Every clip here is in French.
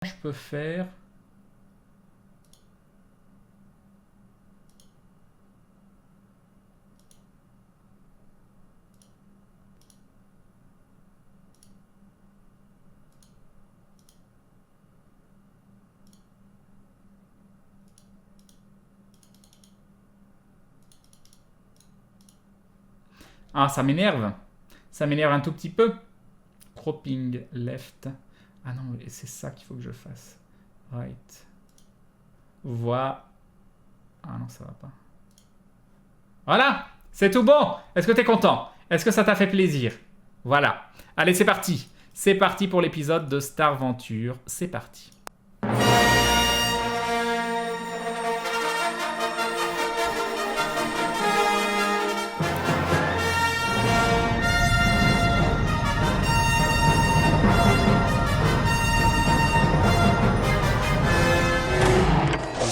Je peux faire... Ah, ça m'énerve. Ça m'énerve un tout petit peu. Cropping left. Ah non, c'est ça qu'il faut que je fasse. Right. Voilà. Ah non, ça va pas. Voilà, c'est tout bon. Est-ce que t'es content? Est-ce que ça t'a fait plaisir? Voilà. Allez, c'est parti. C'est parti pour l'épisode de Star Venture. C'est parti.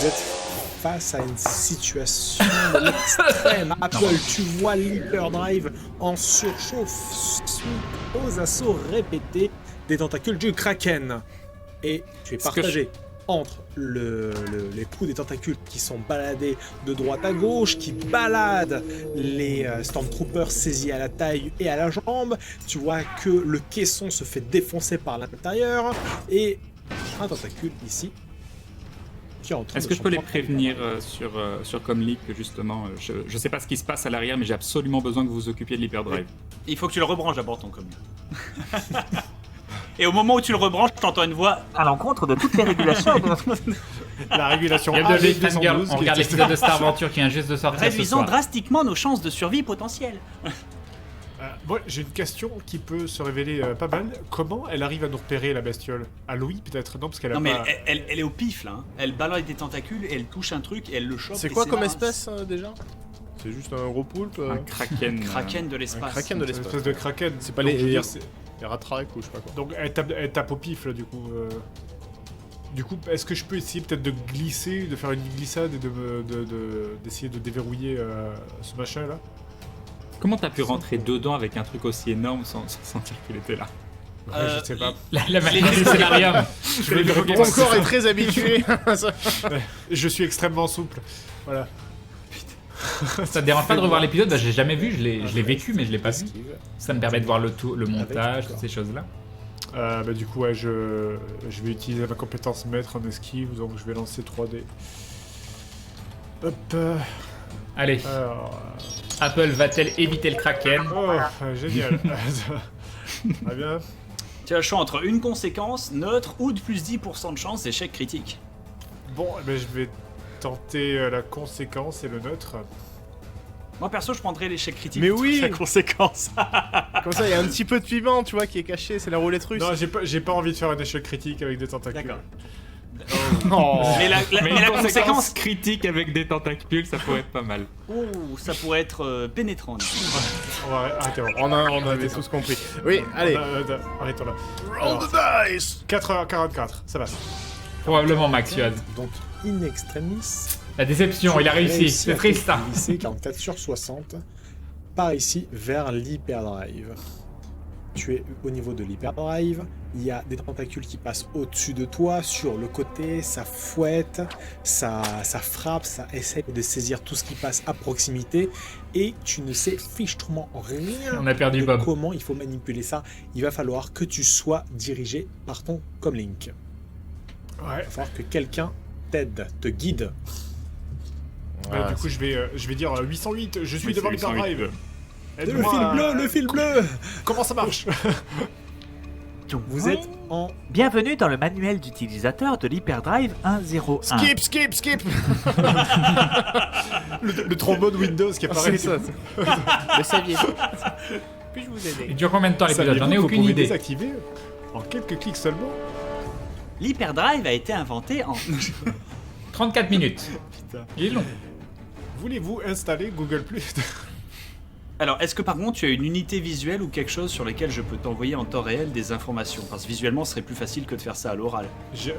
Vous êtes face à une situation de l'extrême. Apple, tu vois l'hyperdrive en surchauffe suite aux assauts répétés des tentacules du Kraken. Et tu es partagé entre les coups des tentacules qui sont baladés de droite à gauche, qui baladent les Stormtroopers saisis à la taille et à la jambe. Tu vois que le caisson se fait défoncer par l'intérieur et un tentacule ici. Est-ce que je peux les prévenir sur Comleak que justement, je sais pas ce qui se passe à l'arrière, mais j'ai absolument besoin que vous vous occupiez de l'hyperdrive. Il faut que tu le rebranches d'abord ton Comleak. Et au moment où tu le rebranches, tu entends une voix à l'encontre de toutes les régulations. La régulation Bienvenue dans Fangirl. On regarde l'épisode de Star Venture qui vient juste de sortir ce réduisant soir. drastiquement nos chances de survie potentielles. Moi, j'ai une question qui peut se révéler pas mal. Comment elle arrive à nous repérer, la bestiole? À Louis, peut-être? Non, parce qu'elle a Non mais pas... elle est au pif là. Hein. Elle balade des tentacules et elle touche un truc et elle le chope. C'est et quoi comme là, espèce déjà? C'est juste un gros poulpe Un kraken. Kraken de Un l'espace. kraken de une l'espace. espèce de kraken. C'est pas Donc, je veux les dire, ratracks ou je sais pas quoi. Donc, elle tape au pif, là, du coup. Du coup, est-ce que je peux essayer peut-être de glisser, de faire une glissade et d'essayer de déverrouiller ce machin-là? Comment t'as pu rentrer dedans avec un truc aussi énorme sans sentir qu'il était là? Je sais pas. La maladie du scénarium. Je vais le Mon corps est très habitué. Je suis extrêmement souple. Voilà. Ça te dérange pas de revoir l'épisode? Bah, j'ai jamais vu, je l'ai vécu, mais je l'ai pas vu. Ça me permet de voir le montage, toutes ces choses-là. Bah, du coup, ouais, je vais utiliser ma compétence maître en esquive, donc je vais lancer 3D. Hop. Allez, Alors... Apple va-t-elle éviter le Kraken? Oh, génial. Très bien. Tu as le choix entre une conséquence neutre ou de plus 10% de chance d'échec critique. Bon, ben, je vais tenter la conséquence et le neutre. Moi perso je prendrais l'échec critique. Mais oui. La conséquence. Comme ça, il y a un petit peu de piment, tu vois, qui est caché. C'est la roulette russe. Non, j'ai pas envie de faire un échec critique avec des tentacules. D'accord. Oh. Mais la une conséquence. critique avec des tentacules, ça pourrait être pas mal. Ouh, ça pourrait être pénétrant. On va arrêter. On avait tous compris. Oui, allez. Arrêtons là. Roll the dice. 4h44, ça va. Probablement Max Yuad. Donc, in extremis. La déception, il a réussi. C'est triste, hein. Lycée 44 sur 60. Par ici, vers l'hyperdrive. Tu es au niveau de l'hyperdrive. Il y a des tentacules qui passent au-dessus de toi, sur le côté, ça fouette, ça frappe, ça essaie de saisir tout ce qui passe à proximité. Et tu ne sais fichtrement rien On a perdu de Bob. comment il faut manipuler ça. Il va falloir que tu sois dirigé par ton comlink. Ouais. Il va falloir que quelqu'un t'aide, te guide. Du coup, je vais dire 808, je suis Oui, devant c'est l'hyperdrive. 808. Le fil bleu, le fil bleu. Comment ça marche? Vous êtes en Bienvenue dans le manuel d'utilisateur de l'hyperdrive 101. Skip. le trombone Windows qui apparaît. C'est ça. Le saviez. Puis-je vous aider? Il dure combien de temps l'épisode? Saviez-vous J'en ai que vous aucune pouvez idée. désactiver en quelques clics seulement. L'hyperdrive a été inventé en 34 minutes. Putain. Il est long. Voulez-vous installer Google Plus? Alors, est-ce que par contre tu as une unité visuelle ou quelque chose sur lequel je peux t'envoyer en temps réel des informations? Parce que visuellement, ce serait plus facile que de faire ça à l'oral.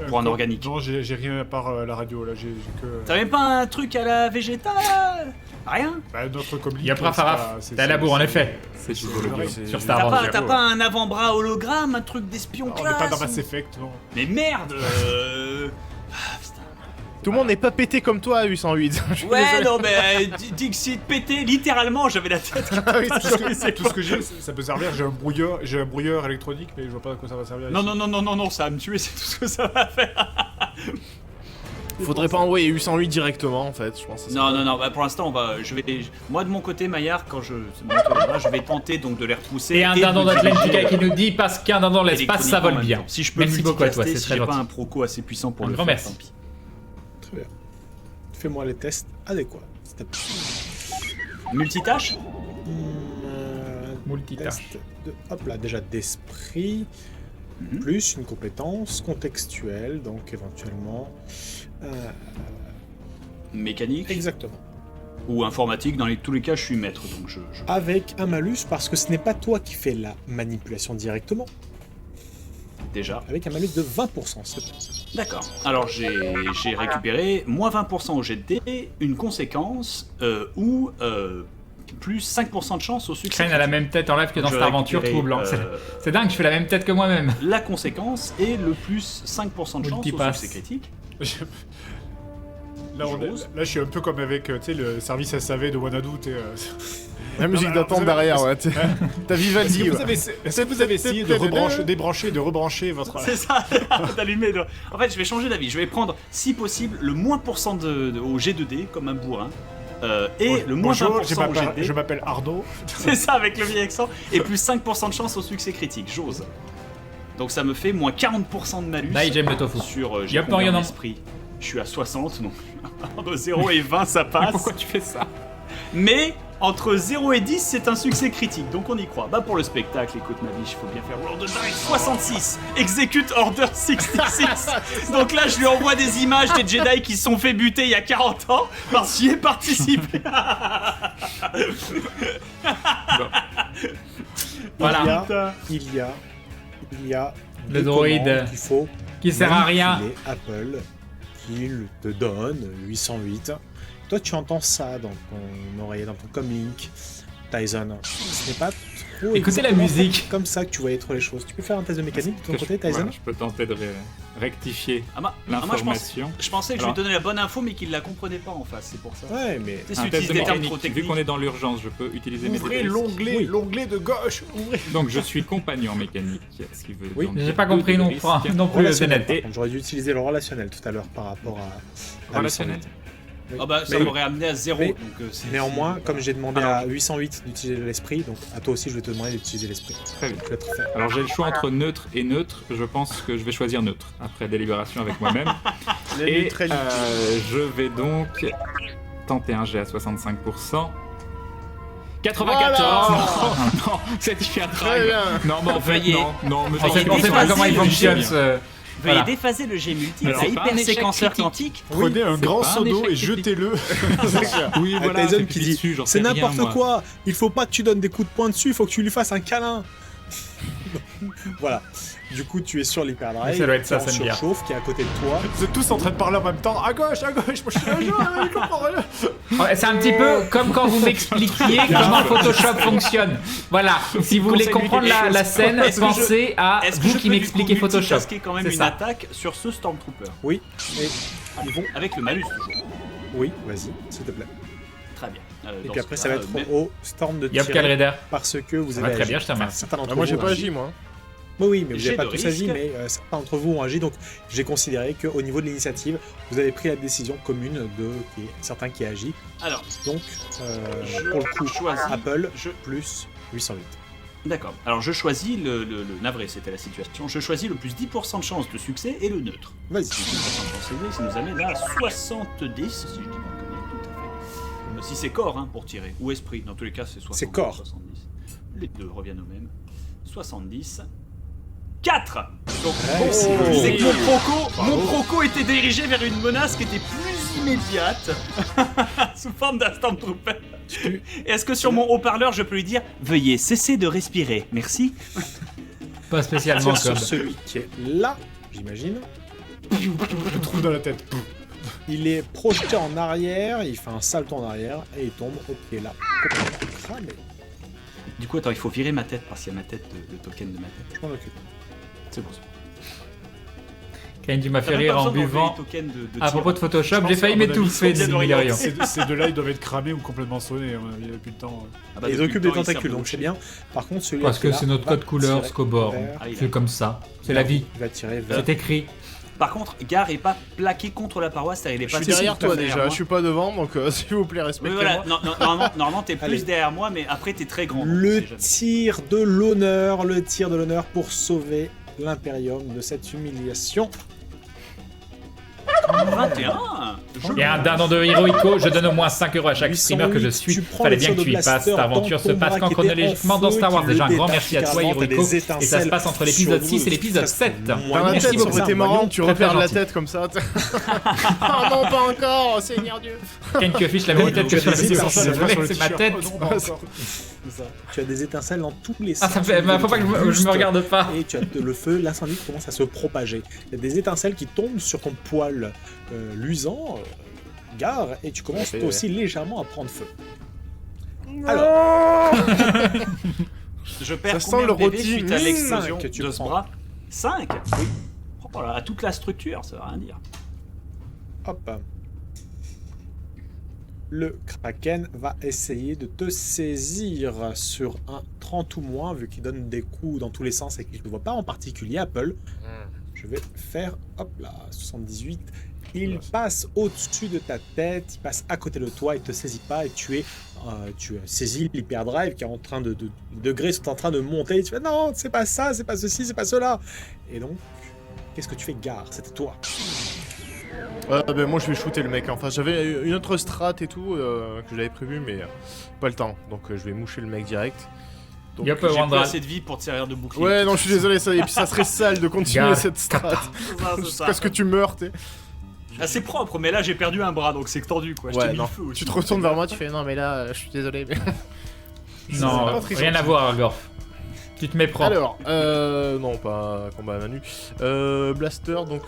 Pour un organique. Non, j'ai rien à part la radio, là, j'ai que... T'as même pas un truc à la Vegeta là? Rien? Bah, notre communique... Y'a Faraf, t'as la bourre en effet. C'est du hologramme. Sur Star Wars. T'as pas un avant-bras hologramme, un truc d'espion On classe? n'est pas dans Mass Effect, non. Mais merde Tout le monde n'est pas pété comme toi à 808. Je suis Ouais, désolé. non, mais Dixit pété, littéralement, j'avais la tête. Ah oui, c'est Tout ce que j'ai, ça peut servir. J'ai un brouilleur électronique, mais je vois pas à quoi ça va servir. Non, ici. non, ça va me tuer, c'est tout ce que ça va faire. Faudrait pas envoyer 808 directement en fait, je pense. que ça serait- Non, bah pour l'instant, moi de mon côté, Maillard, quand je monte je vais tenter donc de les repousser. Et un de dindon l'utiliser d'Atlantica qui nous dit parce qu'un dindon dans l'espace, ça électroniquement vole en bien. même temps. Si je peux Merci beaucoup à toi, multicaster, c'est si très j'ai pas gentil. un proco assez puissant pour Un le grand faire, merci. tant pis. Très bien. Fais-moi les tests adéquats. s'il te plaît. Multitâche Multitâche. Test de, hop là, déjà d'esprit, plus une compétence contextuelle, donc éventuellement... Mécanique exactement. ou informatique, dans tous les cas, je suis maître, donc je... Avec un malus, parce que ce n'est pas toi qui fais la manipulation directement, Déjà. avec un malus de 20%, s'il te plaît. D'accord. Alors j'ai récupéré moins 20% au jet de dés, une conséquence, ou plus 5% de chance au succès. Crane a la même tête en live que dans Je Star Aventure, récupérais, troublant. C'est dingue, je fais la même tête que moi-même. La conséquence et le plus 5% de chance au Multipass. succès critique. Là, je suis un peu comme avec tu sais, le service SAV de Wanadu. La musique Non, mais alors, d'attente vous derrière, avez- ouais. T'as Vivaldi. Est-ce que vous avez essayé de rebrancher, débrancher, de rebrancher votre... C'est ça, d'allumer. En fait, je vais changer d'avis. Je vais prendre, si possible, le moins % au G2D, comme un bourrin. Et le moins Bonjour, 20% au G2D. je m'appelle Arnaud. C'est ça, avec le vieil accent. Et plus 5% de chance au succès critique. J'ose. Donc ça me fait moins 40% de malus. Là, j'aime le tofu. Sur j'ai Yep, non, combien rien, non. d'esprit. Je suis à 60, donc entre 0 et 20, ça passe. Pourquoi tu fais ça? Mais entre 0 et 10, c'est un succès critique, donc on y croit. Bah pour le spectacle, écoute ma biche, il faut bien faire roll de dice. 66, execute order 66. Donc là, je lui envoie des images des Jedi qui se sont fait buter il y a 40 ans parce qu'il y ait participé. Voilà. Il y a Le des droïde commandes qu'il faut qui sert à rien. manipuler Apple qu'il te donne 808. Toi, tu entends ça dans ton oreille, dans ton comlink, Tyson. Ce n'est pas trop Écoutez la exactement musique. comme ça que tu voyais trop les choses. Tu peux faire un test de mécanique de ton côté, Tyson? Voilà, je peux tenter de rectifier Moi, l'information. je pensais que je Alors. lui donnais la bonne info, mais qu'il la comprenait pas en face, c'est pour ça. Ouais, mais C'est Un celui qui test utilise de des termes mécanique. trop Vu techniques. qu'on est dans l'urgence, je peux utiliser mes Ouvrez DPS. l'onglet, l'onglet de gauche. Ouvrez. Donc je suis compagnon mécanique, ce qui veut Oui. donc J'ai dire pas deux compris de non, risque. non plus, relationnel. Zenet. Par contre, j'aurais dû utiliser le relationnel tout à l'heure par rapport à Relationnel. 808. Oui. Ah bah ça Mais- m'aurait amené à 0. mais- Donc, c'est- Néanmoins, comme j'ai demandé Alors, à 808 d'utiliser l'esprit, donc à toi aussi je vais te demander d'utiliser l'esprit. Très bien. Je vais te faire. Alors j'ai le choix entre neutre et neutre, je pense que je vais choisir neutre, après délibération avec moi-même. La Et neutralité. je vais donc tenter un jet à 65%. 94 Non, c'est hyper Très bien. Non, mais en fait, Veuillez- non, mais On sait pas comment il fonctionne. Veuillez Voilà. déphaser le G multi Alors, à c'est pas un hyper échec séquenceur critique. quantique. Prenez un grand pas un seau d'eau échec et jetez-le. Oui, Ah, voilà, Tyson c'est qui piqué dit dessus, j'en c'est sais rien, n'importe moi. quoi, il faut pas que tu donnes des coups de poing dessus, il faut que tu lui fasses un câlin. Voilà. Du coup, tu es sur l'hyperdrive, Ça doit être ça, qui est en Sam Bier. surchauffe, qui est à côté de toi. Vous êtes tous en train de parler en même temps. À gauche, moi je suis là, je comprends rien. Ouais, c'est un petit peu comme quand vous m'expliquiez comment Photoshop fonctionne. Voilà, si vous voulez comprendre la scène, Est-ce que je- pensez à Est-ce que vous je qui peux, m'expliquez du coup, Photoshop. multitasquer quand même C'est une ça. attaque sur ce Stormtrooper Oui, et ils vont. avec le malus toujours. Oui, vas-y, s'il te plaît. Très bien. Et Dans puis ce après, ça cas-là, va être mais- au Storm de Yop tirer Calraider. parce que vous Ça avez va très agi. bien, je te remercie. Certains d'entre Moi j'ai vous pas ont agi moi. Oui, mais vous Jet n'avez pas de tous agi, risque. mais certains d'entre vous ont agi, donc j'ai considéré qu'au niveau de l'initiative, vous avez pris la décision commune de certains qui agit. Alors, Donc, je pour le coup, choisis- Apple je- plus 808. D'accord. Alors je choisis le navré, c'était la situation. Je choisis le plus 10% de chance de succès et le neutre. Vas-y. 10% de chance élevée, ça nous amène à 70, si je dis pas de conneries, tout à fait. Si c'est corps, hein, pour tirer, ou esprit, dans tous les cas c'est 70. C'est corps. 70. Les deux reviennent au même. 70. 4. Donc Ouais, c'est que Bravo. mon proco était dirigé vers une menace qui était plus immédiate, sous forme d'un Stormtrooper. Et est-ce que sur mon haut-parleur, je peux lui dire « Veuillez cesser de respirer, merci ». Pas spécialement Tire comme. sur celui qui est là, j'imagine. Le trou dans la tête. Il est projeté en arrière, il fait un salto en arrière et il tombe au pied là. Complètement cramé. Du coup, attends, il faut virer ma tête parce qu'il y a ma tête, le token de ma tête. Je m'en occupe. C'est bon. Kane, tu m'as fait T'as même pas rire en besoin d'enlever buvant. les tokens de À tir. propos de Photoshop, Je j'ai pense failli qu'à mon avis, m'étouffer de c'est bien Millennium. Ces deux-là, ils doivent être cramés ou complètement sonnés. À mon avis, depuis le temps. Ah bah, Et ils depuis occupent le des temps, ils tentacules, servent de donc c'est rocher. bien. Par contre, celui Parce que c'est notre code couleur, Scoborn. Ah, il a- C'est comme ça. C'est la vie. Il va tirer vers. C'est écrit. Par contre, Gare est pas plaqué contre la paroi, c'est-à-dire il est Je pas suis derrière toi déjà, moi. je suis pas devant, donc s'il vous plaît, Oui, respectez-moi. voilà, normalement t'es plus Allez. derrière moi, mais après t'es très grand. donc Le on sait jamais. tir de l'honneur pour sauver l'Imperium de cette humiliation. 21 Et un dindon de Hirohiko, je donne au moins 5 € à chaque 808, streamer que je suis. tu prends Fallait le bien tir que de tu y passes. blaster Cette aventure dans se ton passe bras quand qui était chronologiquement en dans feu, Star Wars. qui Déjà un le grand détache merci à toi, littéralement, t'as Hirohiko. des Et ça se étincelles passe entre sur l'épisode vous, 6 et l'épisode presque 7. Dans la moyen. tête, ça beaucoup. aurait été marrant, tu Très, très repères la gentil. tête comme ça. Oh non, pas encore, oh, Seigneur Dieu. Kane qui affiche la même tête que sur la des vidéo. étincelles, C'est ma tête. Oh non, pas encore. C'est ça. Tu as des étincelles dans tous les Ah, sens. ça me fait. Faut pas que je me regarde pas. Et tu as le feu, l'incendie qui commence à se propager. Il y a des étincelles qui tombent sur ton poil luisant, Gare, et tu commences toi aussi légèrement à prendre feu. Alors, Je perds Ça sent combien le de PV rôti. suite à l'explosion Cinq, tu de ce prends. bras 5 Oui. Oh là, à toute la structure, ça veut rien dire. hop. Le Kraken va essayer de te saisir sur un 30 ou moins, vu qu'il donne des coups dans tous les sens et qu'il ne te voit pas en particulier, Apple. Je vais faire, hop là, 78. Il passe au-dessus de ta tête, il passe à côté de toi, il te saisit pas et tu saisis l'hyperdrive qui est en train de degrés sont en train de monter. Et tu fais non, c'est pas ça, c'est pas ceci, c'est pas cela. Et donc, qu'est-ce que tu fais, Gare? C'était toi. Ben moi je vais shooter le mec, enfin j'avais une autre strat et tout que j'avais prévu mais pas le temps, donc je vais moucher le mec direct. Donc, Yep, J'ai plus Wandral. assez de vie pour te servir de bouclier. ouais non je suis désolé, ça, et puis ça serait sale de continuer Gare, cette strat. C'est ça, c'est ça. Jusqu'à ce que tu meurs, t'es. Ah, c'est propre, mais là j'ai perdu un bras donc c'est tordu quoi. Je t'ai Ouais mis non, le feu aussi. tu te retournes vers moi, tu fais non mais là je suis désolé mais... Non, C'est pas très rien à gentil. voir, Gorf. Tu te méprends. Alors, non pas combat à main nue. Blaster donc,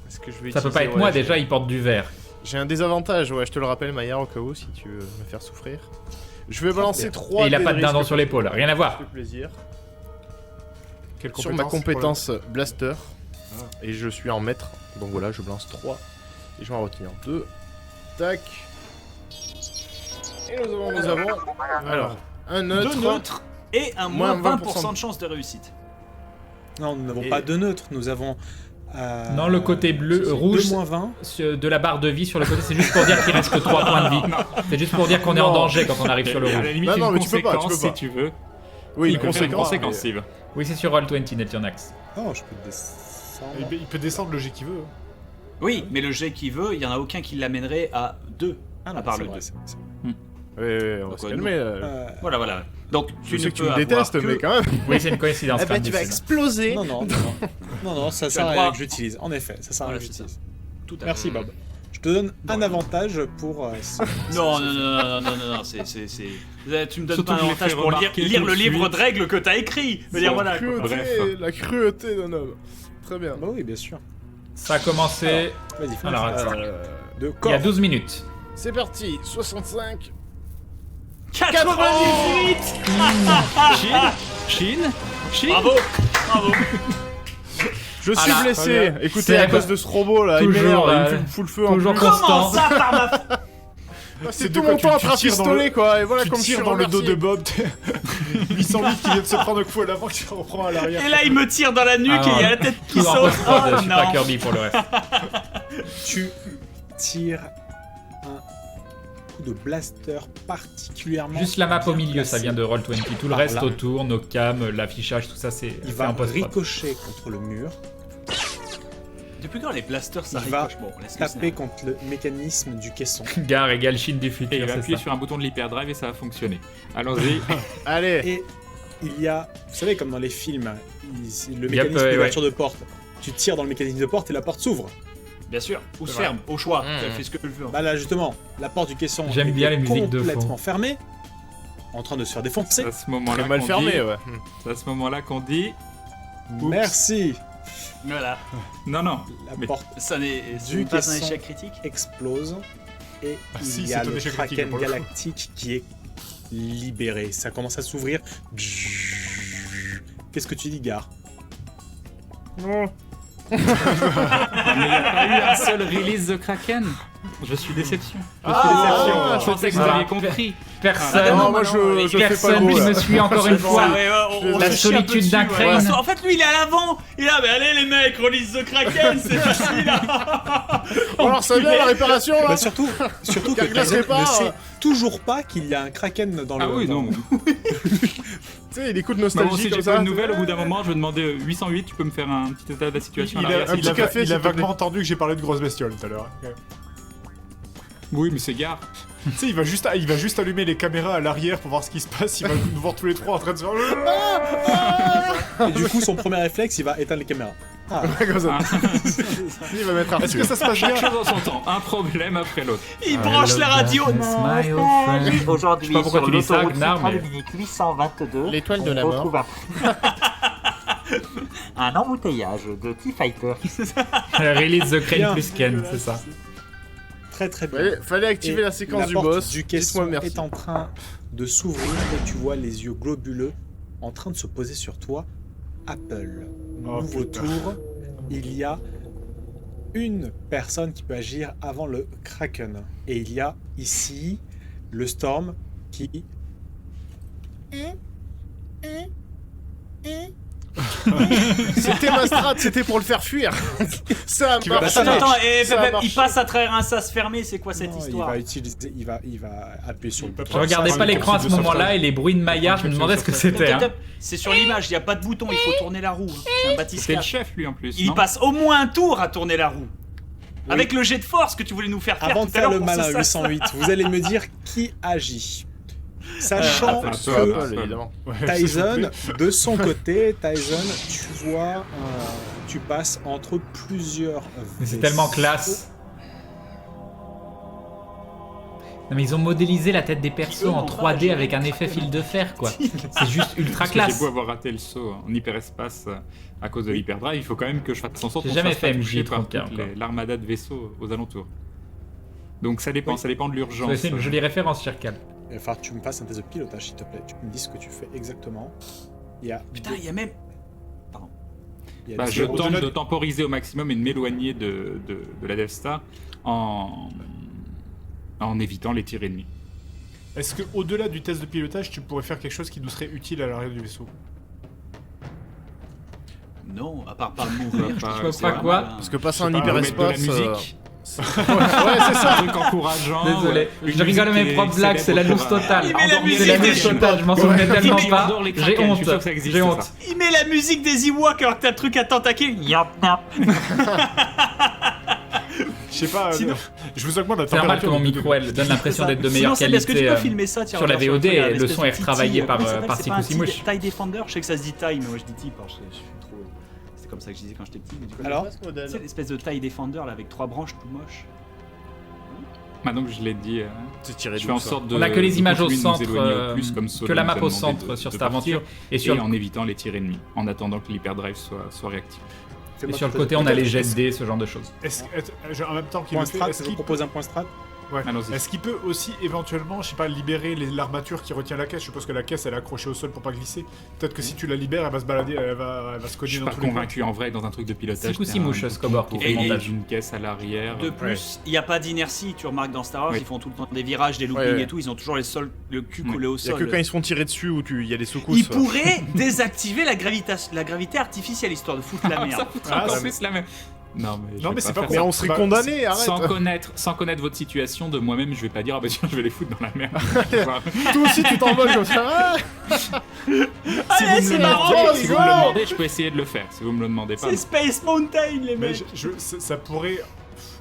est-ce que je vais Ça peut pas utiliser- être moi ouais, déjà, il porte du vert. J'ai un désavantage, ouais, je te le rappelle Maillard au cas où si tu veux me faire souffrir. Je vais balancer 3 Et il a pas de dindon sur l'épaule, rien à voir. Ça fait plaisir. Quelle Sur ma compétence compétence Blaster. Et je suis en maître. Donc voilà, je balance 3. Et je vais en retenir 2. Tac. Et nous avons alors un Deux neutre. neutres et un moins Moins 20% de chance de réussite. Non, nous n'avons Et- pas de neutre, nous avons... Non, le côté bleu, c'est rouge, 2 moins 20. de la barre de vie sur le côté, c'est juste pour dire qu'il reste que 3 points de vie. C'est juste pour dire qu'on est en danger quand on arrive sur le À la rouge. limite, Bah non, une mais tu peux pas, conséquence tu peux pas. si tu veux. Oui, Tu peux faire une conséquence, mais- Steve. Oui, c'est sur Roll20, Neptunax. Oh, je peux descendre. Il peut descendre le jet qu'il veut. Oui, mais le jet qu'il veut, il y en a aucun qui l'amènerait à 2. Ah non, à part c'est le vrai, 2. c'est vrai, c'est vrai. Ouais, on va Donc, se ouais, calmer. Voilà, voilà. Donc, Je sais ne que tu peux me avoir détestes, que- mais quand même. Oui, c'est une coïncidence. Eh quand ben, même, tu vas c'est- exploser. Non, ça Tu sert as à droit. rien que j'utilise. En effet, ça sert à rien Voilà, que c'est ça. j'utilise. Tout à Merci fait. Bob. Je te donne un avantage pour... Non, c'est... Tu me donnes Surtout pas un que je l'ai avantage fait pour lire remarquer lire tout le de livre suite. de règles que t'as écrit. Je veux dire, voilà. quoi. La cruauté d'un homme. Très bien. Bah oui, bien sûr. Ça a commencé Vas-y, fais Alors, un attends. de il y corps. a 12 minutes. C'est parti, 65. 98. Chine. Bravo, bravo. Je suis Voilà. blessé. Très bien. Écoutez, C'est à cause de ce robot là, toujours, il m'énerve, il euh, me fout le feu en toujours plus. constant. Comment ça par ma... C'est de tout quoi mon temps à tu tires dans trafistoler quoi, et voilà Tu comme je suis tires dans le dos remercié. de Bob. 808 qui vient de se prendre un coup à l'avant qui reprend à l'arrière. Et là, il me tire dans la nuque Ah, et il y a la tête qui Tout en saute. post-prod, Oh je suis pas non. Kirby pour le reste. Tu tires un coup de blaster particulièrement... Juste la map au bien milieu, placé. ça vient de Roll20. Tout le Par reste là. autour, nos cams, l'affichage, tout ça, c'est Il c'est va un post-prod. ricocher contre le mur, Depuis quand les blasters ça Il va ricoche? Bon, laisse-le taper snap. contre le mécanisme du caisson. Gare égale Chine du Et futur, il va c'est appuyer ça. sur un bouton de l'hyperdrive et ça va fonctionner. Allons-y. Allez, Et il y a, vous savez, comme dans les films, le Yep, mécanisme ouais, d'ouverture de porte. Tu tires dans le mécanisme de porte et la porte s'ouvre. Bien sûr, ou se C'est vrai. ferme, au choix. Mmh. Elle fait ce que elle veut. Bah là, justement, la porte du caisson J'aime bien les musiques de complètement fond. fermée, en train de se faire défoncer. C'est à ce moment-là Très mal qu'on fermé, dit- ouais. C'est à ce moment-là qu'on dit. Oups. Merci. Voilà, Non, non. La Mais- porte ça n'est Du pas un caisson. échec critique. explose et Ah, il si, y c'est a un le échec critique, Kraken pour le coup. galactique qui est libéré. Ça commence à s'ouvrir. Qu'est-ce que tu dis, Gar? Mais il n'y a pas eu un seul release The Kraken. Je suis déception. Je pensais que vous Voilà. aviez compris. Personne, Non, moi je fais pas personne beau, qui là. me suit encore une fois. Ouais, on La se chie un peu solitude dessus, d'un ouais. crâne. En fait, lui, il est à l'avant. Il est là, mais allez, les mecs, release the Kraken, c'est facile. Alors ça vient la réparation là Bah, surtout que Quelqu'un Tyson sépare. ne sait toujours pas qu'il y a un Kraken dans le... Ah oui, dans- non. Tu sais, il écoute Moi nostalgie aussi, comme j'ai ça. pas une nouvelle. Au bout d'un moment, je vais demander 808. Tu peux me faire un petit état de la situation à Il l'arrière, a, s'il te plaît café, il s'il a te plaît. vaguement entendu que j'ai parlé de grosses bestioles tout à l'heure. Ok. Oui, mais c'est gare. Tu sais, il va juste allumer les caméras à l'arrière pour voir ce qui se passe. Il va nous voir tous les trois en train de se faire. Et du coup, son premier réflexe, il va éteindre les caméras. Ah, Comme ça. Il va mettre Est-ce que ça se passe Chaque bien chose en son temps. Un problème après l'autre. Il branche la radio. My old friend. Aujourd'hui, Je sais pas pourquoi sur tu dis ça, l'autoroute Gnar, centrale mais- Munich 822, L'étoile de on la mort. retrouve un embouteillage de T-Fighter. Release the Crane Bien. plus Ken, c'est ça. très très bien. Fallait activer Et la séquence la du porte boss. du Dites-moi caisson merci. est en train de s'ouvrir et tu vois les yeux globuleux en train de se poser sur toi. Apple. Oh, Nouveau putain. tour. Il y a une personne qui peut agir avant le Kraken. Et il y a ici le Storm qui... C'était ma strat, c'était pour le faire fuir. Ça a Tu vas- marché. Attends, Ça a il marché. passe à travers un sas fermé, c'est quoi cette Non, histoire? il va appuyer sur le peut bouton. Je regardais Ça, pas c'est l'écran à ce possible de moment-là sauvetage. et les bruits de maillard, je me demandais ce que c'était. Hein. C'est sur l'image, il n'y a pas de bouton, il faut tourner la roue. hein. C'est un C'est batisca. le chef, lui, en plus. Il non passe au moins un tour à tourner la roue. Avec le jet de force que tu voulais nous faire faire Avant tout de à faire l'heure le pour ce malin sas. 808, vous allez me dire qui agit. Sachant Apple, que Apple, évidemment. Ouais, s'il vous Tyson, plaît. de son côté, Tyson, tu vois, tu passes entre plusieurs. Mais c'est vaisseaux. tellement classe. Non mais ils ont modélisé la tête des persos en 3D avec un effet fil de fer quoi. C'est juste ultra Parce que j'ai classe. beau avoir raté le saut en hyperespace à cause de l'hyperdrive, il faut quand même que je fasse en sorte J'ai qu'on jamais se fasse fait pas toucher MJ par 31 toute encore. l'armada de vaisseaux aux alentours. Donc ça dépend, Oui. ça dépend de l'urgence. C'est une jolie référence Circal. Il va falloir que tu me fasses un test de pilotage, s'il te plaît. Tu me dis ce que tu fais exactement. Il y a. Putain, il y a même. il y a Bah, des- je Au-delà tente de- de temporiser au maximum et de m'éloigner de la Death Star en évitant les tirs ennemis. Est-ce que au-delà du test de pilotage, tu pourrais faire quelque chose qui nous serait utile à l'arrière du vaisseau? Non, à part pas mourir. Pas- Je vois c'est pas vrai. quoi. Parce que passer Je un sais pas, Remettre de la hyperespace. musique, Ouais, c'est ça. un truc encourageant. Désolé, une je rigole à musique mes qui propres blagues, c'est la célèbre loose pour, totale. Il met la C'est la musique loose des- totale, je m'en souvenais tellement Il pas. adore les J'ai Kraken, je honte, suis sûr que ça existe, j'ai ça. honte. Il met la musique des Ewoks alors que t'as le truc à tentacules. Yop, yop. Je sais pas, Sinon- je vous augmente la C'est normal que température. mon de- micro elle donne l'impression d'être de Sinon, meilleure c'est parce que tu qualité. peux filmer ça, tiens, sur la regarde, VOD, regarde, le l'espèce son de est petit, retravaillé par comment ça s'appelle, par c'est pas un Sikoussimouche. TIE Defender, je sais que ça se dit TIE, mais moi je dis TIE parce que je suis trop. C'est comme ça que je disais quand j'étais petit. Mais du coup, Alors, c'est l'espèce de TIE Defender là avec 3 branches tout moche. Maintenant que je l'ai dit, C'est tiré je fais en d'où ça sorte de. On a que les de images au continuer de nous centre, éloigner au plus, comme Solo que la nous a map au demandé centre de- sur de cette partir, aventure. Et Et sur en évitant les tirs ennemis, en attendant que l'hyperdrive soit réactif. et fais-moi sur ton le test côté, de on a les pilotage. jets de dés, ce genre de choses. En même temps qu'il Point le fait, strat, est-ce je qu'il propose un point strat. ouais. Allons-y. Est-ce qu'il peut aussi éventuellement, je sais pas, libérer l'armature qui retient la caisse? Je suppose que la caisse elle est accrochée au sol pour pas glisser. Peut-être que si tu la libères, elle va se balader, elle va se Je cogner suis dans pas tous les coins. convaincu en vrai dans un truc de pilotage. Sikoussimouche, t'as un Scobor, bouton qui fait pour le montage. une caisse à l'arrière. De plus, il n'y a pas d'inertie, tu remarques dans Star Wars, Oui. ils font tout le temps des virages, des loopings Ouais, ouais. et tout, ils ont toujours le cul Oui. collé au Il y a sol. que quand ils se font tirer dessus où il y a des secousses. Ils pourraient désactiver la gravité artificielle histoire de foutre la Ça merde. foutra Ah, encore c'est- plus la même. Non mais, je Non, vais mais c'est pas faire Mais ça. on serait Bah, condamnés, arrête. Sans connaître votre situation de moi-même, je vais pas dire ah bah tiens je vais les foutre dans la merde. Toi aussi tu t'envoles comme ça. Ah Allez, c'est marrant, Si vous me le demandez, je peux essayer de le faire. Si vous me le demandez pas. c'est Space Mountain les Mais mecs. ça pourrait.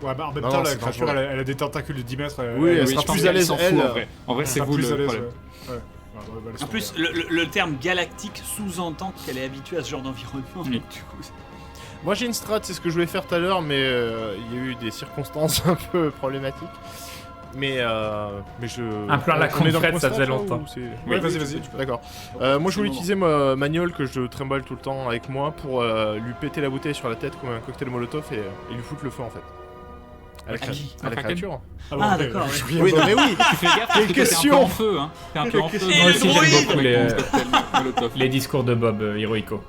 Ouais, bah en même Non, temps, non, la c'est créature dangereux. elle a des tentacules de 10 mètres. Oui, elle elle sera je pense plus qu'elle à l'aise, s'en fout, elle. en vrai. En vrai, c'est sera vous plus à le l'aise, problème. ouais. Ouais, bah, laisse En plus, tomber. le terme galactique sous-entend qu'elle est habituée à ce genre d'environnement. Oui. Du coup, Moi j'ai une strat, c'est ce que je voulais faire tout à l'heure, mais il y a eu des circonstances un peu problématiques. Mais je... Un plan à la on est dans le Confred, ça constat, faisait toi, longtemps. ou c'est- Ouais, vas-y. D'accord. Moi je voulais utiliser ma magnole que je trimballe tout le temps avec moi pour lui péter la bouteille sur la tête comme un cocktail Molotov et lui foutre le feu en fait. À la, À qui à la Kraken créature. Ah, d'accord, Oui, non mais oui. Tu fais gaffe parce que t'es un peu en feu, hein. T'es un peu en feu. Et Moi le aussi, j'aime droïde beaucoup les... les discours de Bob Hirohiko.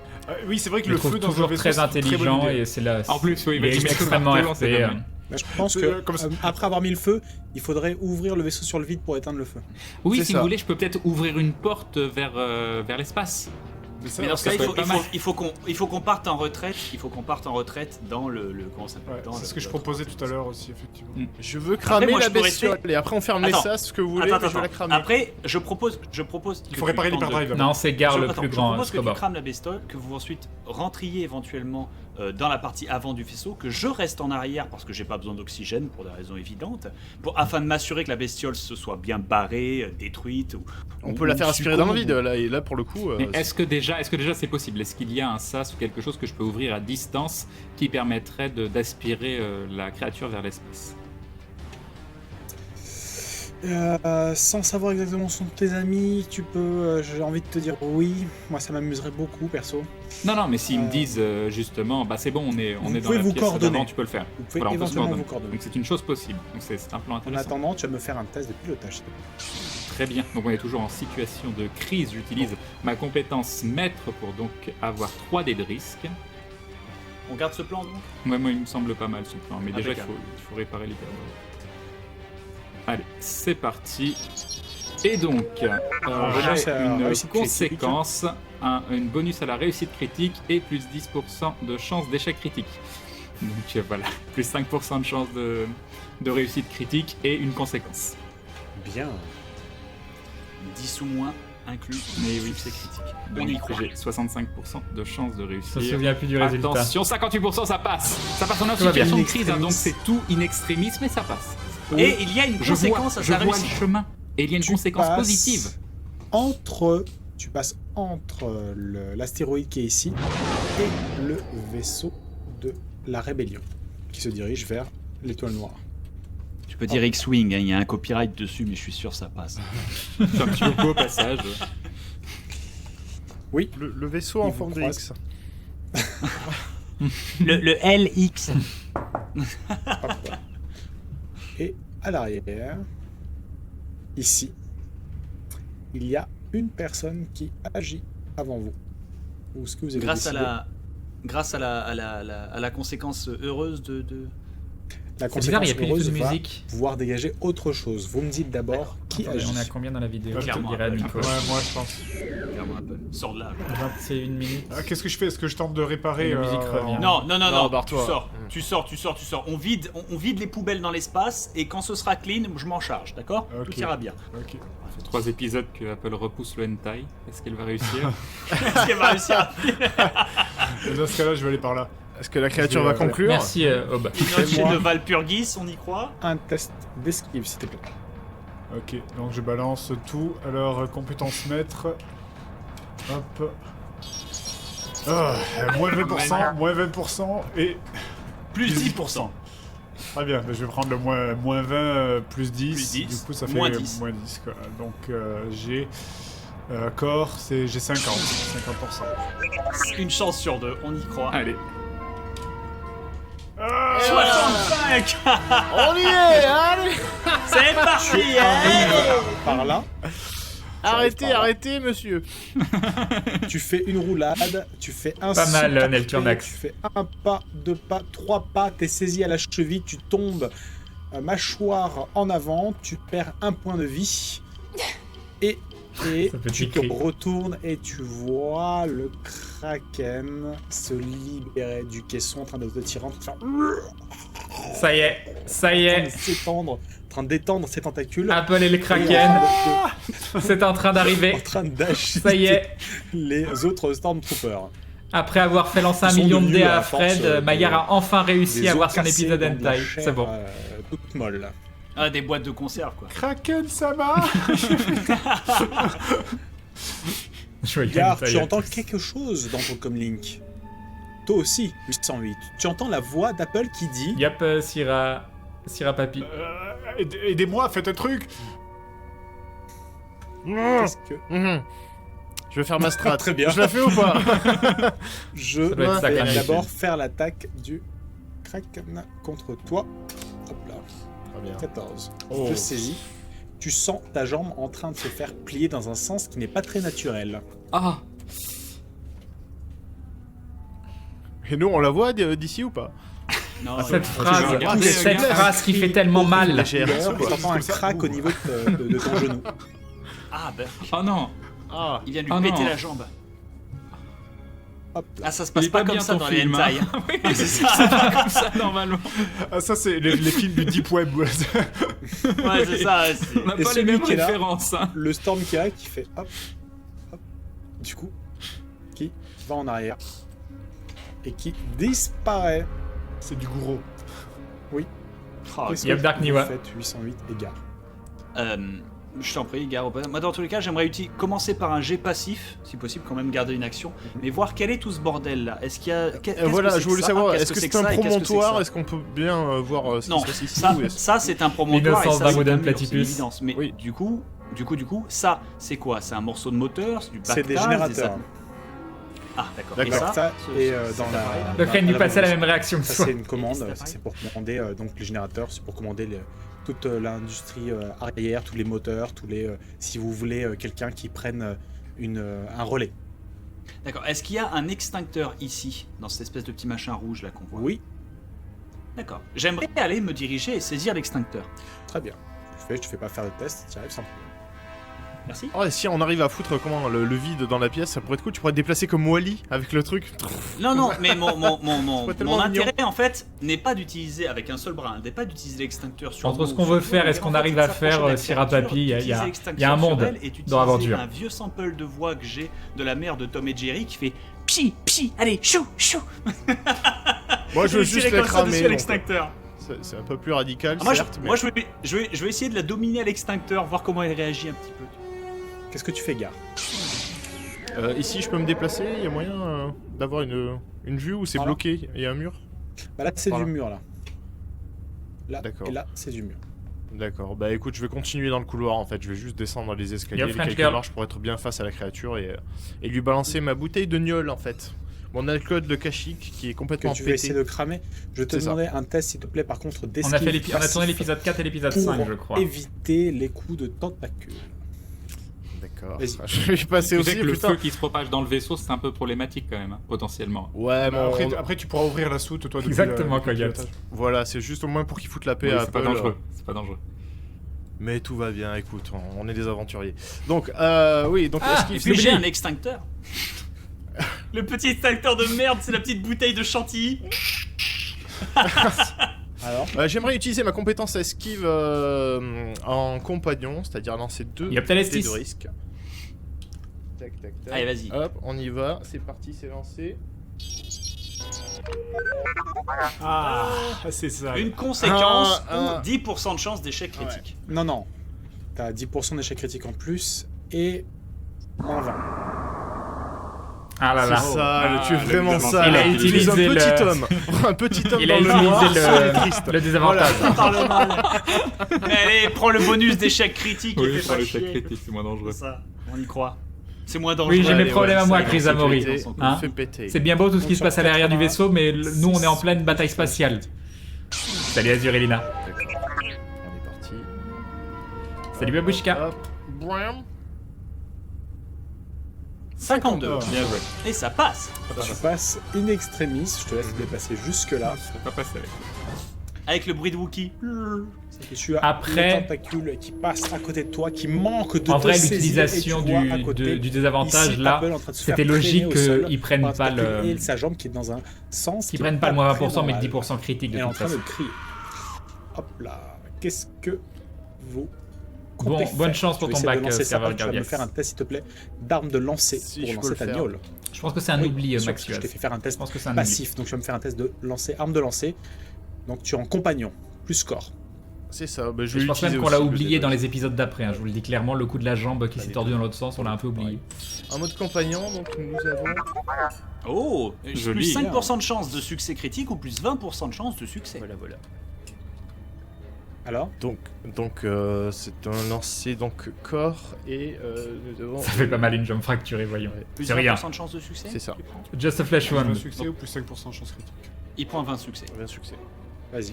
Oui, c'est vrai que Je le le trouve feu dans un toujours vaisseau, très c'est une très bonne intelligent idée. et c'est là. En plus, oui, il mais est tu mets tout extrêmement partout, c'est RP. dommage. Bah, je pense que Comme ça. après avoir mis le feu, il faudrait ouvrir le vaisseau sur le vide pour éteindre le feu. Oui, C'est si ça. vous voulez, je peux peut-être ouvrir une porte vers l'espace. Mais dans ce ça cas, peut être pas mal. il faut qu'on parte en retraite. Il faut qu'on parte en retraite dans le comment ça s'appelle, Ouais, dans c'est le- ce que je proposais tout à l'heure aussi, effectivement. Je veux cramer moi, la je peux bestiole et après enfermer Attends. ça, ce que vous voulez, mais je veux la cramer. Après, je propose. Il faut réparer l'hyperdrive. Non, c'est Gar le Attends, plus je grand propose que tu Scobor. crames la bestiole, que vous ensuite rentriez éventuellement dans la partie avant du vaisseau, que je reste en arrière parce que j'ai pas besoin d'oxygène pour des raisons évidentes, afin de m'assurer que la bestiole se soit bien barrée, détruite. On peut la faire aspirer dans le vide là, et là pour le coup. Mais est-ce que déjà c'est possible? Est-ce qu'il y a un sas ou quelque chose que je peux ouvrir à distance qui permettrait d'aspirer la créature vers l'espace? Sans savoir exactement sont tes amis, tu peux. J'ai envie de te dire oui. Moi, ça m'amuserait beaucoup, perso. Non, mais s'ils me disent justement, bah c'est bon, on est dans pouvez la vous pièce coordonner. d'avant, tu peux le faire. Vous pouvez Voilà, on peut se éventuellement coordonner. vous coordonner. Donc c'est une chose possible. Donc c'est un plan En intéressant. attendant, tu vas me faire un test de pilotage. s'il te plaît. Très bien. Donc on est toujours en situation de crise. J'utilise ma compétence maître pour donc avoir 3 dés de risque. On garde ce plan donc. Moi, il me semble pas mal ce plan, mais déjà il Impeccable. faut réparer les perdants. Allez, c'est parti. Et donc, déjà, c'est j'ai une réussite conséquence, une bonus à la réussite critique et plus 10% de chance d'échec critique. Donc voilà, plus 5% de chance de réussite critique et une conséquence. Bien. 10 ou moins inclus. Mais oui, c'est critique. On Donc y croit. j'ai 65% de chance de Je me réussir. souviens plus du résultat. Attention, 58%, ça passe. Ça passe en Tout va bien. situation de In crise, hein, donc extremis. c'est tout in extremis, mais ça passe. Et il y a une conséquence à je sa vois le réussite. chemin. Et il y a une Tu conséquence passes positive. Tu passes entre l'astéroïde qui est ici et le vaisseau de la rébellion qui se dirige vers l'étoile noire. Tu peux dire X-Wing, hein, il y a un copyright dessus, mais je suis sûr que ça passe. C'est un petit peu au passage. Oui, Le vaisseau Il en vous forme de croise. X. Le LX. hop. Et à l'arrière, ici, il y a une personne qui agit avant vous. Ou ce que vous avez Grâce décidé. à la conséquence heureuse de... La C'est bizarre, il n'y a conséquence plus du tout heureuse de va musique. pouvoir dégager autre chose. Vous me dites d'abord qui Attendez, agit. on est à combien dans la vidéo? Je Clairement, dirais à un peu. Nico. Ouais, moi je pense. Clairement un peu. Sors de là. 21 minutes. Ah, qu'est-ce que je fais? Est-ce que je tente de réparer La musique revient. Non, Non, barre-toi. Tu sors. On vide les poubelles dans l'espace et quand ce sera clean, je m'en charge, d'accord? Ok. Tout ira bien. Ok. Ça fait 3 épisodes que Apple repousse le hentai. Est-ce qu'elle va réussir? Est-ce qu'elle va réussir? Et dans ce cas-là, je vais aller par là. Est-ce que la créature Je vais, va conclure? Merci, Aube. Chez de Valpurgis, on y croit? Un test d'esquive, s'il te plaît. Ok, donc je balance tout. Alors, compétence maître. Hop. Ah, moins 20% et Plus 10%. Très bien, ben, je vais prendre le moins 20 plus 10. Plus 10, Du coup, ça fait moins 10. moins 10 quoi. Donc, j'ai. Corps, j'ai 50%. Une chance sur 2, on y croit. Allez. Ah, 65. On y est, allez. C'est parti. Par là, Arrêtez, monsieur. tu fais une roulade, tu fais un Pas saut mal, parfait, Nelturnax. Tu fais un pas, 2 pas, 3 pas, t'es saisi à la cheville, tu tombes mâchoire en avant, tu perds 1 point de vie et Ça fait tu des te cris. retournes et tu vois le Kraken se libérer du caisson en train de te tirer, en train Ça y est, de s'étendre, en train d'étendre ses tentacules. Apple et le Kraken, c'est en train d'arriver. En train d'agiter Ça y est, les autres Stormtroopers. après avoir fait lancer Ils 1 sont million de devenus dés à à force, Fred, Maillard a enfin réussi Des à os voir son cassés épisode dans de la hentai. chair, C'est bon. toute molle. Ah, des boîtes de conserve, quoi. Kraken Sama. Joyeux Gar, hentai. tu entends quelque chose dans ton comlink. toi aussi, 808. Tu entends la voix d'Apple qui dit... Yep, Syrah Papy. Aidez-moi, faites un truc. Qu'est-ce que... Je vais faire ma strat. Très bien. Je la fais ou pas? Je Ça doit être ça, vais quand même. d'abord faire l'attaque du Kraken contre toi. Hop là, Très bien. 14. Oh. Je saisis. Tu sens ta jambe en train de se faire plier dans un sens qui n'est pas très naturel. Ah, Et nous, on la voit d'ici ou pas? Non, Cette je phrase, vais regarder. cette phrase qui fait tellement mal. Légère. Tu quoi. entends un crack au niveau de ton genou. Ah, ben, oh non. Ah, il vient de Ah lui péter non. la jambe. Hop là. Ah, ça se Il passe est pas pas comme bien ça ton dans les film, hentai. hein. Oui, C'est c'est ça. pas comme ça normalement. Ah, ça, c'est les films du Deep Web. Ouais. Ouais, c'est ça. c'est- On n'a Et pas les celui mêmes qui est là, références. Hein. Le Storm qui arrive qui fait hop, hop. Du coup, qui va en arrière et qui disparaît. C'est du gourou. Oh, Qu'est-ce Yep, que Dark vous Niwa. faites 808 égard. Je t'en prie, Garo. Moi, dans tous les cas, j'aimerais commencer par un jet passif, si possible, quand même garder une action, mais voir quel est tout ce bordel là. Est-ce qu'il y a. Qu'est-ce voilà, que c'est je que voulais ça savoir, Qu'est-ce est-ce que c'est c'est un ça et qu'est-ce que c'est que promontoire? ça Est-ce qu'on peut bien voir ce Non, qui se passe ici ça, ou est-ce- ça c'est un promontoire et L'innocence ça c'est d'Amoudon un mur, c'est Platypus. une évidence. Mais Oui. du coup, ça c'est quoi? C'est un morceau de moteur? C'est du C'est des pactage, générateurs. Ah d'accord. D'accord. Et ça, Ça, ce- et cet dans la- appareil-là Le crâne à du la passé à la bonne même réaction que Ça toi. c'est une commande, Et ça l'appareil. c'est pour commander donc les générateurs, c'est pour commander toute l'industrie arrière, tous les moteurs, si vous voulez quelqu'un qui prenne un relais. D'accord. Est-ce qu'il y a un extincteur ici, dans cette espèce de petit machin rouge là qu'on voit? Oui, D'accord. J'aimerais aller me diriger et saisir l'extincteur. très bien. Je te fais pas faire de test, tu arrives sans problème. Merci. Oh, et si on arrive à foutre le vide dans la pièce, ça pourrait être cool. Tu pourrais te déplacer comme Wally avec le truc. Non, mais mon tellement mignon. intérêt en fait n'est pas d'utiliser avec un seul bras, n'est pas d'utiliser l'extincteur sur Entre vous ce ou qu'on sur veut vous, faire et mais ce en qu'on fait, arrive c'est à de s'approcher faire, de la Syrah créature, Papy, il y a d'utiliser un l'extincteur monde sur elle et dans d'utiliser l'aventure. un vieux sample de voix que j'ai de la mère de Tom et Jerry qui fait pchi pchi, allez chou chou. Moi, je veux Et juste tirer la comme ça dessus cramer. à donc, l'extincteur. c'est un peu plus radical, Ah, moi, certes. mais- je vais essayer de la dominer à l'extincteur, voir comment elle réagit un petit peu. Qu'est-ce que tu fais, gare? Ici, je peux me déplacer. Il y a moyen d'avoir une vue où c'est Voilà. bloqué. Il y a un mur. Bah là c'est Voilà. du mur là. Là D'accord. et là c'est du mur. D'accord. Bah écoute, je vais continuer dans le couloir en fait. Je vais juste descendre les escaliers, Yo, les French quelques girl. marches pour être bien face à la créature et lui balancer ma bouteille de gnôle en fait. Mon alcool de Kashyyyk qui est Que complètement tu veux essayer pété. de cramer. Je te C'est ça. demandais un test s'il te plaît par contre On a, d'esquive on a tourné passif l'épisode 4 et l'épisode pour 5, je crois. éviter les coups de tentacules. D'accord. Vas-y. Je vais y passer Tu sais aussi, que le putain. feu qui se propage dans le vaisseau, c'est un peu problématique quand même, hein, potentiellement. Ouais, mais Après, tu pourras ouvrir la soute, toi. depuis Exactement, depuis le Coyote. pilotage. voilà, c'est juste au moins pour qu'il foute la paix Oui, à c'est pas Apple. dangereux. C'est pas dangereux. Mais tout va bien, écoute, on est des aventuriers. Donc, oui, donc Ah, est-ce Et qu'il puis j'ai un extincteur. Le petit extincteur de merde, c'est la petite bouteille de chantilly. Alors J'aimerais utiliser ma compétence esquive en compagnon, c'est-à-dire lancer 2 Il y a peut-être dés les de six. risque. Tac, tac, tac. Allez, vas-y. Hop, on y va, c'est parti, c'est lancé. Ah, c'est ça. Une conséquence Ah, ou 10% de chance d'échec critique. non. T'as 10% d'échec critique en plus et en 20. Ah là là. C'est ça, tu es le vraiment désavantage. ça. Il a tu es un utilisé petit le- homme. Un petit homme Il a dans le noir, utilisé seul et triste. le désavantage. Parle mal. Allez, prends le bonus d'échec critique et Oui, fais pour pas le chier. chèque critique, c'est moins dangereux. C'est ça, on y croit. C'est moins dangereux. Oui, j'ai mes Allez, problèmes à moi, ça, Chris on fait Amaury. péter, Hein fait péter. C'est bien beau tout ce qui Donc, se passe à sur l'arrière du 80, vaisseau, mais nous on est en pleine bataille spatiale. Salut Azurelina. D'accord. On est parti. Salut Babushka. Hop. Bram. 52. Bien joué. Et ça passe. Tu passes in extremis, je te laisse dépasser jusque là. Ça va pas passer avec. Avec le bruit de Wookie. Tu as Après- les tentacules qui passent à côté de toi, qui manquent de En te vrai, saisir, l'utilisation et tu vois à côté, du désavantage ici, là, Apple en train de se c'était faire logique traîner au sol qu'ils prennent par un pas tentacule le. et sa jambe qui est dans un sens Qu'ils qui prennent est pas le moins très 20%, mais le normal. 10% critique de Elle est en toute train de façon. crier. Hop là, qu'est-ce que vous Bon, comptez bonne faire? chance pour Tu ton vas essayer bac, de lancer ça. serveur Tu vas me Guardiax. faire un test s'il te plaît d'arme de lancer Si, pour je peux lancer le ta faire. gnôle. Je pense que c'est un Oui, oubli, bien sûr, parce que Maxuel. je t'ai fait faire un Je test pense que c'est un oubli. passif, donc tu vas me faire un test de lancer, arme de lancer. Donc tu es en compagnon, plus score. C'est ça, bah, je Et vais je pense même utiliser qu'on l'a aussi le oublié dé de dans risque. les épisodes d'après, hein, je vous le dis clairement, le coup de la jambe qui s'est Allez, tordu dans l'autre sens, on l'a un peu oublié. En mode compagnon, donc nous avons Oh, Joli. plus 5% de chance de succès critique ou plus 20% de chance de succès. Voilà. Alors, Donc c'est un lancer donc corps et nous devons... Ça fait pas mal une jambe fracturée, voyons. Ouais. Plus C'est rien. 20% de chance de succès. C'est ça. Tu prends Just a flash 20 wound. succès ou plus 5% de chance critique. Il prend 20 succès. Un succès. vas-y.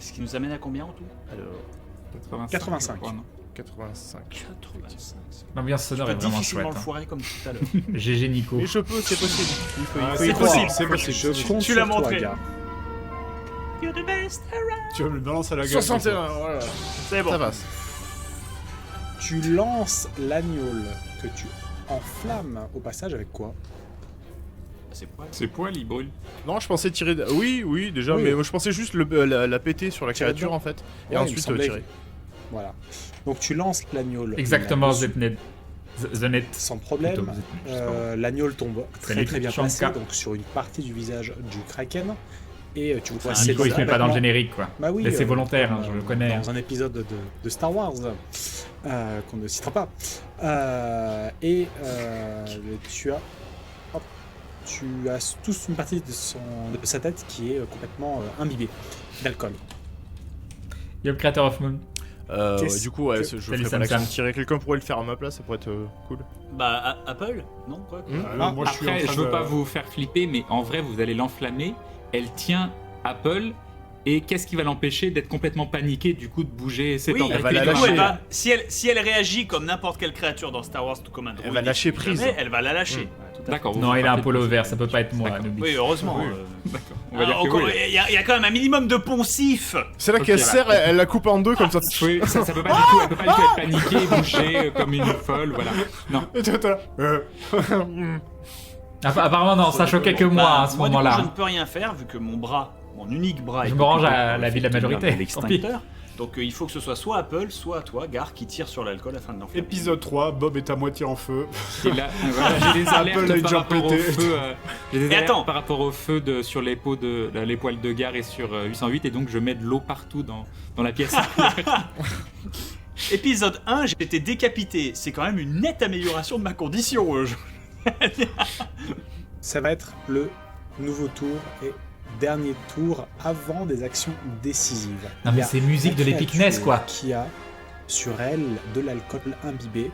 Ce qui nous amène à combien en tout? Alors, 85. je crois, non 85. 85. L'ambiance Je sonore peux est vraiment difficilement chouette. le hein. foirer comme tout à l'heure. GG Nico. Mais je peux, c'est possible. Il faut C'est y possible. croire. C'est possible. Je compte Tu sur l'as toi, montré. gars. You're the best around. Tu vas me le balancer à la gueule. 61, voilà. C'est bon. Ça passe. Tu lances l'agneau que tu enflammes au passage avec quoi? C'est quoi? C'est poil, il brûle. Non, je pensais tirer... Oui, déjà, Oui. mais je pensais juste la péter sur la Tirer créature, dedans. en fait. Et Ouais, il me ensuite semblait tirer. Voilà. Donc tu lances l'agneau. Exactement, là-dessus, Zepnet. The Net. sans problème. Plutôt, Zepnet. L'agneau tombe Salut, très bien Shanka. placé, donc sur une partie du visage du kraken. Et tu vois Ah, Nico, il se met pas dans le complètement- générique, quoi. Bah oui, Mais c'est volontaire, hein, comme, je le connais. Dans un épisode de Star Wars qu'on ne citera pas. Tu as tous une partie de sa tête qui est complètement imbibée d'alcool. Yo, Creator of Moon. Qu'est-ce Du coup, ouais, que- je Salut, ferai pas Sam l'action Sam. de tirer. Quelqu'un pourrait le faire à ma place, ça pourrait être cool. Bah, Apple? Non, quoi? Moi, je suis en Après, train je veux de- pas vous faire flipper, mais en vrai, vous allez l'enflammer. Elle tient Apple. Et qu'est-ce qui va l'empêcher d'être complètement paniquée, du coup, de bouger ses Oui, tentacules va la du coup, lâcher. elle va, si elle réagit comme n'importe quelle créature dans Star Wars, tout comme un droïde, Elle va lâcher prise. elle va la lâcher. Voilà, tout à fait. D'accord. vous Non, vous il a un partez polo de- vert, ça peut pas être moi, D'accord. Anubis. Oui, heureusement. Oui. D'accord. On va dire que Encore, oui. il y a quand même un minimum de poncif. C'est là Ok, qu'elle voilà. serre, elle la coupe en deux comme ça. Oui, ça peut pas du tout, elle peut pas du tout être paniquée, bouger comme une folle, voilà. Non. Et toi, t'es là. Apparemment, non, ça choquait que moi à ce moi, du coup, je ne moment-là. peux rien faire vu que mon unique bras. Je est me range occupé à par le la vie de la fait majorité, tenir l'extincteur. tant Donc il faut que ce soit soit Apple, soit toi, Gar, qui tire sur l'alcool afin de l'enflammer. Épisode 3, Bob est à moitié en feu. Et là, voilà, j'ai des alertes Apple a par déjà rapport au pété. feu. J'ai des Et alertes attends. par rapport au feu sur les pots les poils de gare et sur 808, et donc je mets de l'eau partout dans la pièce. Épisode 1, j'ai été décapité. C'est quand même une nette amélioration de ma condition. Ça va être le nouveau tour et dernier tour avant des actions décisives. Non, Il y mais a c'est musique la de l'Epic NES, quoi. créature Qui a sur elle de l'alcool imbibé.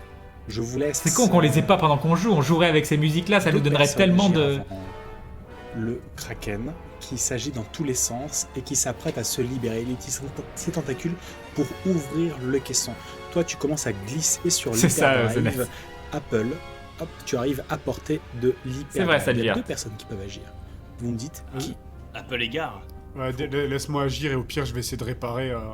Je vous laisse. C'est con qu'on les ait pas pendant qu'on joue. On jouerait avec ces musiques-là, ça nous deux donnerait personnes tellement agir de. avant Le kraken qui s'agit dans tous les sens et qui s'apprête à se libérer. Il utilise ses tentacules pour ouvrir le caisson. Toi, tu commences à glisser sur C'est ça, l'hyperdrive. Zenith. Apple, hop, tu arrives à portée de l'hyperdrive. C'est vrai, ça Il y a devient. deux personnes qui peuvent agir. Vous me dites qui? Apple et Gar. Ouais, laisse-moi agir et au pire, je vais essayer de réparer. Après,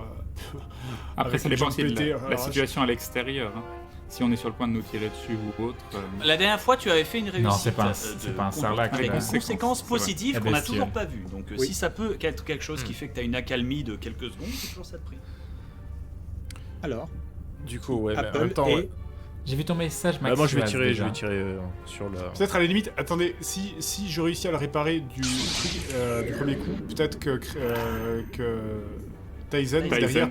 Avec ça les dépend jambes aussi de pétées, la alors, situation à l'extérieur. hein. Si on est sur le point de nous tirer dessus ou autre. La dernière fois, tu avais fait une réussite. c'est pas un sarlac, avec là. une conséquence C'est vrai. positive La qu'on n'a bestiole. toujours pas vue. Donc Oui. si ça peut être quelque chose qui fait que tu as une accalmie de quelques secondes, c'est toujours ça de prix. Alors, Du coup, ouais, mais en Apple même temps, et ouais. J'ai vu ton message, Bah, Max. moi je vais Suaz, tirer, déjà. sur la. Peut-être à la limite, attendez, si je réussis à le réparer du premier coup, peut-être que Tyson derrière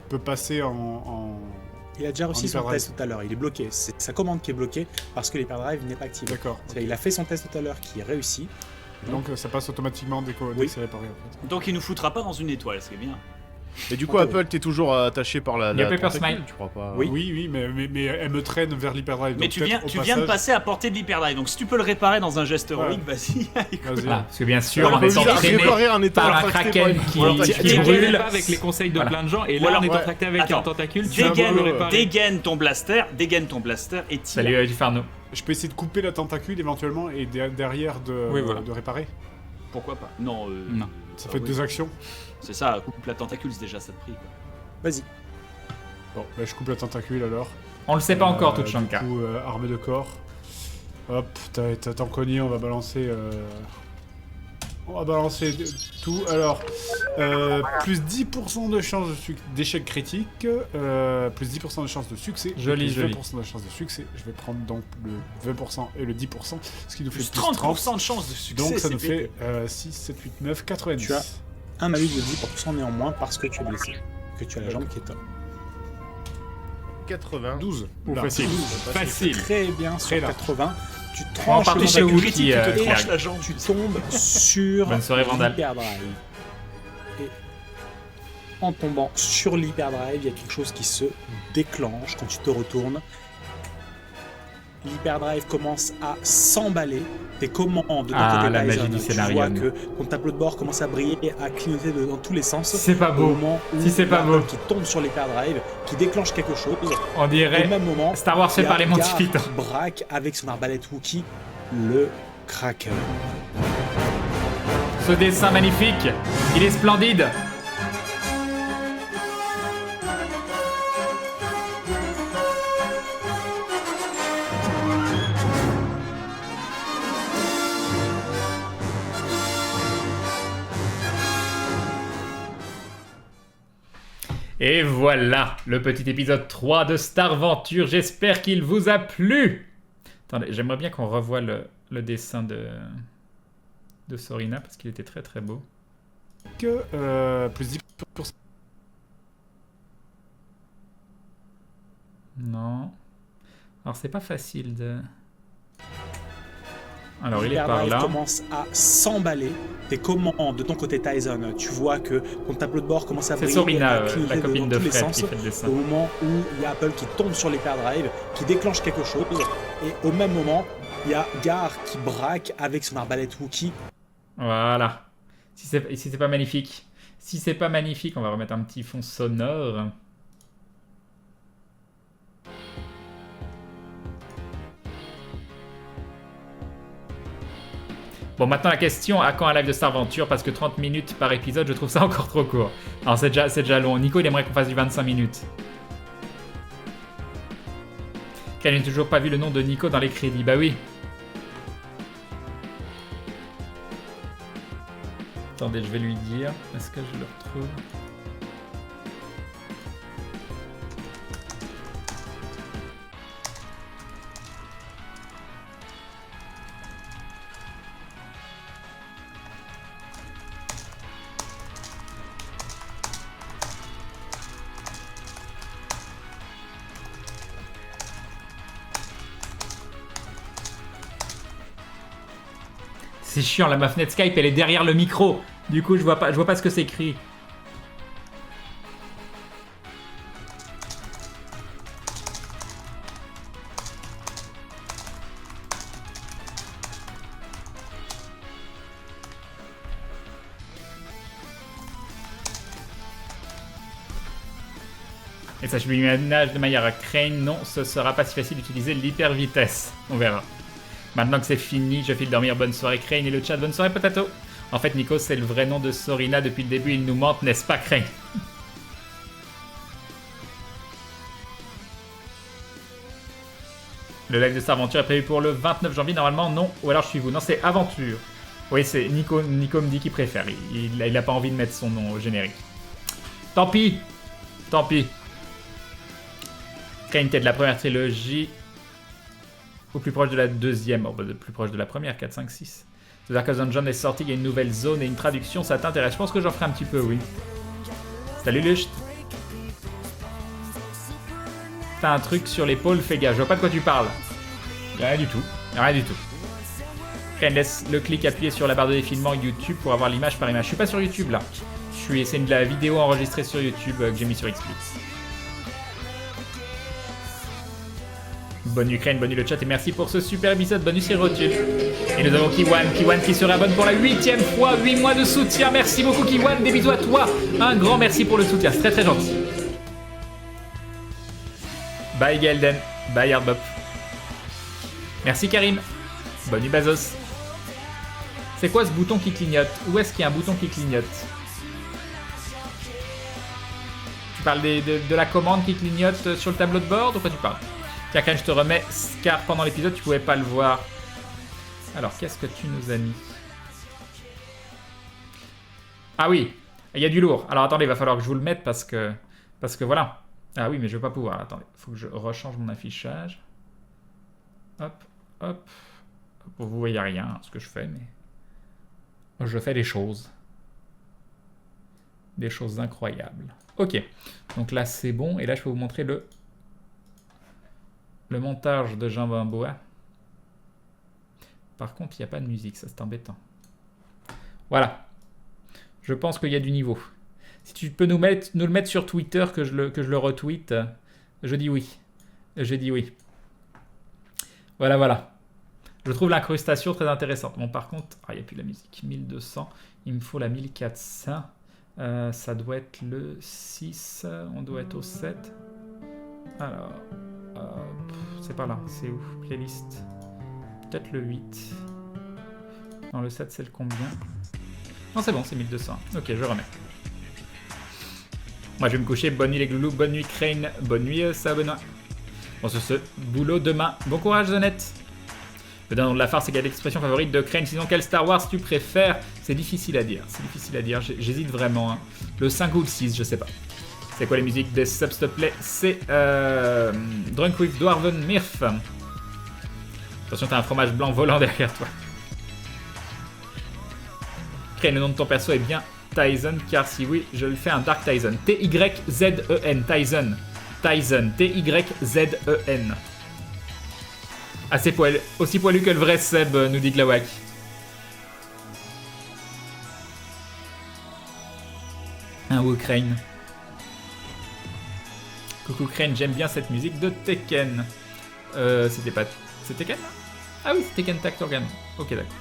peut passer en... il a déjà réussi son hyperdrive. test tout à l'heure. Il est bloqué. C'est sa commande qui est bloquée parce que l'hyperdrive n'est pas active. D'accord. C'est-à-dire, il a fait son test tout à l'heure qui est réussi. Donc ça passe automatiquement dès que Oui. c'est réparé en fait. Donc il nous foutra pas dans une étoile, c'est bien. Et du coup, Apple, t'es toujours attaché par la. Il y a la Paper tentacule, Smile. Tu crois pas? Oui, mais elle me traîne vers l'hyperdrive. Mais donc tu viens peut-être au de passage- passer à portée de l'hyperdrive, donc si tu peux le réparer dans un geste héroïque, vas-y. Vas-y. Ah, parce que bien sûr, On on peut est entraîné réparer un état par un rétracté kraken par une- qui, Voilà, qui t'inquiète. Tu brûle. pas avec les conseils de Voilà. plein de gens, et Ou là alors- on est ouais. contracté avec Attends. un tentacule, tu vas le Dégaine, réparer. dégaine ton blaster et tire. Salut, Gifarno. Je peux essayer de couper la tentacule éventuellement et derrière Oui, voilà. de réparer. Pourquoi pas? Non, Non. Ça Ah fait oui. 2 actions. c'est ça, coupe la tentacule, c'est déjà ça de prix. Quoi. Vas-y. Bon, bah, je coupe la tentacule alors. On le sait pas encore, toute Shanka. Du coup, armée de corps. Hop, t'as ton cogné, on va balancer. On va balancer tout. Alors, plus 10% de chance d'échec critique, plus 10% de chance de succès, Joli, plus joli. 20% de chance de succès. Je vais prendre donc le 20% et le 10%, ce qui nous fait Plus plus 30% de chance de succès. Donc ça c'est nous pété. fait 6, 7, 8, 9, 90. Tu as un malus de 10% néanmoins parce que tu es blessé. Que tu as la jambe qui est top. 80. 12. Ou Là. facile. Facile. Très bien sur Très large. 80. Tu On va tranches partir le chez Wookie, Wookie, tu te Clerc. tranches la jambe, tu tombes sur Bonne soirée, Vandal. l'hyperdrive. Et en tombant sur l'hyperdrive, il y a quelque chose qui se déclenche quand tu te retournes. L'hyperdrive commence à s'emballer. Tes commandes de ton Ah, côté la magie Tyson, du tu scénario. vois que ton tableau de bord commence à briller, à clignoter dans tous les sens. C'est pas Au beau. moment où Si c'est pas il y a beau. un qui tombe sur l'hyperdrive, qui déclenche quelque chose. On Au dirait même moment, Star Wars fait il y a par les Monty Gar Python. qui braque avec son arbalète Wookie le Kraken. Ce dessin magnifique, il est splendide. Et voilà, le petit épisode 3 de Starventure. J'espère qu'il vous a plu. Attendez, j'aimerais bien qu'on revoie le dessin de Sorina parce qu'il était très très beau. Que plus 10%. Non. Alors c'est pas facile de... Alors il est par L'hyperdrive là. commence à s'emballer. Tes commandes de ton côté Tyson, tu vois que ton tableau de bord commence à C'est briller, Sorina, à clignoter la copine dans de tous les Fred, sens. qui fait le dessin. Au moment où il y a Apple qui tombe sur l'hyperdrive, qui déclenche quelque chose, et au même moment, il y a Gar qui braque avec son arbalète Wookie. Voilà. Si c'est pas magnifique. Si c'est pas magnifique, on va remettre un petit fond sonore. Bon, maintenant la question, à quand un live de Starventure? Parce que 30 minutes par épisode, je trouve ça encore trop court. Alors c'est déjà long. Nico, il aimerait qu'on fasse du 25 minutes. Car il n'a toujours pas vu le nom de Nico dans les crédits. Bah oui. Attendez, je vais lui dire. Est-ce que je le retrouve? C'est chiant, ma fenêtre Skype elle est derrière le micro. Du coup je vois pas ce que c'est écrit. Et ça, je lui ménage de manière à Crane. Non, ce sera pas si facile d'utiliser l'hyper vitesse. On verra. Maintenant que c'est fini, je file dormir. Bonne soirée Crane et le chat. Bonne soirée Potato. En fait, Nico, c'est le vrai nom de Sorina. Depuis le début, il nous mente, n'est-ce pas Crane? Le live de Starventure est prévu pour le 29 janvier. Normalement, non. Ou alors je suis vous. Non, c'est Aventure. Oui, c'est Nico me dit qu'il préfère. Il a pas envie de mettre son nom au générique. Tant pis. Tant pis. Crane était de la première trilogie. Ou plus proche de la deuxième. Oh, bah, plus proche de la première, 4, 5, 6. The Dark Dungeon est sorti, il y a une nouvelle zone et une traduction, ça t'intéresse? Je pense que j'en ferai un petit peu, oui. Salut Lucht. T'as un truc sur l'épaule, fais gaffe, je vois pas de quoi tu parles. Y'a rien du tout, y'a rien du tout. Crane laisse le clic appuyé sur la barre de défilement YouTube pour avoir l'image par image. Je suis pas sur YouTube là. C'est de la vidéo enregistrée sur YouTube que j'ai mis sur Xplix. Bonne Ukraine, bonne nuit le chat et merci pour ce super épisode. Bonne nuit sur Rotule. Et nous avons Kiwan qui se réabonne pour la 8e fois. 8 mois de soutien. Merci beaucoup Kiwan, des bisous à toi. Un grand merci pour le soutien, c'est très très gentil. Bye Gelden, bye Hardbop. Merci Karim. Bonne nuit Bazos. C'est quoi ce bouton qui clignote? Où est-ce qu'il y a un bouton qui clignote? Tu parles de la commande qui clignote sur le tableau de bord? De quoi tu parles? Tiens, quand je te remets, car pendant l'épisode, tu pouvais pas le voir. Alors, qu'est-ce que tu nous as mis? Ah oui, il y a du lourd. Alors, attendez, il va falloir que je vous le mette parce que voilà. Ah oui, mais je vais pas pouvoir. Attendez, il faut que je rechange mon affichage. Hop, hop. Vous voyez rien, ce que je fais, mais... Je fais des choses. Des choses incroyables. Ok, donc là, c'est bon. Et là, je peux vous montrer le montage de Jean Bamboa. Par contre, il n'y a pas de musique, ça c'est embêtant. Voilà. Je pense qu'il y a du niveau. Si tu peux nous le mettre sur Twitter, que je le retweete, je dis oui. Je dis oui. Voilà, voilà. Je trouve l'incrustation très intéressante. Bon, par contre, il n'y a plus de la musique. 1200, il me faut la 1400. Ça doit être le 6, on doit être au 7. Alors, c'est pas là, c'est où? Playlist. Peut-être le 8. Non, le 7, c'est le combien? Non, c'est bon, c'est 1200. Ok, je remets. Moi, je vais me coucher. Bonne nuit les gloulous, bonne nuit Crane, bonne nuit Sabena. Bon, sur ce boulot demain. Bon courage, Zonette. Le nom de la farce, c'est quelle expression favorite de Crane? Sinon, quel Star Wars tu préfères? C'est difficile à dire. C'est difficile à dire. J'hésite vraiment. Hein. Le 5 ou le 6, je sais pas. C'est quoi les musiques des subs, s'il te plaît? C'est Drunk with Dwarven Mirth. Attention, t'as un fromage blanc volant derrière toi. Crane, le nom de ton perso est bien Tyson, car si oui, je le fais un Dark Tyson. T-Y-Z-E-N, Tyson. Tyson, T-Y-Z-E-N. Assez poilu, aussi poilu que le vrai Seb, nous dit Glawak. Un Woo Crane. Coucou Crane, j'aime bien cette musique de Tekken. C'était pas... C'est Tekken là? Ah oui, c'est Tekken Tag Tournament. Ok, d'accord.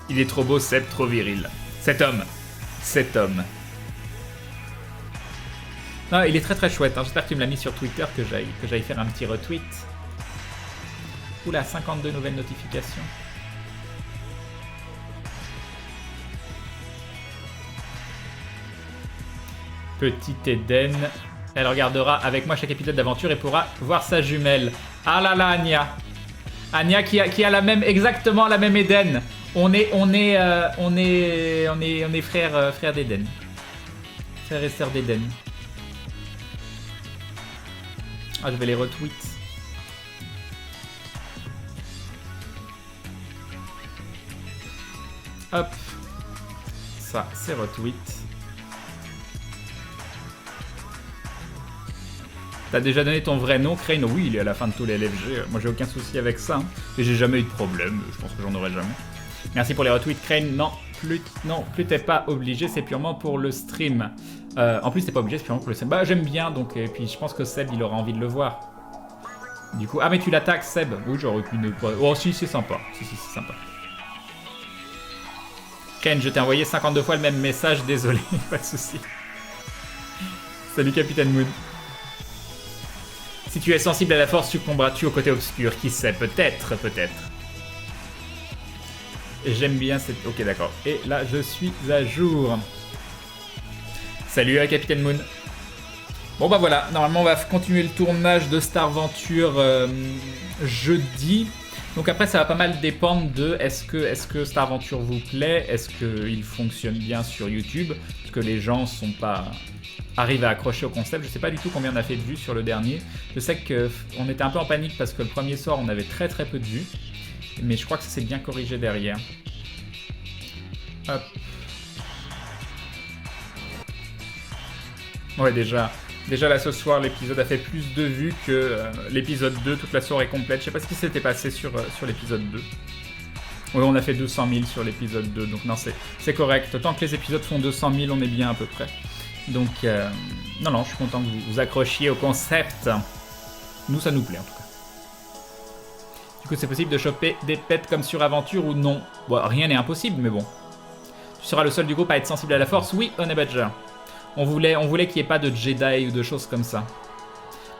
Il est trop beau, Seb, trop viril. Cet homme. Cet homme. Non, il est très très chouette. Hein. J'espère que tu me l'as mis sur Twitter, que j'aille faire un petit retweet. Oula, 52 nouvelles notifications. Petite Eden. Elle regardera avec moi chaque épisode d'aventure et pourra voir sa jumelle. Ah là là, Anya. Anya qui a la même, exactement la même Eden. On est frères d'Eden. Frères et sœurs d'Eden. Ah, je vais les retweet. Hop. Ça, c'est retweet. T'as déjà donné ton vrai nom, Crane? Oui, il est à la fin de tous les LFG. Moi, j'ai aucun souci avec ça. Hein. Et j'ai jamais eu de problème. Je pense que j'en aurai jamais. Merci pour les retweets, Crane. Non, plus t'es pas obligé. C'est purement pour le stream. En plus, t'es pas obligé. C'est purement pour le stream. Bah, j'aime bien. Donc, et puis, je pense que Seb, il aura envie de le voir. Du coup, ah, mais tu l'attaques, Seb? Oui, j'aurais pu ne pas. Oh, si, c'est sympa. Si, c'est sympa. Crane, je t'ai envoyé 52 fois le même message. Désolé, pas de souci. Salut, Capitaine Moon. Si tu es sensible à la force, succomberas-tu au côté obscur? Qui sait? Peut-être, peut-être. J'aime bien cette... Ok, d'accord. Et là, je suis à jour. Salut, Capitaine Moon. Bon, bah voilà. Normalement, on va continuer le tournage de Starventure jeudi. Donc après, ça va pas mal dépendre de est-ce que Starventure vous plaît? Est-ce qu'il fonctionne bien sur YouTube? Est-ce que les gens sont pas... arrive à accrocher au concept. Je sais pas du tout combien on a fait de vues sur le dernier. Je sais qu'on était un peu en panique parce que le premier soir on avait très très peu de vues. Mais je crois que ça s'est bien corrigé derrière. Hop. Ouais, déjà là ce soir l'épisode a fait plus de vues que l'épisode 2, toute la soirée complète. Je sais pas ce qui s'était passé sur l'épisode 2. Oui, on a fait 200 000 sur l'épisode 2, donc non, c'est correct. Tant que les épisodes font 200 000, on est bien à peu près. Donc, non, je suis content que vous accrochiez au concept. Nous, ça nous plaît en tout cas. Du coup, c'est possible de choper des pets comme sur Aventure ou non? Bon, rien n'est impossible, mais bon. Tu seras le seul du groupe à être sensible à la force? Oui, Onebadger. On voulait qu'il n'y ait pas de Jedi ou de choses comme ça.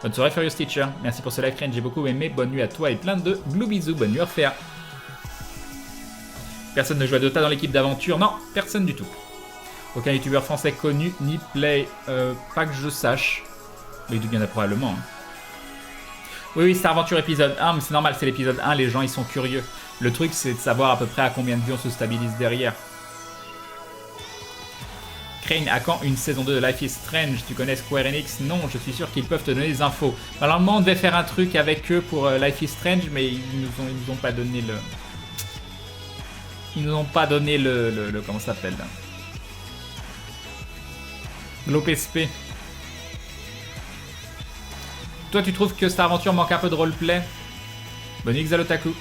Bonne soirée, Furious Teacher. Merci pour ce live, Crane, j'ai beaucoup aimé. Bonne nuit à toi et plein de glou bisous. Bonne nuit, Orphea. Personne ne joue à Dota dans l'équipe d'Aventure? Non, personne du tout. Aucun youtubeur français connu ni play, pas que je sache. Mais il y en a probablement. Hein. Oui, c'est Aventure épisode 1, mais c'est normal, c'est l'épisode 1, les gens ils sont curieux. Le truc c'est de savoir à peu près à combien de vues on se stabilise derrière. Crane, à quand une saison 2 de Life is Strange? Tu connais Square Enix? Non, je suis sûr qu'ils peuvent te donner des infos. Normalement on devait faire un truc avec eux pour Life is Strange, mais ils nous ont pas donné le... Ils nous ont pas donné le comment ça s'appelle là? L'OPSP. Toi, tu trouves que Starventure manque un peu de roleplay? Bonne nuit, Xalotaku.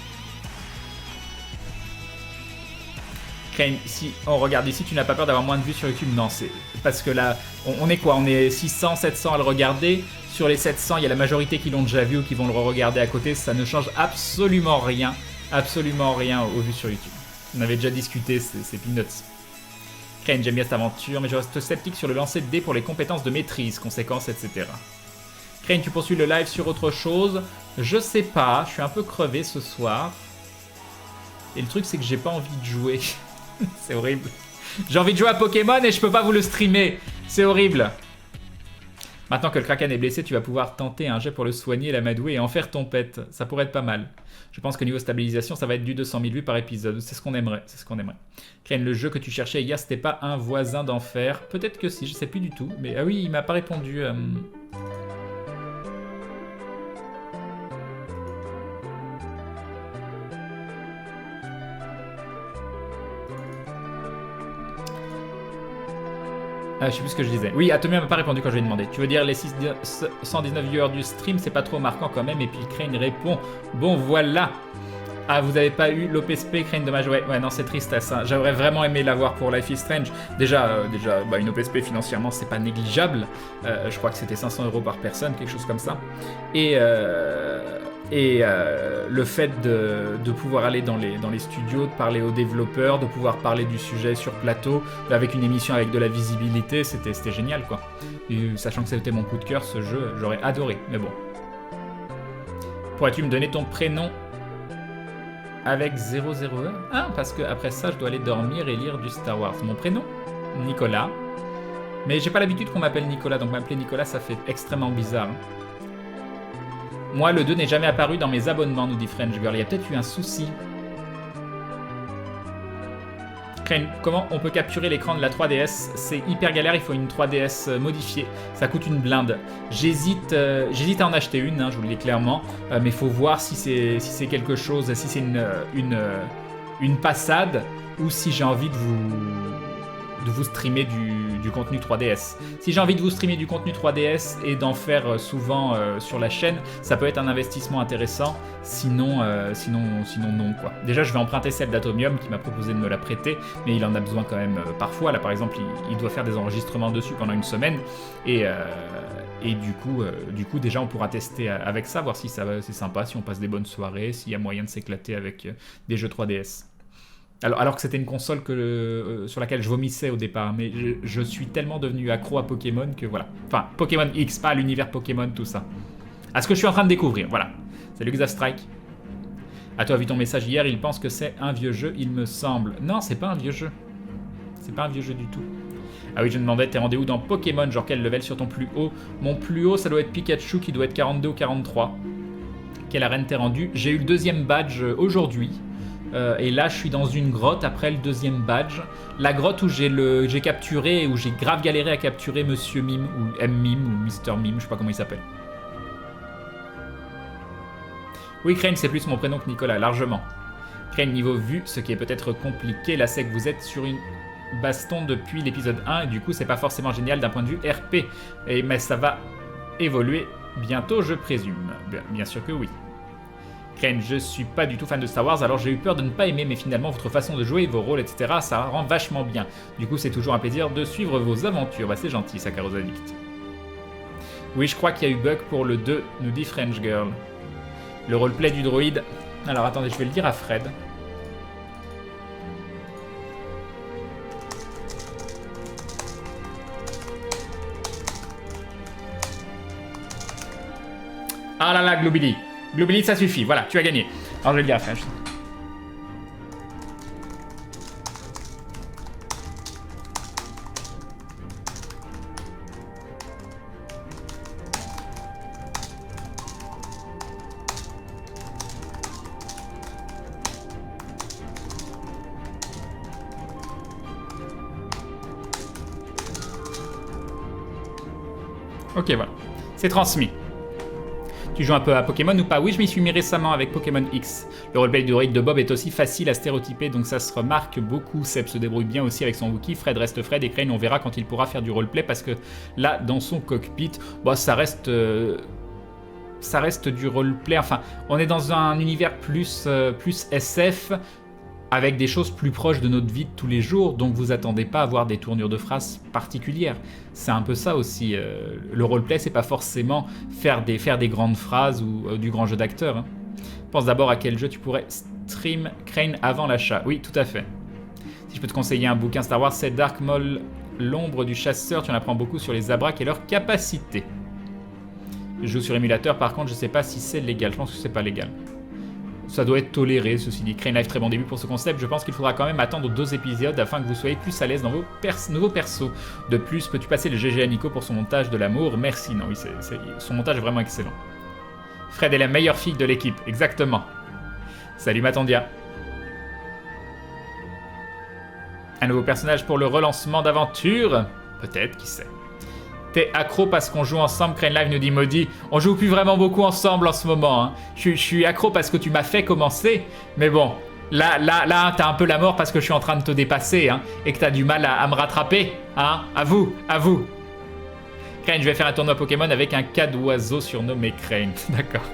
Crane, si on regarde ici, tu n'as pas peur d'avoir moins de vues sur YouTube? Non, c'est parce que là, on est quoi? On est 600, 700 à le regarder. Sur les 700, il y a la majorité qui l'ont déjà vu ou qui vont le re-regarder à côté. Ça ne change absolument rien aux vues sur YouTube. On avait déjà discuté, c'est peanuts. Crane, j'aime bien cette aventure, mais je reste sceptique sur le lancer de dés pour les compétences de maîtrise, conséquences, etc. Crane, tu poursuis le live sur autre chose? Je sais pas, je suis un peu crevé ce soir. Et le truc, c'est que j'ai pas envie de jouer. C'est horrible. J'ai envie de jouer à Pokémon et je peux pas vous le streamer. C'est horrible. Maintenant que le Kraken est blessé, tu vas pouvoir tenter un jet pour le soigner, l'amadouer et en faire ton pet. Ça pourrait être pas mal. Je pense que niveau stabilisation, ça va être du 200 000 vues par épisode. C'est ce qu'on aimerait. C'est ce qu'on aimerait. Crane, le jeu que tu cherchais hier, c'était pas un voisin d'enfer? Peut-être que si, je sais plus du tout. Mais ah oui, il m'a pas répondu. Je sais plus ce que je disais. Oui, Atomia m'a pas répondu quand je lui ai demandé. Tu veux dire les 119 viewers du stream, c'est pas trop marquant quand même. Et puis Crane répond, bon voilà. Ah, vous avez pas eu l'OPSP, Crane, dommage. Ouais, non, c'est tristesse. Hein. J'aurais vraiment aimé l'avoir pour Life is Strange. Déjà une OPSP financièrement, c'est pas négligeable. Je crois que c'était 500 € par personne, quelque chose comme ça. Et le fait de pouvoir aller dans les studios, de parler aux développeurs, de pouvoir parler du sujet sur plateau, avec une émission avec de la visibilité, c'était génial, quoi. Et, sachant que c'était mon coup de cœur, ce jeu, j'aurais adoré, mais bon. Pourrais-tu me donner ton prénom avec 001? Ah, parce que après ça, je dois aller dormir et lire du Star Wars. Mon prénom? Nicolas. Mais j'ai pas l'habitude qu'on m'appelle Nicolas, donc m'appeler Nicolas, ça fait extrêmement bizarre. Moi, le 2 n'est jamais apparu dans mes abonnements, nous dit French Girl. Il y a peut-être eu un souci. Crane, comment on peut capturer l'écran de la 3DS? C'est hyper galère, il faut une 3DS modifiée. Ça coûte une blinde. J'hésite à en acheter une, hein, je vous le dis clairement. Mais il faut voir si c'est quelque chose, si c'est une passade ou si j'ai envie de vous streamer du contenu 3DS. Si j'ai envie de vous streamer du contenu 3DS et d'en faire souvent sur la chaîne, ça peut être un investissement intéressant. Sinon non, quoi. Déjà, je vais emprunter celle d'Atomium qui m'a proposé de me la prêter, mais il en a besoin quand même parfois. Là, par exemple, il doit faire des enregistrements dessus pendant une semaine et du coup, déjà, on pourra tester avec ça, voir si c'est sympa, si on passe des bonnes soirées, s'il y a moyen de s'éclater avec des jeux 3DS. Alors que c'était une console sur laquelle je vomissais au départ, mais je suis tellement devenu accro à Pokémon que voilà. Enfin, Pokémon X, pas l'univers Pokémon, tout ça. À ce que je suis en train de découvrir, voilà. Salut Xastrike. Ah, toi, vu ton message hier, il pense que c'est un vieux jeu, il me semble. Non, c'est pas un vieux jeu. C'est pas un vieux jeu du tout. Ah oui, je me demandais, t'es rendu où dans Pokémon? Genre quel level sur ton plus haut? Mon plus haut, ça doit être Pikachu qui doit être 42 ou 43. Quelle arène t'es rendu? J'ai eu le 2e badge aujourd'hui. Et là, je suis dans une grotte après le 2e badge. La grotte où j'ai capturé, où j'ai grave galéré à capturer Monsieur Mime, ou M-Mime, ou Mister Mime, je sais pas comment il s'appelle. Oui, Crane, c'est plus mon prénom que Nicolas, largement. Crane, niveau vue, ce qui est peut-être compliqué, là, c'est que vous êtes sur une baston depuis l'épisode 1, et du coup, c'est pas forcément génial d'un point de vue RP. Mais ça va évoluer bientôt, je présume. Bien sûr que oui. Crane, je suis pas du tout fan de Star Wars, alors j'ai eu peur de ne pas aimer, mais finalement votre façon de jouer, vos rôles, etc., ça rend vachement bien. Du coup, c'est toujours un plaisir de suivre vos aventures. Bah, c'est gentil, Sakaros Addict. Oui, je crois qu'il y a eu bug pour le 2, nous dit French Girl. Le roleplay du droïde. Alors attendez, je vais le dire à Fred. Ah là là, Globili. Globili, ça suffit. Voilà, tu as gagné. Alors je vais le dire à Fred. Ok, voilà. C'est transmis. Tu joues un peu à Pokémon ou pas? Oui, je m'y suis mis récemment avec Pokémon X. Le roleplay du droïde de Bob est aussi facile à stéréotyper, donc ça se remarque beaucoup. Seb se débrouille bien aussi avec son Wookie. Fred reste Fred et Crane, on verra quand il pourra faire du roleplay, parce que là, dans son cockpit, bah, ça reste du roleplay. Enfin, on est dans un univers plus SF. avec des choses plus proches de notre vie de tous les jours, donc vous attendez pas à avoir des tournures de phrases particulières. C'est un peu ça aussi. Le roleplay, c'est pas forcément faire des grandes phrases ou du grand jeu d'acteur. Hein. Pense d'abord à quel jeu tu pourrais stream Crane avant l'achat. Oui, tout à fait. Si je peux te conseiller un bouquin Star Wars, c'est Dark Maul, l'ombre du chasseur. Tu en apprends beaucoup sur les abracs et leurs capacités. Je joue sur émulateur, par contre, je sais pas si c'est légal. Je pense que c'est pas légal. Ça doit être toléré, ceci dit. Crane Live, très bon début pour ce concept. Je pense qu'il faudra quand même attendre 2 épisodes afin que vous soyez plus à l'aise dans vos nouveaux persos. De plus, peux-tu passer le GG à Nico pour son montage de l'amour? Merci. Non, oui, son montage est vraiment excellent. Fred est la meilleure fille de l'équipe, exactement. Salut Matondia. Un nouveau personnage pour le relancement d'aventure? Peut-être, qui sait. T'es accro parce qu'on joue ensemble, Crane Live nous dit Maudit. On joue plus vraiment beaucoup ensemble en ce moment. Hein. Je suis accro parce que tu m'as fait commencer. Mais bon, là, t'as un peu la mort parce que je suis en train de te dépasser. Hein, et que t'as du mal à me rattraper. Hein. À vous. Crane, je vais faire un tournoi Pokémon avec un cas d'oiseau surnommé Crane. D'accord.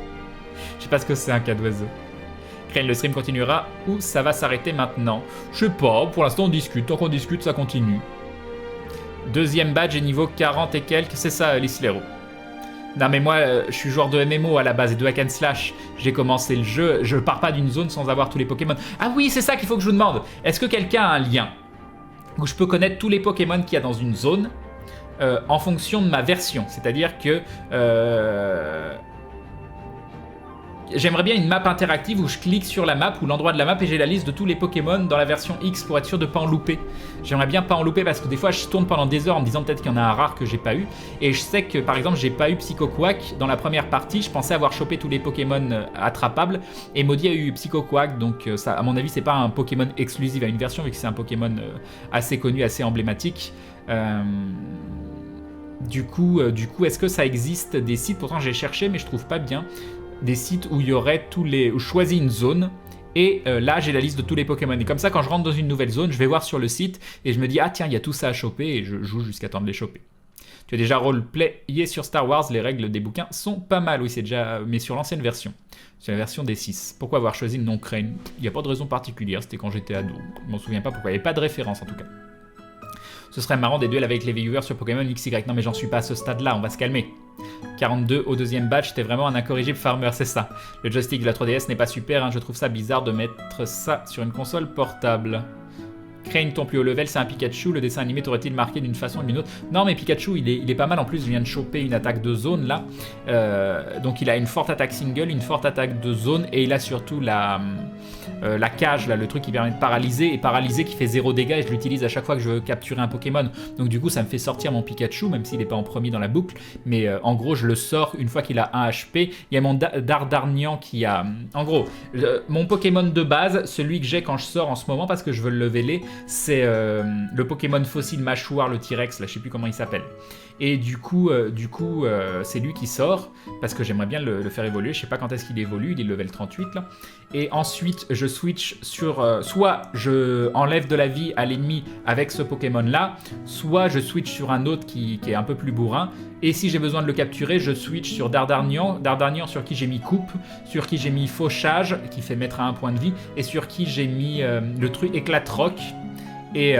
Je sais pas ce que c'est un cas d'oiseau. Crane, le stream continuera ou ça va s'arrêter maintenant? Je sais pas, pour l'instant on discute. Tant qu'on discute, ça continue. Deuxième badge et niveau 40 et quelques, c'est ça, Lislero. Non mais moi, je suis joueur de MMO à la base et de hack and slash. J'ai commencé le jeu, je pars pas d'une zone sans avoir tous les Pokémon. Ah oui, c'est ça qu'il faut que je vous demande. Est-ce que quelqu'un a un lien où je peux connaître tous les Pokémon qu'il y a dans une zone en fonction de ma version? C'est-à-dire que... j'aimerais bien une map interactive où je clique sur la map ou l'endroit de la map et j'ai la liste de tous les Pokémon dans la version X pour être sûr de pas en louper. J'aimerais bien pas en louper parce que des fois je tourne pendant des heures en me disant peut-être qu'il y en a un rare que j'ai pas eu. Et je sais que par exemple j'ai pas eu Psycho Quack dans la première partie, je pensais avoir chopé tous les Pokémon attrapables et Maudit a eu Psycho Quack, donc ça à mon avis c'est pas un Pokémon exclusif à une version vu que c'est un Pokémon assez connu, assez emblématique. Du coup est-ce que ça existe des sites, pourtant j'ai cherché mais je trouve pas bien, des sites où il y aurait où je choisis une zone et là j'ai la liste de tous les Pokémon et comme ça quand je rentre dans une nouvelle zone je vais voir sur le site et je me dis ah tiens il y a tout ça à choper et je joue jusqu'à temps de les choper. Tu as déjà roleplayé sur Star Wars, les règles des bouquins sont pas mal, oui c'est déjà, mais sur l'ancienne version, sur la version des 6. Pourquoi avoir choisi le nom Crane? Il n'y a pas de raison particulière, c'était quand j'étais ado, je m'en souviens pas pourquoi, il n'y avait pas de référence en tout cas. Ce serait marrant des duels avec les viewers sur Pokémon XY. Non mais j'en suis pas à ce stade-là, on va se calmer. 42 au deuxième badge, t'es vraiment un incorrigible farmer, c'est ça. Le joystick de la 3DS n'est pas super, hein, je trouve ça bizarre de mettre ça sur une console portable. Crane, ton plus haut level, c'est un Pikachu. Le dessin animé t'aurait-il marqué d'une façon ou d'une autre? Non, mais Pikachu, il est pas mal. En plus, je viens de choper une attaque de zone là. Donc, il a une forte attaque single, une forte attaque de zone. Et il a surtout la cage, là, le truc qui permet de paralyser. Et paralyser qui fait 0 dégâts. Et je l'utilise à chaque fois que je veux capturer un Pokémon. Donc, du coup, ça me fait sortir mon Pikachu, même s'il n'est pas en premier dans la boucle. Mais en gros, je le sors une fois qu'il a 1 HP. Il y a mon Dardarnian qui a. En gros, mon Pokémon de base, celui que j'ai quand je sors en ce moment parce que je veux le leveler. C'est le Pokémon fossile mâchoire, le T-Rex, là je sais plus comment il s'appelle. Et du coup c'est lui qui sort, parce que j'aimerais bien le faire évoluer, je sais pas quand est-ce qu'il évolue, il est level 38 là. Et ensuite je switch sur, soit je enlève de la vie à l'ennemi avec ce Pokémon là, soit je switch sur un autre qui est un peu plus bourrin. Et si j'ai besoin de le capturer, je switch sur Dardarnian sur qui j'ai mis coupe, sur qui j'ai mis fauchage, qui fait mettre à 1 point de vie, et sur qui j'ai mis le truc éclate-roc. Et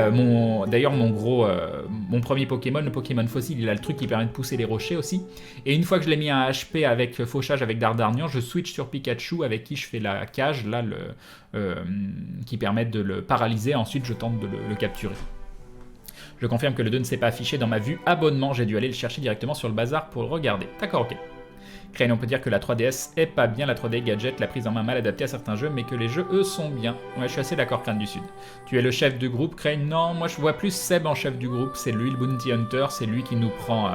d'ailleurs mon premier Pokémon, le Pokémon fossile, il a le truc qui permet de pousser les rochers aussi. Et une fois que je l'ai mis à HP avec fauchage avec Dardarnian, je switch sur Pikachu avec qui je fais la cage, là, qui permet de le paralyser. Ensuite je tente de le capturer. Je confirme que le 2 ne s'est pas affiché dans ma vue abonnement, j'ai dû aller le chercher directement sur le bazar pour le regarder. D'accord, ok. Crane, on peut dire que la 3DS est pas bien, la 3D Gadget, la prise en main mal adaptée à certains jeux, mais que les jeux, eux, sont bien. Ouais, je suis assez d'accord, Crane du Sud. Tu es le chef de groupe, Crane? Non, moi je vois plus Seb en chef du groupe, c'est lui le Bounty Hunter, c'est lui qui nous prend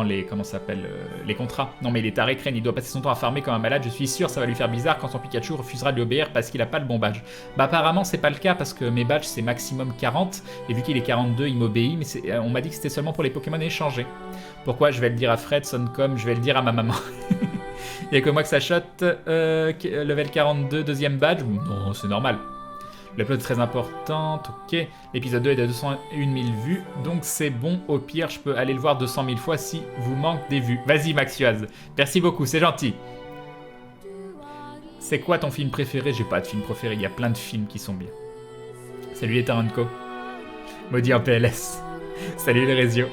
les, comment ça s'appelle, les contrats. Non mais il est taré, Crane, il doit passer son temps à farmer comme un malade, je suis sûr ça va lui faire bizarre quand son Pikachu refusera de lui obéir parce qu'il a pas le bon badge. Bah apparemment c'est pas le cas parce que mes badges c'est maximum 40, et vu qu'il est 42 il m'obéit, mais on m'a dit que c'était seulement pour les Pokémon échangés. Pourquoi? Je vais le dire à Fred, Soncom, je vais le dire à ma maman. Il y a que moi que ça shot, level 42, deuxième badge, non c'est normal. L'upload est très important, ok. L'épisode 2 est de 201 000 vues, donc c'est bon. Au pire, je peux aller le voir 200 000 fois si vous manque des vues. Vas-y, Maxuaz. Merci beaucoup, c'est gentil. C'est quoi ton film préféré? J'ai pas de film préféré, il y a plein de films qui sont bien. Salut les Taranco. Maudit en PLS. Salut les Rézio.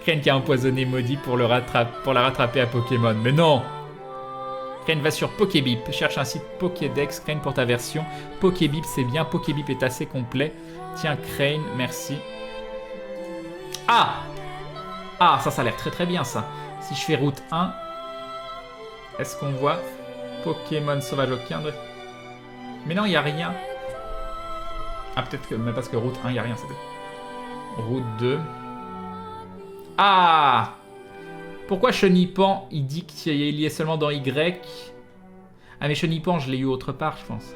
Crane qui a empoisonné Maudit pour la rattraper à Pokémon. Mais non! Crane va sur Pokébip, cherche un site Pokédex. Crane pour ta version. Pokébip c'est bien, Pokébip est assez complet. Tiens Crane, merci. Ah! Ah, ça a l'air très très bien ça. Si je fais route 1, est-ce qu'on voit Pokémon sauvage au Kindre? Mais non, il n'y a rien. Ah, peut-être que, mais parce que route 1, il n'y a rien, c'est tout. Route 2. Ah! Pourquoi Chenipan, il dit qu'il y est seulement dans Y? Ah, mais Chenipan, je l'ai eu autre part, je pense.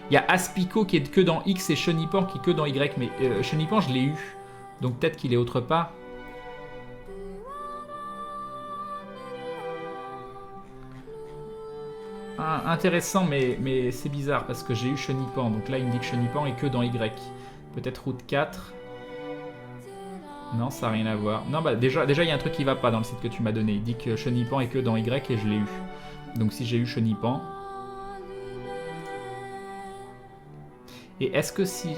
Il y a Aspico qui est que dans X et Chenipan qui est que dans Y. Mais Chenipan, je l'ai eu. Donc peut-être qu'il est autre part. Ah, intéressant, mais c'est bizarre parce que j'ai eu Chenipan. Donc là, il me dit que Chenipan est que dans Y. Peut-être route 4. Non, ça n'a rien à voir. Non, bah déjà, il y a un truc qui va pas dans le site que tu m'as donné. Il dit que Chenipan est que dans Y et je l'ai eu. Donc si j'ai eu Chenipan... Et est-ce que si...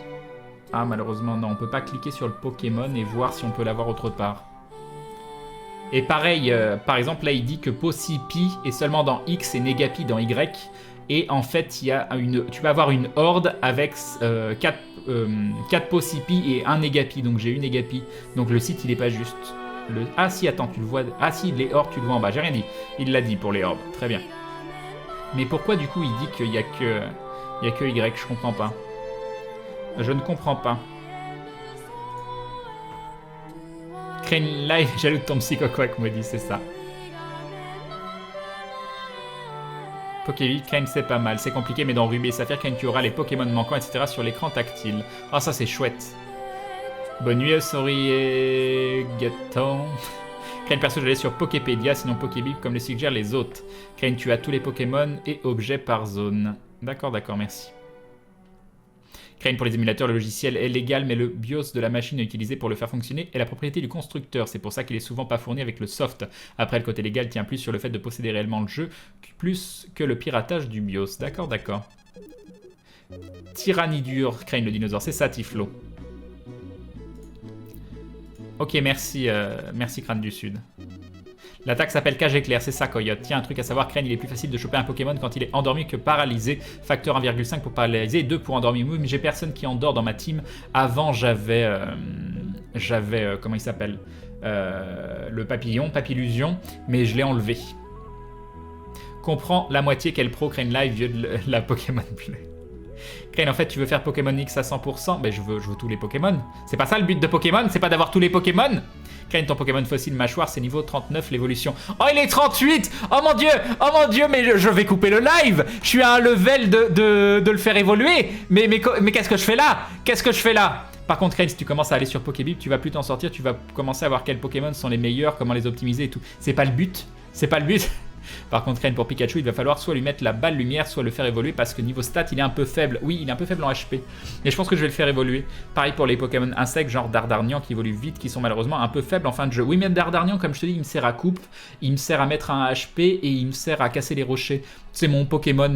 Ah, malheureusement, non. On peut pas cliquer sur le Pokémon et voir si on peut l'avoir autre part. Et pareil, par exemple, là, il dit que Possipi est seulement dans X et Negapi dans Y. Et en fait, il y a tu vas avoir une horde avec 4 Possipi et un Negapi. Donc j'ai eu Negapi. Donc le site, il est pas juste. Ah si, attends, tu le vois... Ah si, les hordes, tu le vois en bas. J'ai rien dit. Il l'a dit pour les hordes. Très bien. Mais pourquoi, du coup, il dit qu'il y a que Y? Je comprends pas. Je ne comprends pas. Crane Live, jaloux de ton psychoquack, me dit, c'est ça. Pokébip, Crane, c'est pas mal. C'est compliqué, mais dans Ruby et Saphir, Crane, tu auras les Pokémon manquants, etc. sur l'écran tactile. Ah, ça, c'est chouette. Bonne nuit, Sorry et Gaton. Crane, perso, j'allais sur Poképédia, sinon Pokébip, comme le suggèrent les autres. Crane, tu as tous les Pokémon et objets par zone. D'accord, merci. Crane, pour les émulateurs, le logiciel est légal, mais le BIOS de la machine à utiliser pour le faire fonctionner est la propriété du constructeur. C'est pour ça qu'il est souvent pas fourni avec le soft. Après, le côté légal tient plus sur le fait de posséder réellement le jeu, plus que le piratage du BIOS. D'accord. Tyrannidure, Crane le dinosaure, c'est ça, Tiflo. Ok, merci Crane du Sud. L'attaque s'appelle Cage Éclair, c'est ça Coyote. Tiens, un truc à savoir, Crane, il est plus facile de choper un Pokémon quand il est endormi que paralysé. Facteur 1,5 pour paralyser et 2 pour endormi. Oui, mais j'ai personne qui endort dans ma team. Avant, j'avais comment il s'appelle le Papillusion, mais je l'ai enlevé. Comprends la moitié qu'elle pro Crane Live, vieux de la Pokémon Play. Crane, en fait, tu veux faire Pokémon X à 100%? Ben, je veux tous les Pokémon. C'est pas ça le but de Pokémon? C'est pas d'avoir tous les Pokémon? Crane, ton Pokémon fossile mâchoire, c'est niveau 39 l'évolution. Oh, il est 38! Oh mon dieu, mais je vais couper le live! Je suis à un level de le faire évoluer! Mais qu'est-ce que je fais là? Par contre, Crane, si tu commences à aller sur Pokébip, tu vas plus t'en sortir, tu vas commencer à voir quels Pokémon sont les meilleurs, comment les optimiser et tout. C'est pas le but. Par contre, Crane, pour Pikachu, il va falloir soit lui mettre la balle lumière, soit le faire évoluer parce que niveau stat, il est un peu faible. Oui, il est un peu faible en HP. Et je pense que je vais le faire évoluer. Pareil pour les Pokémon insectes, genre Dardarnian qui évoluent vite, qui sont malheureusement un peu faibles en fin de jeu. Oui, mais Dardarnian, comme je te dis, il me sert à coupe, il me sert à mettre un HP et il me sert à casser les rochers. C'est mon Pokémon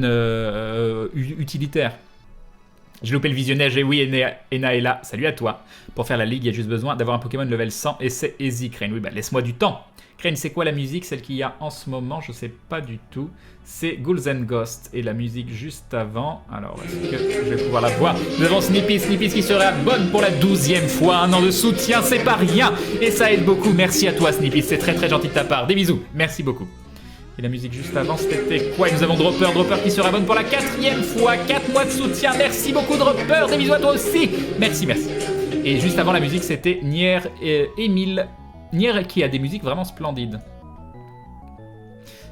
utilitaire. J'ai loupé le visionnage et oui, Ena est là. Salut à toi. Pour faire la ligue, il y a juste besoin d'avoir un Pokémon level 100 et c'est easy, Crane. Oui, bah laisse-moi du temps. Crane, c'est quoi la musique? Celle qu'il y a en ce moment, je sais pas du tout. C'est Ghouls and Ghosts. Et la musique juste avant, alors est-ce que je vais pouvoir la voir? Nous avons Snippy qui sera bonne pour la 12e fois. Un an de soutien, c'est pas rien. Et ça aide beaucoup. Merci à toi, Snippy. C'est très très gentil de ta part. Des bisous. Merci beaucoup. Et la musique juste avant, c'était quoi? Et nous avons Dropper qui sera bonne pour la 4e fois. 4 mois de soutien. Merci beaucoup, Dropper. Des bisous à toi aussi. Merci. Et juste avant la musique, c'était Nier et Emile. Nier qui a des musiques vraiment splendides.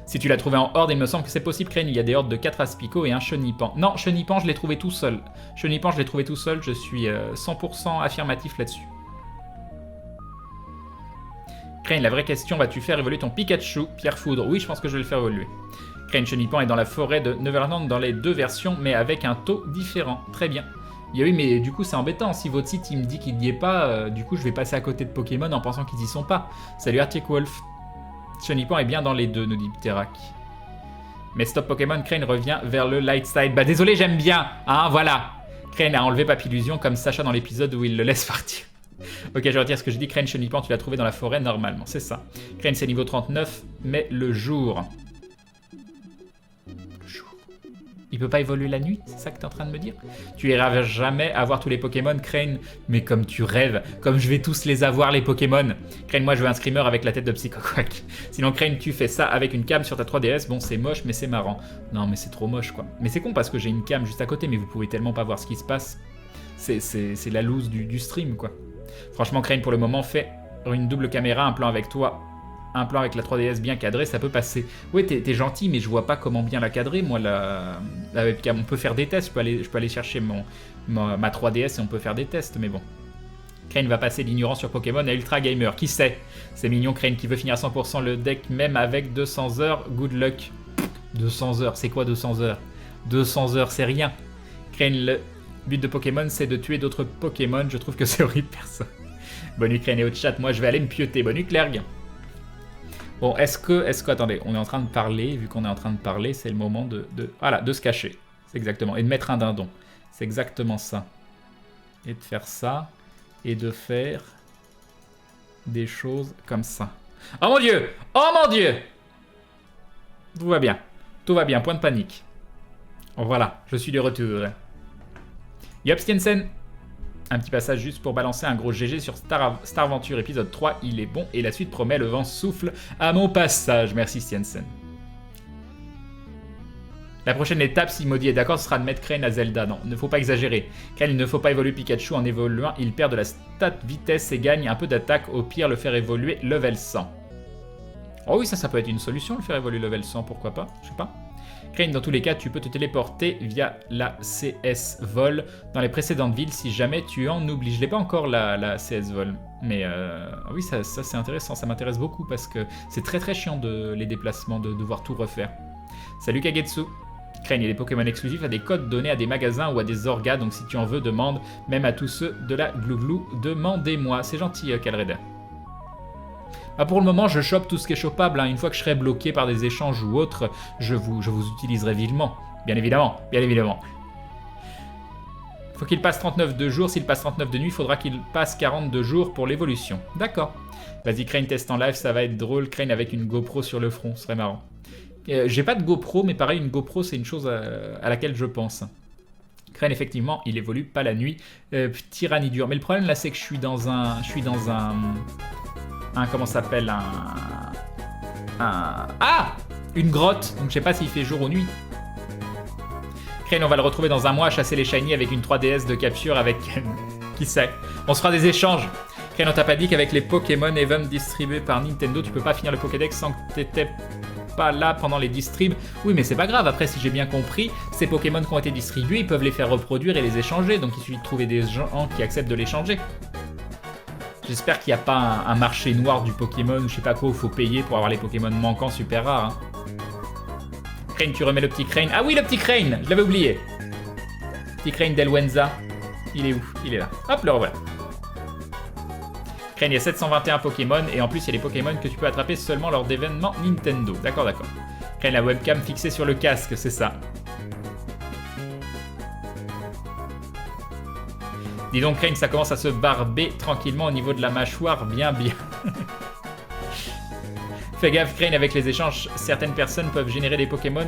Si tu l'as trouvé en horde, il me semble que c'est possible, Crane. Il y a des hordes de 4 Aspico et un Chenipan. Non, Chenipan, je l'ai trouvé tout seul. Je suis 100% affirmatif là-dessus. Crane, la vraie question, vas-tu faire évoluer ton Pikachu? Pierre Foudre, oui, je pense que je vais le faire évoluer. Crane, Chenipan est dans la forêt de Neverland dans les 2 versions, mais avec un taux différent. Très bien. Oui, mais du coup, c'est embêtant. Si votre site, il me dit qu'il n'y est pas, du coup, je vais passer à côté de Pokémon en pensant qu'ils y sont pas. Salut Arctic Wolf. Chenipan est bien dans les 2, nous dit Pterak. Mais stop Pokémon, Crane revient vers le light side. Bah désolé, j'aime bien, hein, voilà. Crane a enlevé Papillusion comme Sacha dans l'épisode où il le laisse partir. Ok, je retire ce que je dis. Crane Chenipan, tu l'as trouvé dans la forêt normalement, c'est ça. Crane c'est niveau 39, mais le jour. Il peut pas évoluer la nuit, c'est ça que tu es en train de me dire? Tu iras jamais avoir tous les Pokémon, Crane. Mais comme tu rêves, comme je vais tous les avoir les Pokémon. Crane, moi je veux un screamer avec la tête de Psychoquack. Sinon Crane, tu fais ça avec une cam sur ta 3DS. Bon, c'est moche, mais c'est marrant. Non, mais c'est trop moche quoi. Mais c'est con parce que j'ai une cam juste à côté, mais vous pouvez tellement pas voir ce qui se passe. C'est la loose du stream quoi. Franchement, Crane pour le moment fait une double caméra, un plan avec toi. Un plan avec la 3DS bien cadré, ça peut passer. Ouais, t'es gentil, mais je vois pas comment bien la cadrer. Moi, la webcam, on peut faire des tests. Je peux aller chercher ma 3DS et on peut faire des tests, mais bon. Crane va passer l'ignorance sur Pokémon à Ultra Gamer. Qui sait? C'est mignon, Crane qui veut finir à 100% le deck, même avec 200 heures. Good luck. 200 heures, c'est quoi 200 heures? 200 heures, c'est rien. Crane, le but de Pokémon, c'est de tuer d'autres Pokémon. Je trouve que c'est horrible, perso. Bonne nuit, Crane et au chat. Moi, je vais aller me pioter. Bonne nuit, Clergue. Bon, est-ce que, attendez, on est en train de parler, vu qu'on est en train de parler, c'est le moment voilà, de se cacher, c'est exactement, et de mettre un dindon, c'est exactement ça, et de faire ça, et de faire des choses comme ça. Oh mon dieu! Oh mon dieu! Tout va bien, point de panique. Voilà, je suis de retour. Yop, Stiensen! Un petit passage juste pour balancer un gros GG sur Starventure épisode 3, il est bon et la suite promet le vent souffle à mon passage. Merci Stiensen. La prochaine étape, si Maudit est d'accord, ce sera de mettre Crane à Zelda. Non, ne faut pas exagérer. Crane, il ne faut pas évoluer Pikachu en évoluant, il perd de la stat vitesse et gagne un peu d'attaque, au pire le faire évoluer level 100. Oh oui, ça peut être une solution, le faire évoluer level 100, pourquoi pas, je sais pas. Crane, dans tous les cas, tu peux te téléporter via la CS Vol dans les précédentes villes si jamais tu en oublies. Je l'ai pas encore la CS Vol, mais oui, ça c'est intéressant, ça m'intéresse beaucoup parce que c'est très chiant les déplacements, de devoir tout refaire. Salut Kagetsu. Crane, il y a des Pokémon exclusifs à des codes donnés à des magasins ou à des orgas, donc si tu en veux, demande, même à tous ceux de la Glouglou, demandez-moi. C'est gentil, Calreda. Bah pour le moment, je chope tout ce qui est chopable. Hein. Une fois que je serai bloqué par des échanges ou autres, je vous utiliserai vivement. Bien évidemment, bien évidemment. Faut qu'il passe 39 de jour. S'il passe 39 de nuit, il faudra qu'il passe 42 jours pour l'évolution. D'accord. Vas-y, Crane teste en live, ça va être drôle. Crane avec une GoPro sur le front, ce serait marrant. J'ai pas de GoPro, mais pareil, une GoPro, c'est une chose à laquelle je pense. Crane, effectivement, il évolue pas la nuit. Tyrannidure. Mais le problème, là, c'est que je suis dans un comment ça s'appelle, ah, une grotte, donc je sais pas s'il fait jour ou nuit. Crane, on va le retrouver dans un mois à chasser les shiny avec une 3DS de capture avec qui sait. On se fera des échanges. Crane, on t'a pas dit qu'avec les Pokémon Event distribués par Nintendo, tu peux pas finir le Pokédex sans que t'étais pas là pendant les distribs. Oui, mais c'est pas grave, après si j'ai bien compris, ces Pokémon qui ont été distribués, ils peuvent les faire reproduire et les échanger, donc il suffit de trouver des gens qui acceptent de l'échanger. J'espère qu'il n'y a pas un marché noir du Pokémon ou je sais pas quoi où il faut payer pour avoir les Pokémon manquants super rares. Hein. Crane, tu remets le petit Crane. Ah oui, le petit Crane, je l'avais oublié. Petit Crane d'Elwenza. Il est où? Il est là. Hop, le revoilà. Crane, il y a 721 Pokémon et en plus il y a des Pokémon que tu peux attraper seulement lors d'événements Nintendo. D'accord, d'accord. Crane, la webcam fixée sur le casque, c'est ça. Dis donc, Crane, ça commence à se barber tranquillement au niveau de la mâchoire, bien. Fais gaffe, Crane, avec les échanges, certaines personnes peuvent générer des Pokémon.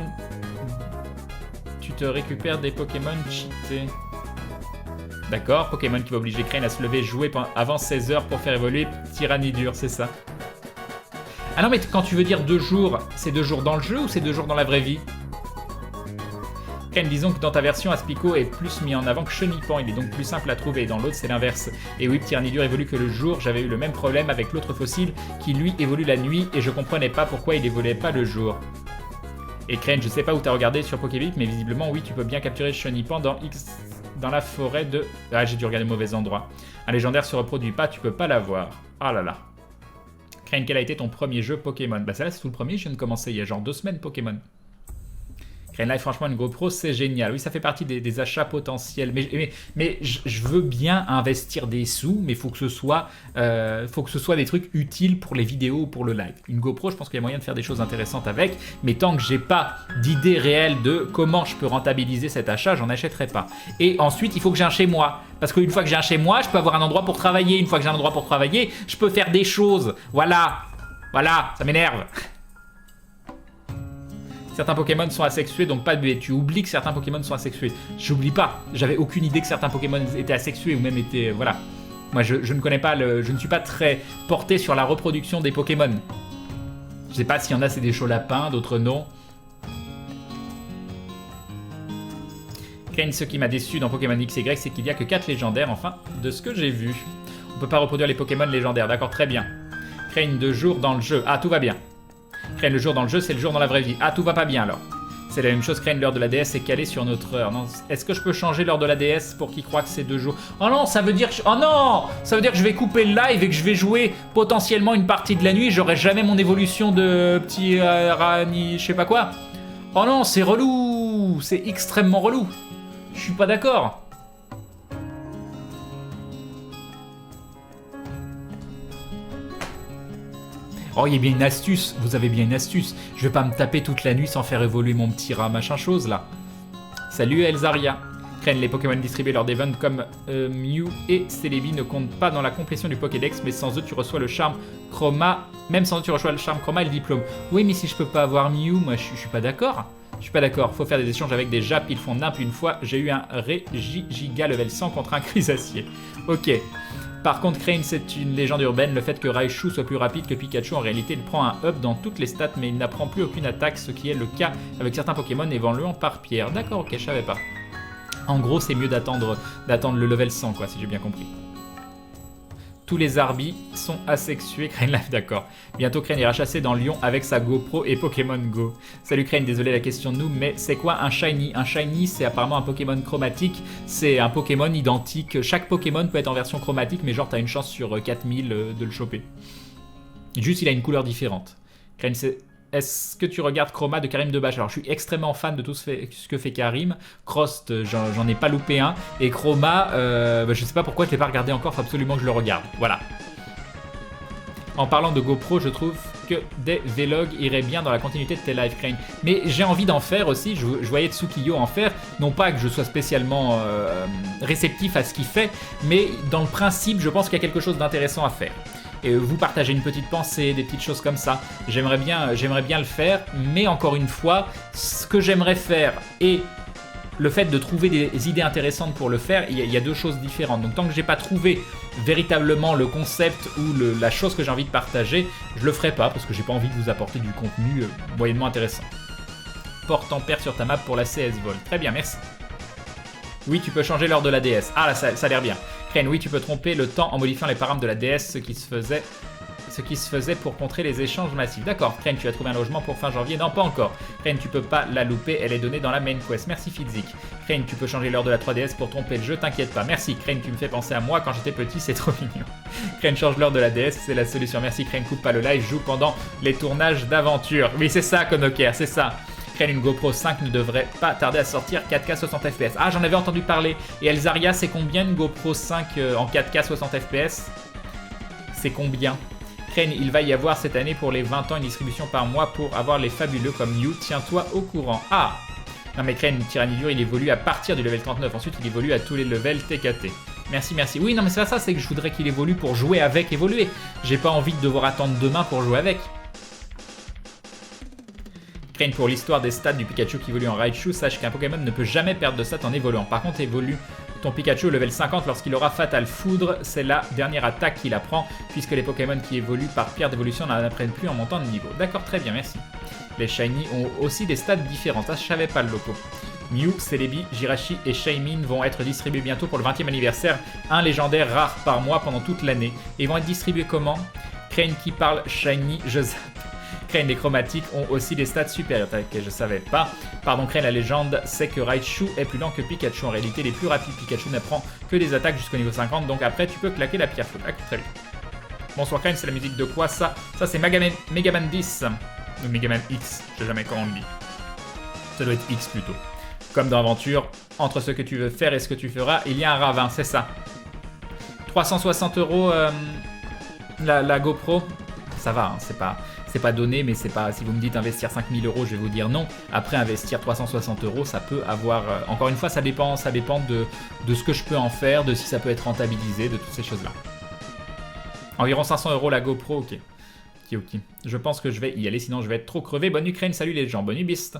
Tu te récupères des Pokémon cheatés. D'accord, Pokémon qui va obliger Crane à se lever, jouer avant 16 h pour faire évoluer Tyrannidure, c'est ça. Ah non, mais quand tu veux dire 2 jours, c'est 2 jours dans le jeu ou c'est 2 jours dans la vraie vie? Crane, disons que dans ta version, Aspico est plus mis en avant que Chenipan, il est donc plus simple à trouver, et dans l'autre c'est l'inverse. Et oui, Tyrannidure évolue que le jour, j'avais eu le même problème avec l'autre fossile qui lui évolue la nuit et je comprenais pas pourquoi il évoluait pas le jour. Et Crane, je sais pas où t'as regardé sur Pokébit, mais visiblement oui, tu peux bien capturer Chenipan dans la forêt de... Ah, j'ai dû regarder le mauvais endroit. Un légendaire se reproduit pas, tu peux pas l'avoir. Ah là là. Crane, quel a été ton premier jeu Pokémon? Bah ça là c'est tout le premier, je viens de commencer il y a genre 2 semaines Pokémon. Crane Life, franchement, une GoPro, c'est génial. Oui, ça fait partie des achats potentiels. Mais je veux bien investir des sous, mais il faut que ce soit des trucs utiles pour les vidéos ou pour le live. Une GoPro, je pense qu'il y a moyen de faire des choses intéressantes avec, mais tant que j'ai pas d'idée réelle de comment je peux rentabiliser cet achat, j'en achèterai pas. Et ensuite, il faut que j'ai un chez moi. Parce qu'une fois que j'ai un chez moi, je peux avoir un endroit pour travailler. Une fois que j'ai un endroit pour travailler, je peux faire des choses. Voilà, ça m'énerve. Certains Pokémon sont asexués, donc pas de buée. Tu oublies que certains Pokémon sont asexués. J'oublie pas. J'avais aucune idée que certains Pokémon étaient asexués ou même étaient... Voilà. Moi, je ne connais pas je ne suis pas très porté sur la reproduction des Pokémon. Je sais pas s'il y en a, c'est des chauds lapins, d'autres non. Crane, ce qui m'a déçu dans Pokémon X et Y, c'est qu'il n'y a que 4 légendaires, enfin, de ce que j'ai vu. On peut pas reproduire les Pokémon légendaires, d'accord, très bien. Crane, 2 jours dans le jeu. Ah, tout va bien. Crane, le jour dans le jeu, c'est le jour dans la vraie vie. Ah, tout va pas bien alors. C'est la même chose, Crane, l'heure de la DS est calée sur notre heure. Non, est-ce que je peux changer l'heure de la DS pour qu'il croie que c'est 2 jours? Oh non, ça veut dire que oh non, ça veut dire que je vais couper le live et que je vais jouer potentiellement une partie de la nuit. J'aurai jamais mon évolution de petit Rani, je sais pas quoi. Oh non, c'est relou. C'est extrêmement relou. Je suis pas d'accord. Oh, il y a bien une astuce, vous avez bien une astuce. Je vais pas me taper toute la nuit sans faire évoluer mon petit rat machin chose là. Salut Elzaria. Crane, les Pokémon distribués lors d'events comme Mew et Celebi ne comptent pas dans la complétion du Pokédex, mais sans eux tu reçois le charme Chroma. Même sans eux tu reçois le charme Chroma et le diplôme. Oui, mais si je peux pas avoir Mew, moi je suis pas d'accord. Je suis pas d'accord, faut faire des échanges avec des Japs, ils font nimp une fois. J'ai eu un Giga level 100 contre un Chrysacier. Ok. Par contre, Crane, c'est une légende urbaine. Le fait que Raichu soit plus rapide que Pikachu, en réalité, il prend un up dans toutes les stats, mais il n'apprend plus aucune attaque, ce qui est le cas avec certains Pokémon évoluant par pierre. D'accord, ok, je savais pas. En gros, c'est mieux d'attendre le level 100, quoi, si j'ai bien compris. Tous les Arbis sont asexués. Crane Life, d'accord. Bientôt, Crane ira chasser dans Lyon avec sa GoPro et Pokémon Go. Salut Crane, désolé la question de nous, mais c'est quoi un Shiny? Un Shiny, c'est apparemment un Pokémon chromatique. C'est un Pokémon identique. Chaque Pokémon peut être en version chromatique, mais genre, t'as une chance sur 4000 de le choper. Juste, il a une couleur différente. Crane, c'est... Est-ce que tu regardes Chroma de Karim Debache? Alors, je suis extrêmement fan de tout ce que fait Karim. Crost, j'en ai pas loupé un. Et Chroma, je sais pas pourquoi je l'ai pas regardé encore. Faut absolument que je le regarde. Voilà. En parlant de GoPro, je trouve que des vlogs iraient bien dans la continuité de tes live, Crane. Mais j'ai envie d'en faire aussi. Je voyais Tsukiyo en faire. Non pas que je sois spécialement réceptif à ce qu'il fait, mais dans le principe, je pense qu'il y a quelque chose d'intéressant à faire. Et vous partagez une petite pensée, des petites choses comme ça. J'aimerais bien le faire, mais encore une fois, ce que j'aimerais faire et le fait de trouver des idées intéressantes pour le faire, il y a deux choses différentes. Donc tant que j'ai pas trouvé véritablement le concept ou la chose que j'ai envie de partager, je le ferai pas parce que j'ai pas envie de vous apporter du contenu moyennement intéressant. Porte ampère sur ta map pour la CS Vol. Très bien, merci. Oui, tu peux changer l'heure de la DS. Ah là, ça a l'air bien. Crane, oui, tu peux tromper le temps en modifiant les paramètres de la DS, ce qui se faisait pour contrer les échanges massifs. D'accord, Crane, tu as trouvé un logement pour fin janvier? Non, pas encore. Crane, tu peux pas la louper, elle est donnée dans la main quest. Merci Fitzik. Crane, tu peux changer l'heure de la 3DS pour tromper le jeu, t'inquiète pas. Merci Crane, tu me fais penser à moi quand j'étais petit, c'est trop mignon. Crane, change l'heure de la DS, c'est la solution. Merci Crane, coupe pas le live, joue pendant les tournages d'aventure. Oui, c'est ça, Konoker, c'est ça. Crane, une GoPro 5 ne devrait pas tarder à sortir 4K 60 FPS. Ah, j'en avais entendu parler. Et Elzaria, c'est combien une GoPro 5 en 4K 60 FPS? C'est combien? Crane, il va y avoir cette année pour les 20 ans une distribution par mois pour avoir les fabuleux comme Mew. Tiens-toi au courant. Ah! Non mais Crane, Tyranidur, il évolue à partir du level 39. Ensuite, il évolue à tous les levels TKT. Merci, merci. Oui, non mais c'est pas ça, c'est que je voudrais qu'il évolue pour jouer avec évoluer. J'ai pas envie de devoir attendre demain pour jouer avec. Crane, pour l'histoire des stats du Pikachu qui évolue en Raichu, sache qu'un Pokémon ne peut jamais perdre de stats en évoluant. Par contre, évolue ton Pikachu au level 50 lorsqu'il aura Fatal Foudre. C'est la dernière attaque qu'il apprend, puisque les Pokémon qui évoluent par pierre d'évolution n'en apprennent plus en montant de niveau. D'accord, très bien, merci. Les Shiny ont aussi des stats différentes. Ça, je savais pas le loco. Mew, Celebi, Jirachi et Shaymin vont être distribués bientôt pour le 20e anniversaire. Un légendaire rare par mois pendant toute l'année. Et ils vont être distribués comment? Crane qui parle Shiny, je zappe. Crane, les chromatiques ont aussi des stats supérieures. Je savais pas. Pardon, Crane, la légende, c'est que Raichu est plus lent que Pikachu. En réalité, les plus rapides, Pikachu n'apprend que des attaques jusqu'au niveau 50. Donc après, tu peux claquer la pierre foudre. Très bien. Bonsoir Crane, c'est la musique de quoi ça? Ça, c'est Megaman 10. Ou Megaman X, je sais jamais comment on le dit. Ça doit être X plutôt. Comme dans Aventure, entre ce que tu veux faire et ce que tu feras, il y a un ravin, c'est ça. 360 € la GoPro, ça va, hein, c'est pas donné, mais c'est pas. Si vous me dites investir 5000 €, je vais vous dire non. Après, investir 360 €, ça peut avoir. Encore une fois, ça dépend de ce que je peux en faire, de si ça peut être rentabilisé, de toutes ces choses-là. Environ 500 € la GoPro, ok. Ok. Je pense que je vais y aller, sinon je vais être trop crevé. Bonne nuit, Crane, salut les gens, bonne nuit, Beast.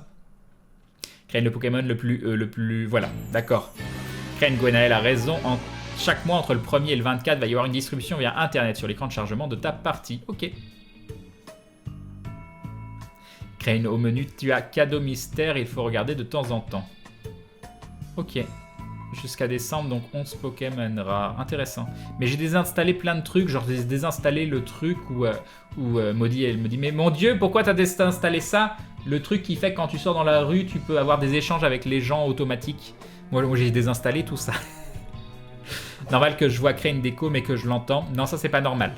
Crane, le Pokémon le plus. Voilà, d'accord. Crane, Gwenaël a raison. Chaque mois, entre le 1er et le 24, va y avoir une distribution via Internet sur l'écran de chargement de ta partie. Ok. Crane, au menu, tu as cadeau mystère, il faut regarder de temps en temps. Ok. Jusqu'à décembre, donc 11 Pokémon rares. Intéressant. Mais j'ai désinstallé plein de trucs, genre j'ai désinstallé le truc où Maudit, elle me dit « Mais mon Dieu, pourquoi t'as désinstallé ça ?» Le truc qui fait que quand tu sors dans la rue, tu peux avoir des échanges avec les gens automatiques. Moi j'ai désinstallé tout ça. Normal que je vois créer une déco, mais que je l'entends. Non, ça c'est pas normal.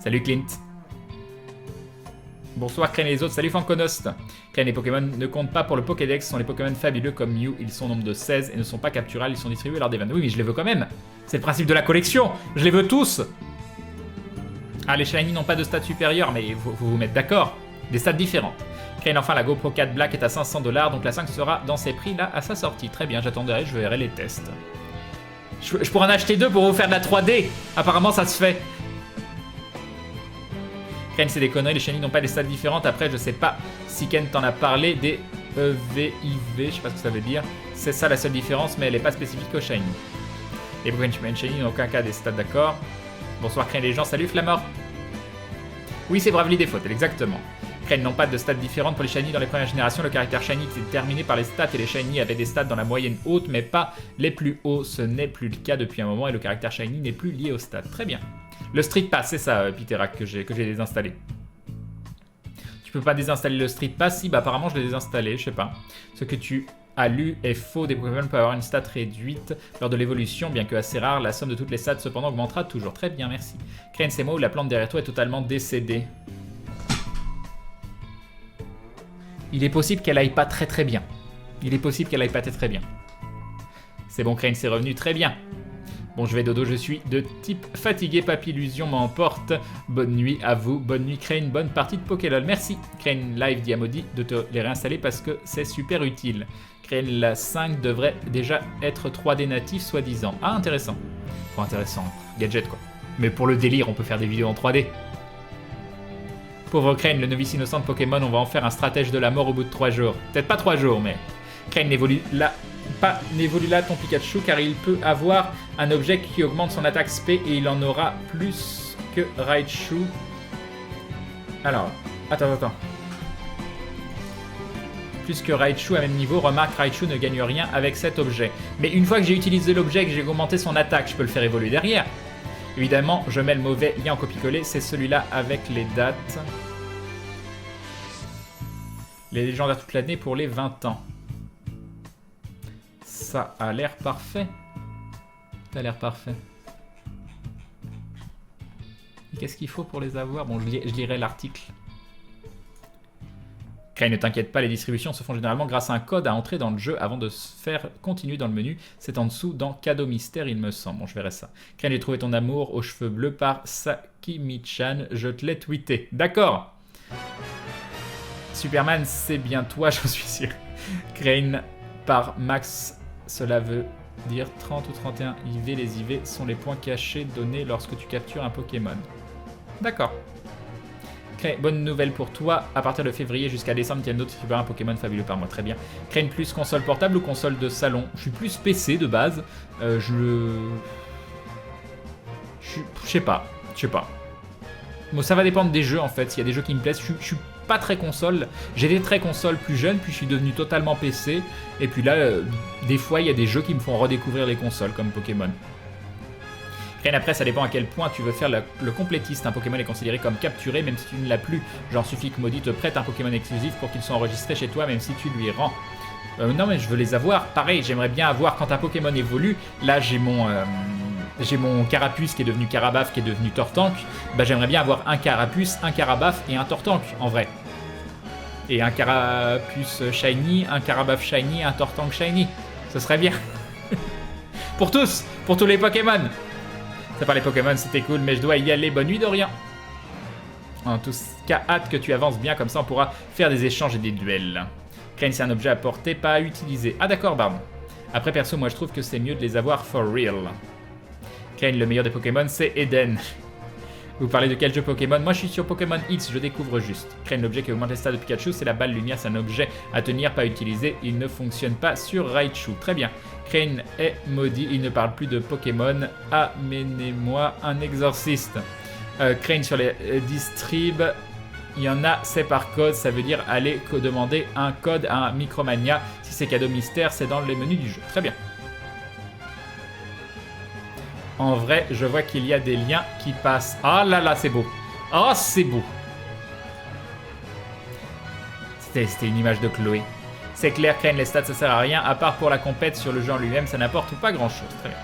Salut Clint. Bonsoir Crane et les autres, salut Fanconost. Crane et Pokémon ne comptent pas pour le Pokédex, ce sont les Pokémon fabuleux comme Mew, ils sont au nombre de 16 et ne sont pas capturables, ils sont distribués lors des events. Oui mais je les veux quand même, c'est le principe de la collection, je les veux tous. Ah les Shiny n'ont pas de stats supérieurs, mais il faut vous mettre d'accord, des stats différentes. Crane, enfin la GoPro 4 Black est à 500 $, donc la 5 sera dans ses prix là à sa sortie. Très bien, j'attendrai, je verrai les tests. Je pourrais en acheter 2 pour vous faire de la 3D, apparemment ça se fait. Crane, c'est des conneries, les Shiny n'ont pas des stats différentes. Après, je sais pas si Ken t'en a parlé des EVIV, je sais pas ce que ça veut dire. C'est ça la seule différence, mais elle est pas spécifique aux Shiny. Les Pokémon Shiny n'ont aucun cas des stats, d'accord. Bonsoir Crane les gens, salut Flamor. Oui, c'est Bravely Default, exactement. Crane n'ont pas de stats différentes pour les Shiny dans les premières générations. Le caractère Shiny était déterminé par les stats et les Shiny avaient des stats dans la moyenne haute, mais pas les plus hauts. Ce n'est plus le cas depuis un moment et le caractère Shiny n'est plus lié aux stats. Très bien. Le Street Pass, c'est ça, Piterac, que j'ai désinstallé. Tu peux pas désinstaller le Street Pass? Si, bah apparemment je l'ai désinstallé, je sais pas. Ce que tu as lu est faux, des Pokémon peuvent avoir une stat réduite lors de l'évolution, bien que assez rare, la somme de toutes les stats cependant augmentera toujours. Très bien, merci. Crane, c'est moi où la plante derrière toi est totalement décédée. Il est possible qu'elle aille pas très bien. Il est possible qu'elle aille pas très bien. C'est bon, Crane, c'est revenu très bien. Bon, je vais dodo, je suis de type fatigué, Papillusion m'emporte. Bonne nuit à vous, bonne nuit Crane, bonne partie de Pokélol. Merci Crane Live Diamodi de te les réinstaller parce que c'est super utile. Crane, la 5 devrait déjà être 3D natif, soi-disant. Ah, intéressant. Enfin, intéressant, gadget quoi. Mais pour le délire, on peut faire des vidéos en 3D. Pauvre Crane, le novice innocent de Pokémon, on va en faire un stratège de la mort au bout de 3 jours. Peut-être pas 3 jours, mais... Crane n'évolue là ton Pikachu car il peut avoir un objet qui augmente son attaque SP et il en aura plus que Raichu. Alors, attends. Plus que Raichu à même niveau, remarque Raichu ne gagne rien avec cet objet. Mais une fois que j'ai utilisé l'objet et que j'ai augmenté son attaque, je peux le faire évoluer derrière. Évidemment, je mets le mauvais lien en copier-coller, c'est celui-là avec les dates. Les légendaires toute l'année pour les 20 ans. Ça a l'air parfait. Ça a l'air parfait. Qu'est-ce qu'il faut pour les avoir? Bon, je lirai l'article. Crane, ne t'inquiète pas, les distributions se font généralement grâce à un code à entrer dans le jeu avant de se faire continuer dans le menu. C'est en dessous dans Cadeau Mystère, il me semble. Bon, je verrai ça. Crane, j'ai trouvé ton amour aux cheveux bleus par Sakimi-chan. Je te l'ai tweeté. D'accord. Superman, c'est bien toi, j'en suis sûr. Crane par Max. Cela veut dire 30 ou 31 IV. Les IV sont les points cachés donnés lorsque tu captures un Pokémon. D'accord. Crane, bonne nouvelle pour toi. À partir de février jusqu'à décembre, Nintendo distribuera un Pokémon fabuleux par mois. Très bien. Crane, plus console portable ou console de salon? Je suis plus PC de base. Je sais pas. Bon, ça va dépendre des jeux en fait. S'il y a des jeux qui me plaisent, je suis pas très console. J'étais très console plus jeune, puis je suis devenu totalement PC. Et puis là, des fois, il y a des jeux qui me font redécouvrir les consoles, comme Pokémon. Rien après, ça dépend à quel point tu veux faire le complétiste. Un Pokémon est considéré comme capturé, même si tu ne l'as plus. Genre, suffit que Maudit te prête un Pokémon exclusif pour qu'il soit enregistré chez toi, même si tu lui rends. Non, mais je veux les avoir. Pareil, j'aimerais bien avoir, quand un Pokémon évolue, là, j'ai mon Carapuce qui est devenu Carabaf, qui est devenu Tortank. Bah, j'aimerais bien avoir un Carapuce, un Carabaf et un Tortank, en vrai. Et un Carapuce Shiny, un Carabaf Shiny, un Tortank Shiny. Ce serait bien. Pour tous, pour tous les Pokémon. Ça par les Pokémon, c'était cool, mais je dois y aller. Bonne nuit, Dorian. En tout cas, hâte que tu avances bien, comme ça on pourra faire des échanges et des duels. Crane, c'est un objet à porter, pas à utiliser. Ah d'accord, pardon. Après, perso, moi je trouve que c'est mieux de les avoir for real. Crane, le meilleur des Pokémon, c'est Eden. Vous parlez de quel jeu Pokémon? Moi je suis sur Pokémon X, je découvre juste. Crane, l'objet qui augmente les stats de Pikachu, c'est la balle lumière, c'est un objet à tenir, pas à utiliser. Il ne fonctionne pas sur Raichu. Très bien. Crane est maudit, il ne parle plus de Pokémon. Amenez-moi un exorciste. Crane sur les distribs, il y en a, c'est par code, ça veut dire aller demander un code à un Micromania. Si c'est cadeau mystère, c'est dans les menus du jeu. Très bien. En vrai, je vois qu'il y a des liens qui passent. Ah là là, c'est beau. Ah, c'est beau. C'était une image de Chloé. C'est clair, Crane, les stats, ça sert à rien, à part pour la compète sur le jeu en lui-même, ça n'apporte pas grand-chose. Très bien.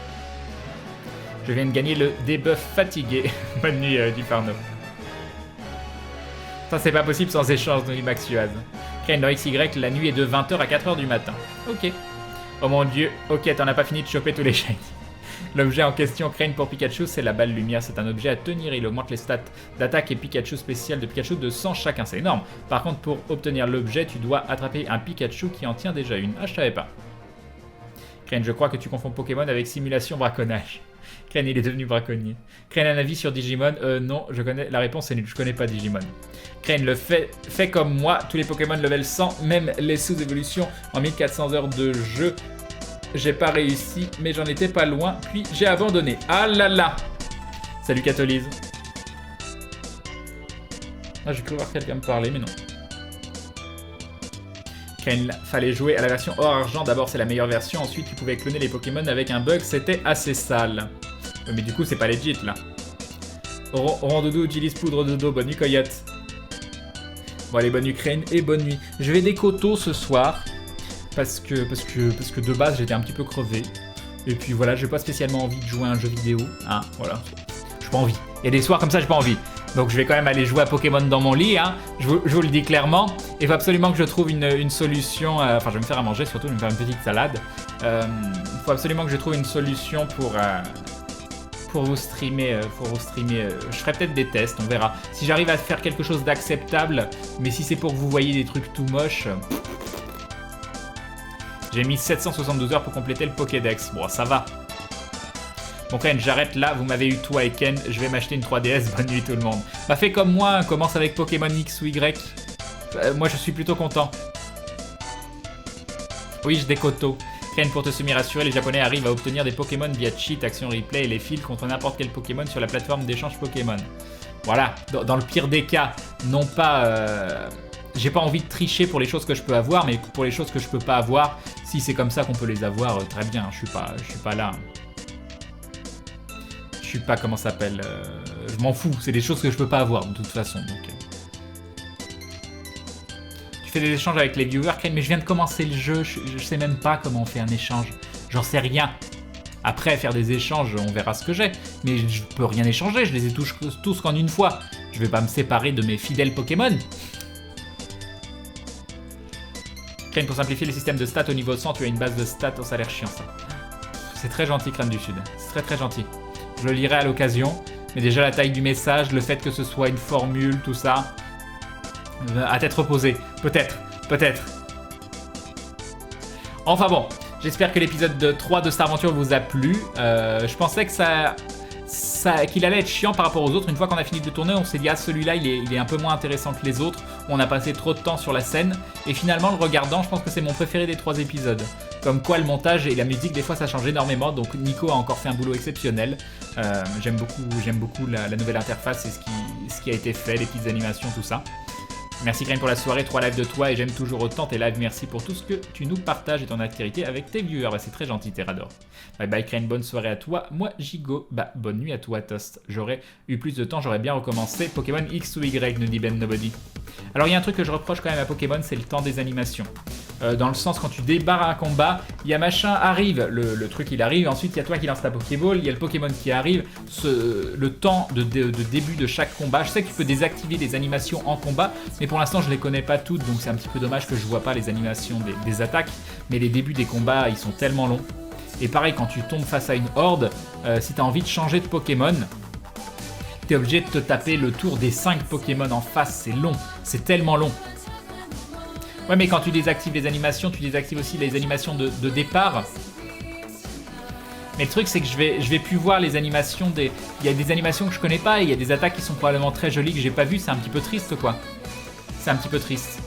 Je viens de gagner le debuff fatigué. Bonne nuit, Duparno. Ça, c'est pas possible sans échange, nous dit Maxuaz. Crane, dans XY, la nuit est de 20h à 4h du matin. Ok. Oh mon dieu. Ok, t'en as pas fini de choper tous les shiny. L'objet en question, Crane pour Pikachu, c'est la balle lumière. C'est un objet à tenir, il augmente les stats d'attaque et Pikachu spécial de Pikachu de 100 chacun, c'est énorme. Par contre, pour obtenir l'objet, tu dois attraper un Pikachu qui en tient déjà une. Ah, je savais pas. Crane, je crois que tu confonds Pokémon avec simulation braconnage. Crane, il est devenu braconnier. Crane, un avis sur Digimon? Non, je connais. La réponse est nulle, je connais pas Digimon. Crane, le fait comme moi, tous les Pokémon level 100, même les sous-évolutions en 1400 heures de jeu. J'ai pas réussi, mais j'en étais pas loin, puis j'ai abandonné. Ah là là! Salut Catolise. Ah, j'ai cru voir quelqu'un me parler, mais non. Crane, fallait jouer à la version or argent. D'abord, c'est la meilleure version. Ensuite, tu pouvais cloner les Pokémon avec un bug. C'était assez sale. Mais du coup, c'est pas legit, là. Rondoudou, Gillis Poudre Dodo. Bonne nuit, Coyote. Bon, allez, bonne nuit, Crane, et bonne nuit. Je vais décoto ce soir. Parce que de base j'étais un petit peu crevé. Et puis voilà, j'ai pas spécialement envie de jouer à un jeu vidéo. Hein, voilà. J'ai pas envie. Il y a des soirs comme ça, j'ai pas envie. Donc je vais quand même aller jouer à Pokémon dans mon lit. Hein. Je vous le dis clairement. Il faut absolument que je trouve une solution. Enfin, je vais me faire à manger surtout, je vais me faire une petite salade. Il faut absolument que je trouve une solution pour vous streamer. Je ferai peut-être des tests, on verra. Si j'arrive à faire quelque chose d'acceptable. Mais si c'est pour que vous voyez des trucs tout moches. J'ai mis 772 heures pour compléter le Pokédex. Bon, ça va. Bon, Ken, j'arrête là. Vous m'avez eu toi et Ken. Je vais m'acheter une 3DS. Bonne nuit tout le monde. Bah, fais comme moi. Commence avec Pokémon X ou Y. Moi, je suis plutôt content. Oui, je décoto. Ken, pour te semi-rassurer, les Japonais arrivent à obtenir des Pokémon via cheat, action replay et les fils contre n'importe quel Pokémon sur la plateforme d'échange Pokémon. Voilà. Dans le pire des cas, non pas... J'ai pas envie de tricher pour les choses que je peux avoir, mais pour les choses que je peux pas avoir, si c'est comme ça qu'on peut les avoir, très bien. Je suis pas là. Je suis pas, comment ça s'appelle, je m'en fous. C'est des choses que je peux pas avoir de toute façon. Donc, Tu fais des échanges avec les viewers, Crane, mais je viens de commencer le jeu. Je sais même pas comment on fait un échange. J'en sais rien. Après, faire des échanges, on verra ce que j'ai. Mais je peux rien échanger. Je les ai tous qu'en une fois. Je vais pas me séparer de mes fidèles Pokémon. Crane, pour simplifier les systèmes de stats au niveau 100, tu as une base de stats, oh, ça a l'air chiant ça. C'est très gentil, Crane du Sud. C'est très très gentil. Je le lirai à l'occasion. Mais déjà la taille du message, le fait que ce soit une formule, tout ça. À tête reposée. Peut-être. Enfin bon, j'espère que l'épisode 3 de Star Adventure vous a plu. Je pensais que qu'il allait être chiant par rapport aux autres. Une fois qu'on a fini de tourner, on s'est dit ah, celui-là il est un peu moins intéressant que les autres. On a passé trop de temps sur la scène et finalement le regardant, je pense que c'est mon préféré des 3 épisodes. Comme quoi le montage et la musique des fois ça change énormément, donc Nico a encore fait un boulot exceptionnel. J'aime beaucoup la nouvelle interface et ce qui a été fait, les petites animations, tout ça. Merci Crane pour la soirée, 3 lives de toi et j'aime toujours autant tes lives, merci pour tout ce que tu nous partages et ton activité avec tes viewers, bah, c'est très gentil Terrador. Bye bye Crane, bonne soirée à toi, moi Gigo, bah bonne nuit à toi Toast, j'aurais eu plus de temps, j'aurais bien recommencé Pokémon X ou Y, nous dit Ben Nobody. Alors il y a un truc que je reproche quand même à Pokémon, c'est le temps des animations. Dans le sens, quand tu débarres un combat, il y a machin arrive, le truc il arrive, ensuite il y a toi qui lance ta Pokéball, il y a le Pokémon qui arrive, le temps de début de chaque combat. Je sais que tu peux désactiver les animations en combat, mais pour l'instant je les connais pas toutes, donc c'est un petit peu dommage que je vois pas les animations des attaques, mais les débuts des combats ils sont tellement longs. Et pareil, quand tu tombes face à une horde, si tu as envie de changer de Pokémon, tu es obligé de te taper le tour des 5 Pokémon en face, c'est long, c'est tellement long. Ouais, mais quand tu désactives les animations, tu désactives aussi les animations de départ. Mais le truc, c'est que je vais plus voir les animations des... Il y a des animations que je connais pas et il y a des attaques qui sont probablement très jolies que j'ai pas vues. C'est un petit peu triste, quoi. C'est un petit peu triste.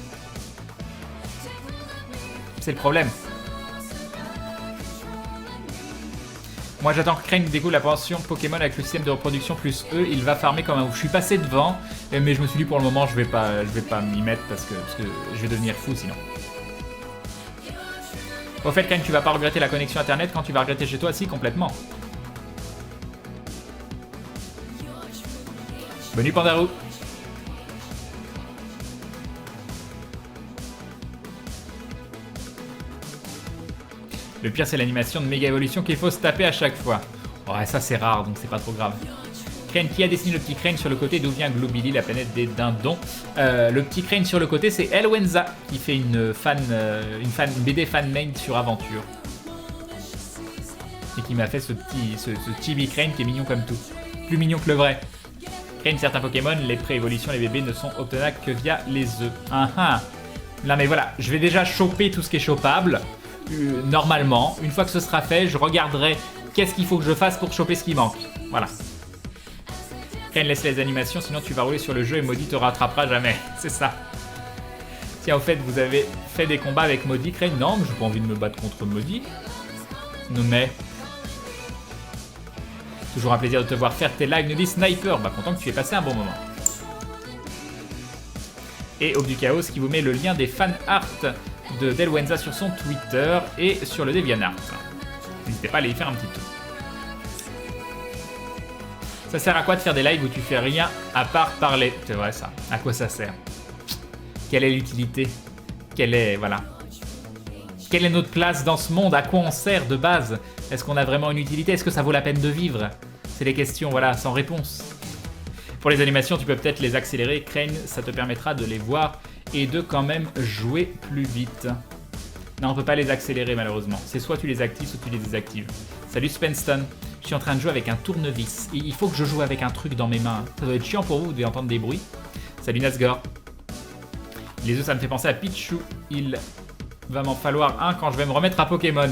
C'est le problème. Moi, j'attends que Crane découvre la pension Pokémon avec le système de reproduction plus E. Il va farmer comme un ouf. Je suis passé devant, mais je me suis dit pour le moment, je vais pas m'y mettre parce que je vais devenir fou sinon. Au fait, Crane, tu vas pas regretter la connexion internet quand tu vas regretter chez toi, si, complètement. Bonne nuit, Pandarou. Le pire, c'est l'animation de méga évolution qu'il faut se taper à chaque fois. Ouais, ça c'est rare, donc c'est pas trop grave. Crane, qui a dessiné le petit Crane sur le côté d'où vient Globili, la planète des dindons. Le petit Crane sur le côté, c'est Elwenza, qui fait une BD fan-made sur Aventure. Et qui m'a fait ce chibi Crane qui est mignon comme tout. Plus mignon que le vrai. Crane, certains Pokémon, les pré-évolutions, les bébés ne sont obtenables que via les œufs. Non mais voilà, je vais déjà choper tout ce qui est chopable. Normalement, une fois que ce sera fait, je regarderai qu'est-ce qu'il faut que je fasse pour choper ce qui manque. Voilà. Crane, laisse les animations, sinon tu vas rouler sur le jeu et Maudit te rattrapera jamais. C'est ça. Tiens, au fait, vous avez fait des combats avec Maudit, Crane? Non, mais j'ai pas envie de me battre contre Maudit. Non mais... Toujours un plaisir de te voir faire tes lives, nous dit Sniper. Bah, content que tu aies passé un bon moment. Et Aube du Chaos qui vous met le lien des fan art de Delwenza sur son Twitter et sur le DeviantArt. N'hésitez pas à aller y faire un petit tour. Ça sert à quoi de faire des lives où tu fais rien à part parler? C'est vrai ça. À quoi ça sert? Quelle est l'utilité? Quelle est... Voilà. Quelle est notre place dans ce monde? À quoi on sert de base? Est-ce qu'on a vraiment une utilité? Est-ce que ça vaut la peine de vivre? C'est des questions, voilà, sans réponse. Pour les animations, tu peux peut-être les accélérer. Crane, ça te permettra de les voir et de quand même jouer plus vite. Non, on peut pas les accélérer malheureusement. C'est soit tu les actives, soit tu les désactives. Salut Spenston. Je suis en train de jouer avec un tournevis. Il faut que je joue avec un truc dans mes mains. Ça doit être chiant pour vous, vous devez entendre des bruits. Salut Nasgor. Les œufs, ça me fait penser à Pichu. Il va m'en falloir un quand je vais me remettre à Pokémon.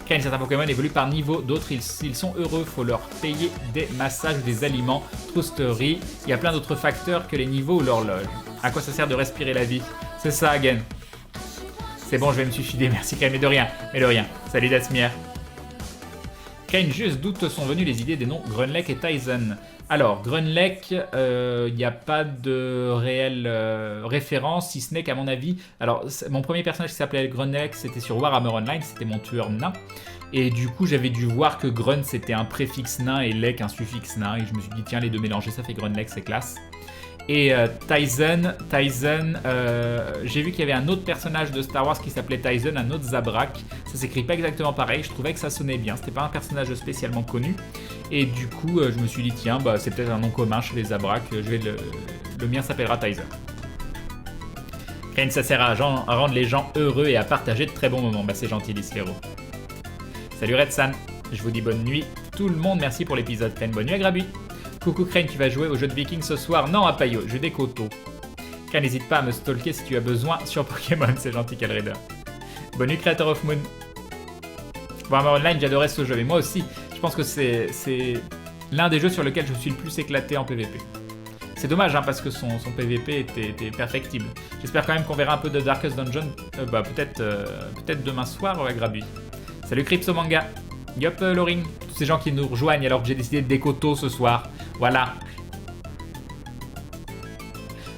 Crane, certains Pokémon évoluent par niveau, d'autres s'ils sont heureux, faut leur payer des massages ou des aliments. True story. Il y a plein d'autres facteurs que les niveaux ou l'horloge. À quoi ça sert de respirer la vie? C'est ça, again. C'est bon, je vais me suicider, merci Crane, mais de rien, Salut Dasmier. Crane, juste d'où te sont venues les idées des noms Grunlech et Tyson? Alors, Grunlech, il n'y a pas de réelle référence, si ce n'est qu'à mon avis... Alors, mon premier personnage qui s'appelait Grunlech, c'était sur Warhammer Online, c'était mon tueur nain. Et du coup, j'avais dû voir que Grun, c'était un préfixe nain et Lech, un suffixe nain. Et je me suis dit, tiens, les deux mélangés, ça fait Grunlech, c'est classe. Et Tyson, j'ai vu qu'il y avait un autre personnage de Star Wars qui s'appelait Tyson, un autre Zabrak. Ça s'écrit pas exactement pareil, je trouvais que ça sonnait bien. C'était pas un personnage spécialement connu. Et du coup, je me suis dit, tiens, bah, c'est peut-être un nom commun chez les Zabrak. Le mien s'appellera Tyson. Crane, ça sert à rendre les gens heureux et à partager de très bons moments. Bah, c'est gentil, Lislero. Salut Redsan, je vous dis bonne nuit. Tout le monde, merci pour l'épisode. Crane, bonne nuit à Grabi. Coucou Crane, tu vas jouer au jeu de Viking ce soir? Non, à Payo, jeu des coteaux. Crane, n'hésite pas à me stalker si tu as besoin sur Pokémon, c'est gentil Calraider. Bonne nuit Creator of Moon. Warhammer Online, j'adorais ce jeu, mais moi aussi, je pense que c'est l'un des jeux sur lequel je suis le plus éclaté en PvP. C'est dommage, hein, parce que son PvP était perfectible. J'espère quand même qu'on verra un peu de Darkest Dungeon, peut-être demain soir à Grabi. Salut Crypto Manga. Yop Loring, tous ces gens qui nous rejoignent alors que j'ai décidé de décoto ce soir. Voilà.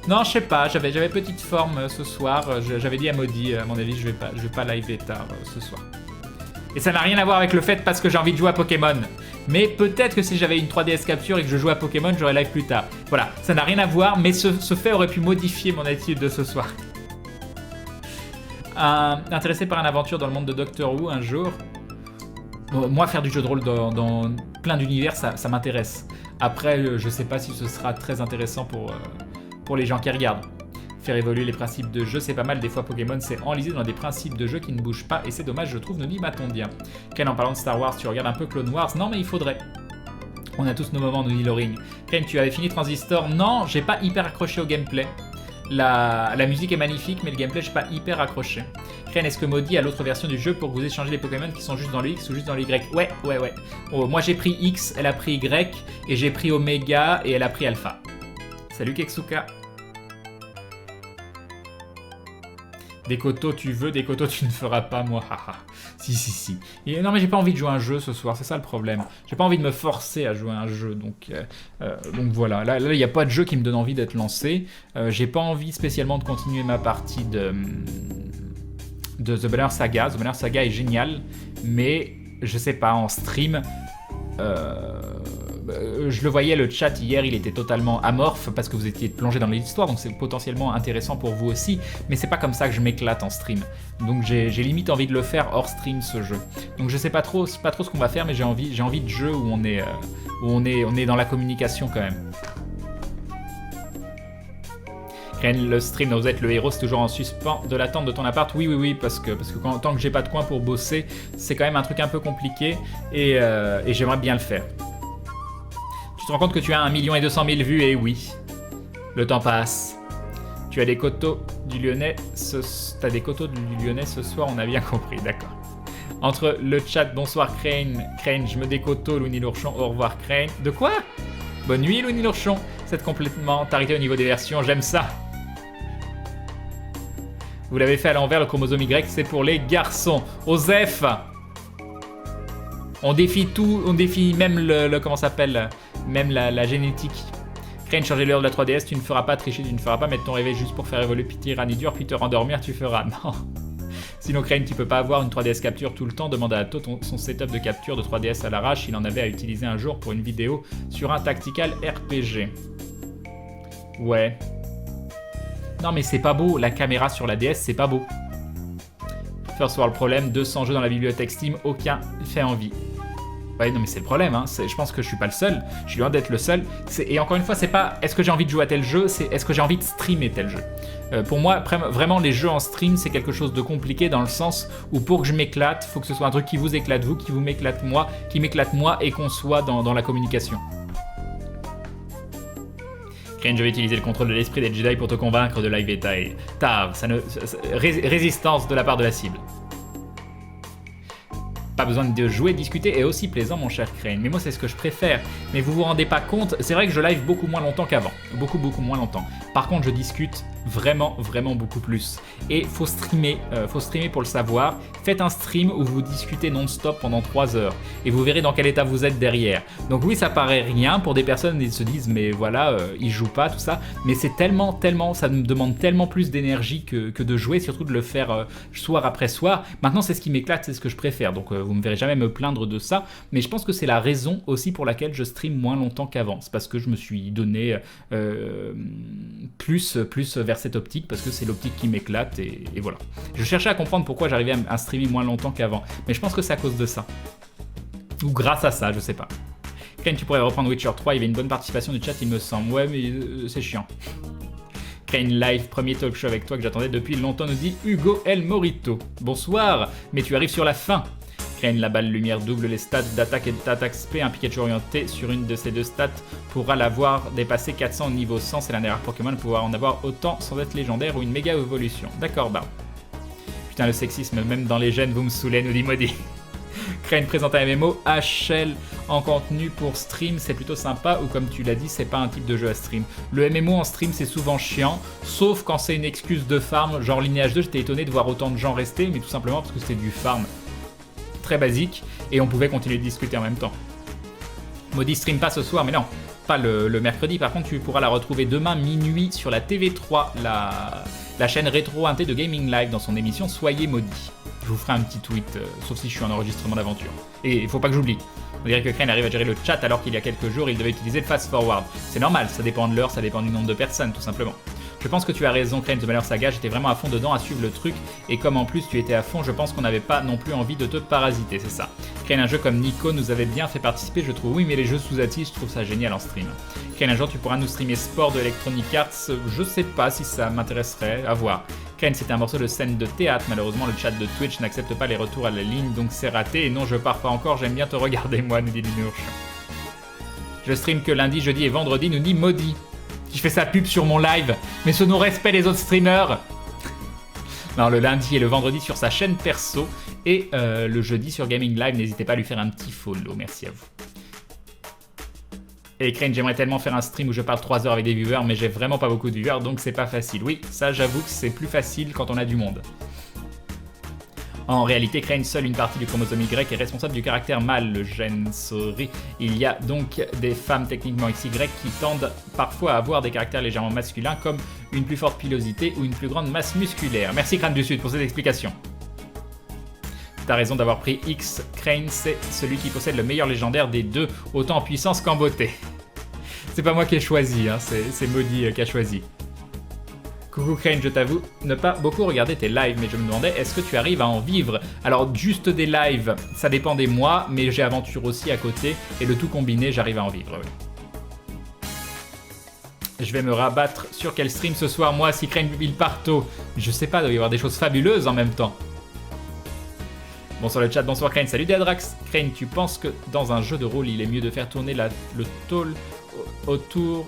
Non, je sais pas, j'avais petite forme ce soir. J'avais dit à Maudit, à mon avis, je vais pas live tard ce soir. Et ça n'a rien à voir avec le fait parce que j'ai envie de jouer à Pokémon. Mais peut-être que si j'avais une 3DS capture et que je jouais à Pokémon, j'aurais live plus tard. Voilà, ça n'a rien à voir, mais ce fait aurait pu modifier mon attitude de ce soir. Intéressé par une aventure dans le monde de Doctor Who un jour. Moi, faire du jeu de rôle dans plein d'univers, ça m'intéresse. Après, je sais pas si ce sera très intéressant pour les gens qui regardent. Faire évoluer les principes de jeu, c'est pas mal. Des fois, Pokémon s'est enlisé dans des principes de jeu qui ne bougent pas, et c'est dommage, je trouve, nous dit Matondien. Ken, en parlant de Star Wars, tu regardes un peu Clone Wars? Non, mais il faudrait. On a tous nos moments, nous dit Loring. Ken, tu avais fini Transistor? Non, j'ai pas hyper accroché au gameplay. La musique est magnifique, mais le gameplay, j'ai pas hyper accroché. Ken, est-ce que Maudit a l'autre version du jeu pour que vous échangez les Pokémon qui sont juste dans le X ou juste dans le Y? Ouais. Oh, moi, j'ai pris X, elle a pris Y, et j'ai pris Omega, et elle a pris Alpha. Salut Keksuka. Des coteaux tu veux, des coteaux tu ne feras pas, moi. Si. Et non, mais j'ai pas envie de jouer à un jeu ce soir, c'est ça le problème. J'ai pas envie de me forcer à jouer à un jeu, donc voilà. Là, il n'y a pas de jeu qui me donne envie d'être lancé. J'ai pas envie spécialement de continuer ma partie de The Banner Saga. The Banner Saga est génial, mais je sais pas, en stream... je le voyais, le chat hier, il était totalement amorphe parce que vous étiez plongé dans l'histoire, donc c'est potentiellement intéressant pour vous aussi, mais c'est pas comme ça que je m'éclate en stream. Donc j'ai limite envie de le faire hors stream, ce jeu. Donc je sais pas trop ce qu'on va faire, mais j'ai envie de jeu où on est dans la communication quand même. Le stream, vous êtes le héros, c'est toujours en suspens de l'attente de ton appart. Oui, parce que tant que j'ai pas de coin pour bosser, c'est quand même un truc un peu compliqué et j'aimerais bien le faire. Tu te rends compte que tu as 1 200 000 vues, et oui, le temps passe. Tu as des coteaux du Lyonnais, t'as des coteaux du Lyonnais ce soir, on a bien compris, d'accord. Entre le chat, bonsoir Crane, je me décoteau, Louis Lourchon, au revoir Crane. De quoi? Bonne nuit Louis Lourchon, c'est complètement arrêté au niveau des versions, j'aime ça. Vous l'avez fait à l'envers, le chromosome Y, c'est pour les garçons. Osef, on défie tout, on défie même comment ça s'appelle, même la génétique. Crane, changer l'heure de la 3DS, tu ne feras pas tricher, tu ne feras pas mettre ton réveil juste pour faire évoluer Tyrannidur, puis te rendormir, tu feras. Non. Sinon, Crane, tu peux pas avoir une 3DS capture tout le temps. Demande à Atto son setup de capture de 3DS à l'arrache. Il en avait à utiliser un jour pour une vidéo sur un tactical RPG. Ouais. Non, mais c'est pas beau. La caméra sur la DS, c'est pas beau. First World Problem, 200 jeux dans la bibliothèque Steam, aucun fait envie. Ouais, non, mais c'est le problème, hein. Je pense que je suis pas le seul. Je suis loin d'être le seul. Et encore une fois, c'est pas est-ce que j'ai envie de jouer à tel jeu, c'est est-ce que j'ai envie de streamer tel jeu. Pour moi, vraiment, les jeux en stream, c'est quelque chose de compliqué dans le sens où pour que je m'éclate, faut que ce soit un truc qui vous éclate vous, qui vous m'éclate moi, qui m'éclate moi et qu'on soit dans la communication. Crane, je vais utiliser le contrôle de l'esprit des Jedi pour te convaincre de Live Eta et Tar, résistance de la part de la cible. Pas besoin de jouer, discuter est aussi plaisant, mon cher Crane. Mais moi, c'est ce que je préfère. Mais vous vous rendez pas compte, c'est vrai que je live beaucoup moins longtemps qu'avant. Beaucoup moins longtemps. Par contre, je discute vraiment beaucoup plus. Et faut streamer pour le savoir. Faites un stream où vous discutez non-stop pendant 3 heures. Et vous verrez dans quel état vous êtes derrière. Donc oui, ça paraît rien pour des personnes, ils se disent, mais voilà, ils jouent pas, tout ça. Mais c'est tellement, ça me demande tellement plus d'énergie que de jouer, surtout de le faire soir après soir. Maintenant, c'est ce qui m'éclate, c'est ce que je préfère. Donc vous me verrez jamais me plaindre de ça. Mais je pense que c'est la raison aussi pour laquelle je stream moins longtemps qu'avant. C'est parce que je me suis donné plus vers cette optique, parce que c'est l'optique qui m'éclate et voilà. Je cherchais à comprendre pourquoi j'arrivais à streamer moins longtemps qu'avant, mais je pense que c'est à cause de ça. Ou grâce à ça, je sais pas. Crane, tu pourrais reprendre Witcher 3, il y avait une bonne participation du chat, il me semble. Ouais, mais c'est chiant. Crane Live, premier talk show avec toi que j'attendais depuis longtemps, nous dit Hugo El Morito. Bonsoir, mais tu arrives sur la fin. Crane, la balle lumière double les stats d'attaque et d'attaque SP. Un Pikachu orienté sur une de ces deux stats pourra l'avoir dépassé 400 au niveau 100. C'est l'un des rares Pokémon pouvoir en avoir autant sans être légendaire ou une méga évolution. D'accord, bah. Putain, le sexisme, même dans les gènes, vous me saoulez, nous dit Maudit. Crane présente un MMO, HL en contenu pour stream, c'est plutôt sympa, ou comme tu l'as dit, c'est pas un type de jeu à stream. Le MMO en stream, c'est souvent chiant, sauf quand c'est une excuse de farm, genre Lineage 2, j'étais étonné de voir autant de gens rester, mais tout simplement parce que c'était du farm très basique, et on pouvait continuer de discuter en même temps. Maudit stream pas ce soir, mais non, pas le mercredi, par contre tu pourras la retrouver demain minuit sur la TV3, la chaîne rétro-inté de Gaming Live dans son émission Soyez Maudit. Je vous ferai un petit tweet, sauf si je suis en enregistrement d'aventure. Et il faut pas que j'oublie. On dirait que Crane arrive à gérer le chat alors qu'il y a quelques jours il devait utiliser le fast forward. C'est normal, ça dépend de l'heure, ça dépend du nombre de personnes tout simplement. Je pense que tu as raison, Crane, The Valor Saga, j'étais vraiment à fond dedans à suivre le truc, et comme en plus tu étais à fond, je pense qu'on n'avait pas non plus envie de te parasiter, c'est ça. Crane, un jeu comme Nico nous avait bien fait participer, je trouve. Oui, mais les jeux sous Atis, je trouve ça génial en stream. Crane, un jour tu pourras nous streamer sport de Electronic Arts, je sais pas si ça m'intéresserait, à voir. Crane, c'était un morceau de scène de théâtre, malheureusement le chat de Twitch n'accepte pas les retours à la ligne, donc c'est raté, et non je pars pas encore, j'aime bien te regarder moi, nous dit Linourch. Je stream que lundi, jeudi et vendredi, nous dit Maudit. Je fais sa pub sur mon live, mais ce non-respect des autres streamers. Non, le lundi et le vendredi sur sa chaîne perso, et le jeudi sur Gaming Live, n'hésitez pas à lui faire un petit follow, merci à vous. Et Crane, j'aimerais tellement faire un stream où je parle 3 heures avec des viewers, mais j'ai vraiment pas beaucoup de viewers, donc c'est pas facile. Oui, ça j'avoue que c'est plus facile quand on a du monde. En réalité, Crane, seule une partie du chromosome Y est responsable du caractère mâle, le gène Sori. Il y a donc des femmes techniquement XY qui tendent parfois à avoir des caractères légèrement masculins, comme une plus forte pilosité ou une plus grande masse musculaire. Merci Crane du Sud pour cette explication. T'as raison d'avoir pris X. Crane, c'est celui qui possède le meilleur légendaire des deux, autant en puissance qu'en beauté. C'est pas moi qui ai choisi, hein, c'est Maudit qui a choisi. Coucou Crane, je t'avoue ne pas beaucoup regarder tes lives, mais je me demandais, est-ce que tu arrives à en vivre? Alors, juste des lives, ça dépend des mois, mais j'ai aventure aussi à côté, et le tout combiné, j'arrive à en vivre, oui. Je vais me rabattre sur quel stream ce soir, moi, si Crane il part tôt. Je sais pas, il doit y avoir des choses fabuleuses en même temps. Bonsoir le chat, bonsoir Crane, salut Deadrax. Crane, tu penses que dans un jeu de rôle, il est mieux de faire tourner le tôle autour...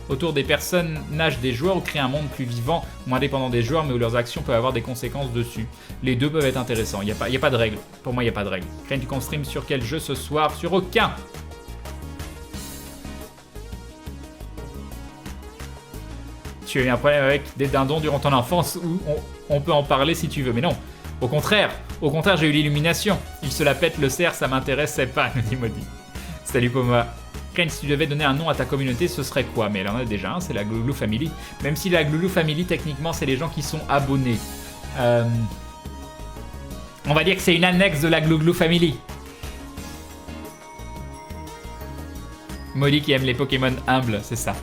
autour des personnages des joueurs ou créer un monde plus vivant, moins dépendant des joueurs, mais où leurs actions peuvent avoir des conséquences dessus. Les deux peuvent être intéressants, il n'y a pas de règle. Pour moi, il n'y a pas de règle. Crane, tu comptes stream sur quel jeu ce soir? Sur aucun. Tu as eu un problème avec des dindons durant ton enfance, ou on peut en parler si tu veux, mais non. Au contraire, j'ai eu l'illumination. Il se la pète le cerf, ça m'intéressait pas, nous dit Maudit. Salut Poma. Crane, si tu devais donner un nom à ta communauté, ce serait quoi? Mais elle en a déjà un, c'est la Glouglou Family. Même si la Glouglou Family, techniquement, c'est les gens qui sont abonnés. On va dire que c'est une annexe de la Glouglou Family. Maudit qui aime les Pokémon humbles, c'est ça.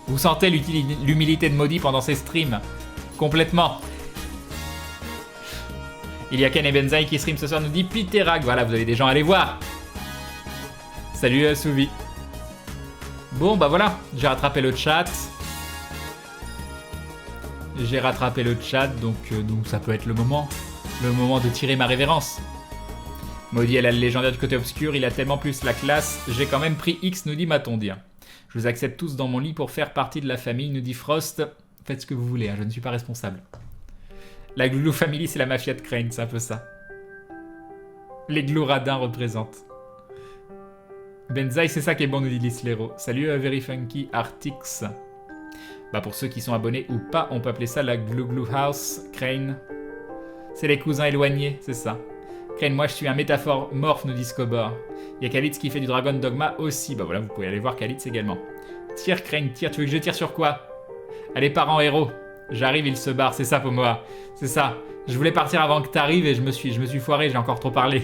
Vous sentez l'humilité de Maudit pendant ses streams? Complètement. Il y a Ken et Benzaï qui stream ce soir, nous dit Piterag. Voilà, vous avez des gens à aller voir. Salut Souvi. Bon bah voilà, j'ai rattrapé le chat. Donc ça peut être le moment de tirer ma révérence. Maudit, elle a le légendaire du côté obscur, il a tellement plus la classe. J'ai quand même pris X, nous dit Matondia. Je vous accepte tous dans mon lit pour faire partie de la famille, nous dit Frost. Faites ce que vous voulez, hein, je ne suis pas responsable. La Glouglou Family, c'est la mafia de Crane, c'est un peu ça. Les Glouradins représentent. Benzaï, c'est ça qui est bon, nous dit Lislero. Salut Very Funky Artix. Bah pour ceux qui sont abonnés ou pas, on peut appeler ça la Glouglou House. Crane. C'est les cousins éloignés, c'est ça. Crane, moi je suis un métaphore morph, nous dit Scobor. Il y a Khalid qui fait du Dragon Dogma aussi. Bah voilà, vous pouvez aller voir Khalid également. Tire Crane, tire. Tu veux que je tire sur quoi? Allez, parents héros. J'arrive, il se barre, c'est ça pour moi. C'est ça. Je voulais partir avant que t'arrives et je me suis foiré, j'ai encore trop parlé.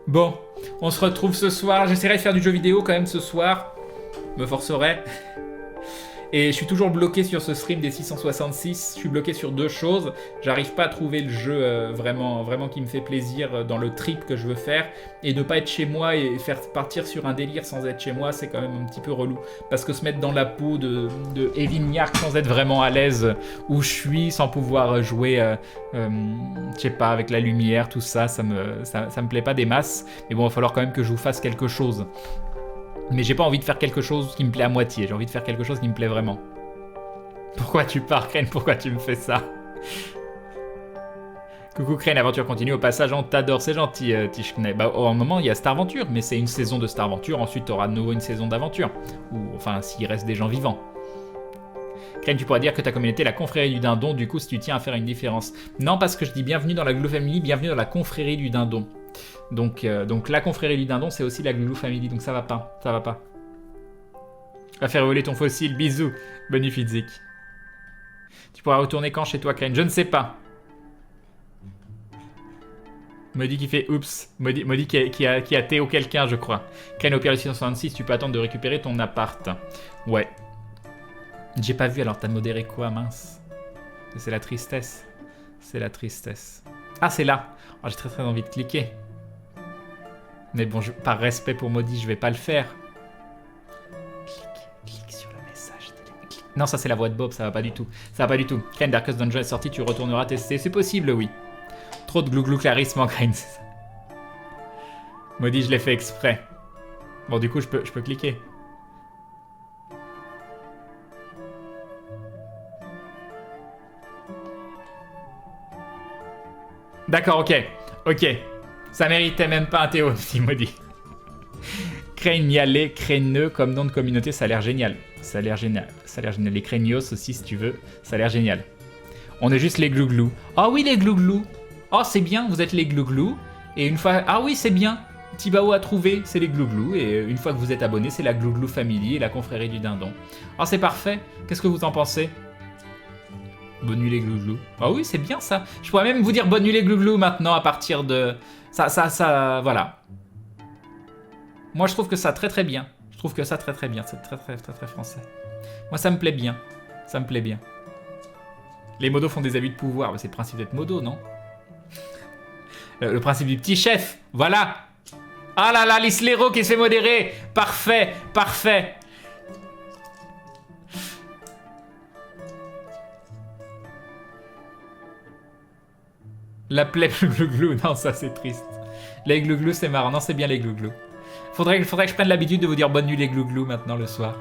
Bon, on se retrouve ce soir. J'essaierai de faire du jeu vidéo quand même ce soir. Me forcerai. Et je suis toujours bloqué sur ce stream des 666. Je suis bloqué sur deux choses. J'arrive pas à trouver le jeu vraiment qui me fait plaisir dans le trip que je veux faire. Et ne pas être chez moi et faire partir sur un délire sans être chez moi, c'est quand même un petit peu relou. Parce que se mettre dans la peau de Evignark sans être vraiment à l'aise où je suis, sans pouvoir jouer, je sais pas, avec la lumière, tout ça, ça me plaît pas des masses. Mais bon, il va falloir quand même que je vous fasse quelque chose. Mais j'ai pas envie de faire quelque chose qui me plaît à moitié, j'ai envie de faire quelque chose qui me plaît vraiment. Pourquoi tu pars, Crane? Pourquoi tu me fais ça? Coucou Crane, l'aventure continue. Au passage, on t'adore, c'est gentil, Tishkney. Bah, au moment, il y a Starventure, mais c'est une saison de Starventure, ensuite t'auras de nouveau une saison d'aventure. Ou, enfin, s'il reste des gens vivants. Crane, tu pourrais dire que ta communauté est la confrérie du dindon, du coup, si tu tiens à faire une différence. Non, parce que je dis bienvenue dans la Glouglou Family, bienvenue dans la confrérie du dindon. Donc la confrérie du dindon, c'est aussi la Glouglou Family, donc ça va pas, Va faire voler ton fossile, bisous, Bonnie Fitzik. Tu pourras retourner quand chez toi, Crane? Je ne sais pas. Maudit qui fait oups. Maudit qui a Théo quelqu'un, je crois. Crane au pire le 666, tu peux attendre de récupérer ton appart. Ouais. J'ai pas vu, alors t'as modéré quoi, mince. C'est la tristesse. C'est la tristesse. Ah, c'est là. Oh, j'ai très envie de cliquer. Mais bon, par respect pour Maudit, je vais pas le faire. Clique sur le message. Clique. Non, ça c'est la voix de Bob, ça va pas du tout. Ça va pas du tout. Crane, Darkest Dungeon est sorti, tu retourneras tester. C'est possible, oui. Trop de glouglou clarisme en Crane, c'est ça. Maudit, je l'ai fait exprès. Bon, du coup, je peux cliquer. D'accord, ok. Ça méritait même pas un Théo, si Maudit. Crane y aller, créneux comme nom de communauté, ça a l'air génial. Ça a l'air génial. Les Cranios aussi, si tu veux. Ça a l'air génial. On est juste les glouglous. Ah oui, les glouglous. Oh, c'est bien, vous êtes les glouglous. Et une fois... Ah oui, c'est bien. Tibao a trouvé, c'est les glouglous. Et une fois que vous êtes abonné, c'est la Glouglou Family et la confrérie du dindon. Oh, c'est parfait. Qu'est-ce que vous en pensez? Bonne nuit les glouglous. Ah oui, c'est bien ça. Je pourrais même vous dire bonne nuit les glouglous maintenant à partir de... Ça, voilà. Moi, je trouve que ça très bien. Je trouve que ça très bien. C'est très français. Moi, ça me plaît bien. Ça me plaît bien. Les modos font des abus de pouvoir. C'est le principe d'être modo, non? Le principe du petit chef. Voilà. Ah là là, l'Islero qui se fait modérer. Parfait. La plaie glouglou, non, ça c'est triste. Les glouglous, c'est marrant. Non, c'est bien les glouglous. Faudrait que je prenne l'habitude de vous dire bonne nuit les glouglous maintenant le soir.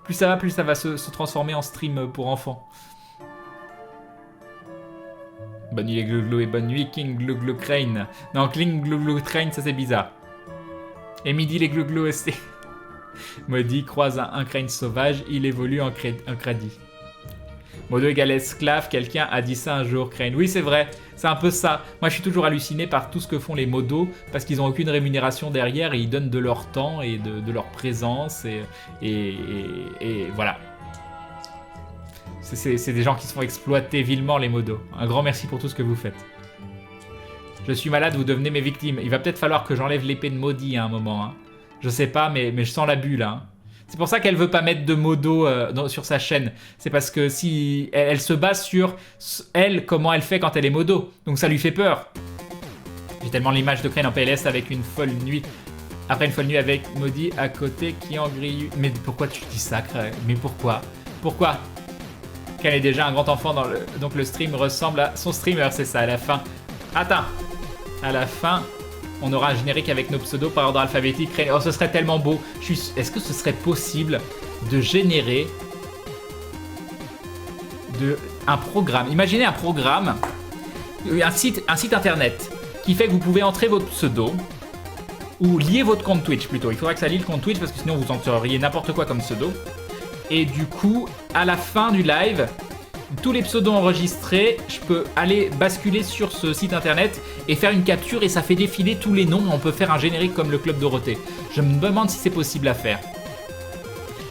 Plus ça va se transformer en stream pour enfants. Bonne nuit les glouglous et bonne nuit King Glouglou Crane. Non, King Glouglou Crane, ça c'est bizarre. Et midi les glouglous ST. Maudit croise un crane sauvage, il évolue en cradie. Modo égale esclave, quelqu'un a dit ça un jour, Crane. Oui, c'est vrai, c'est un peu ça. Moi, je suis toujours halluciné par tout ce que font les modos, parce qu'ils n'ont aucune rémunération derrière, et ils donnent de leur temps et de leur présence, et voilà. C'est des gens qui se font exploiter vilement, les modos. Un grand merci pour tout ce que vous faites. Je suis malade, vous devenez mes victimes. Il va peut-être falloir que j'enlève l'épée de Maudit à un moment. Hein. Je sais pas, mais je sens l'abus, là. Hein. C'est pour ça qu'elle veut pas mettre de modo sur sa chaîne. C'est parce que si elle se base sur elle, comment elle fait quand elle est modo. Donc ça lui fait peur. J'ai tellement l'image de Crane en PLS avec une folle nuit. Après une folle nuit avec Maudit à côté qui en grille. Mais pourquoi tu dis ça, Crane? Mais pourquoi? Pourquoi? Crane est déjà un grand enfant dans le... Donc le stream ressemble à son streamer, c'est ça, à la fin. Attends. À la fin... On aura un générique avec nos pseudos par ordre alphabétique. Oh, ce serait tellement beau. Est-ce que ce serait possible de générer un programme? Imaginez un programme, un site internet qui fait que vous pouvez entrer votre pseudo ou lier votre compte Twitch plutôt. Il faudra que ça lie le compte Twitch parce que sinon vous entreriez n'importe quoi comme pseudo. Et du coup, à la fin du live... Tous les pseudos enregistrés, je peux aller basculer sur ce site internet et faire une capture et ça fait défiler tous les noms. On peut faire un générique comme le Club Dorothée. Je me demande si c'est possible à faire.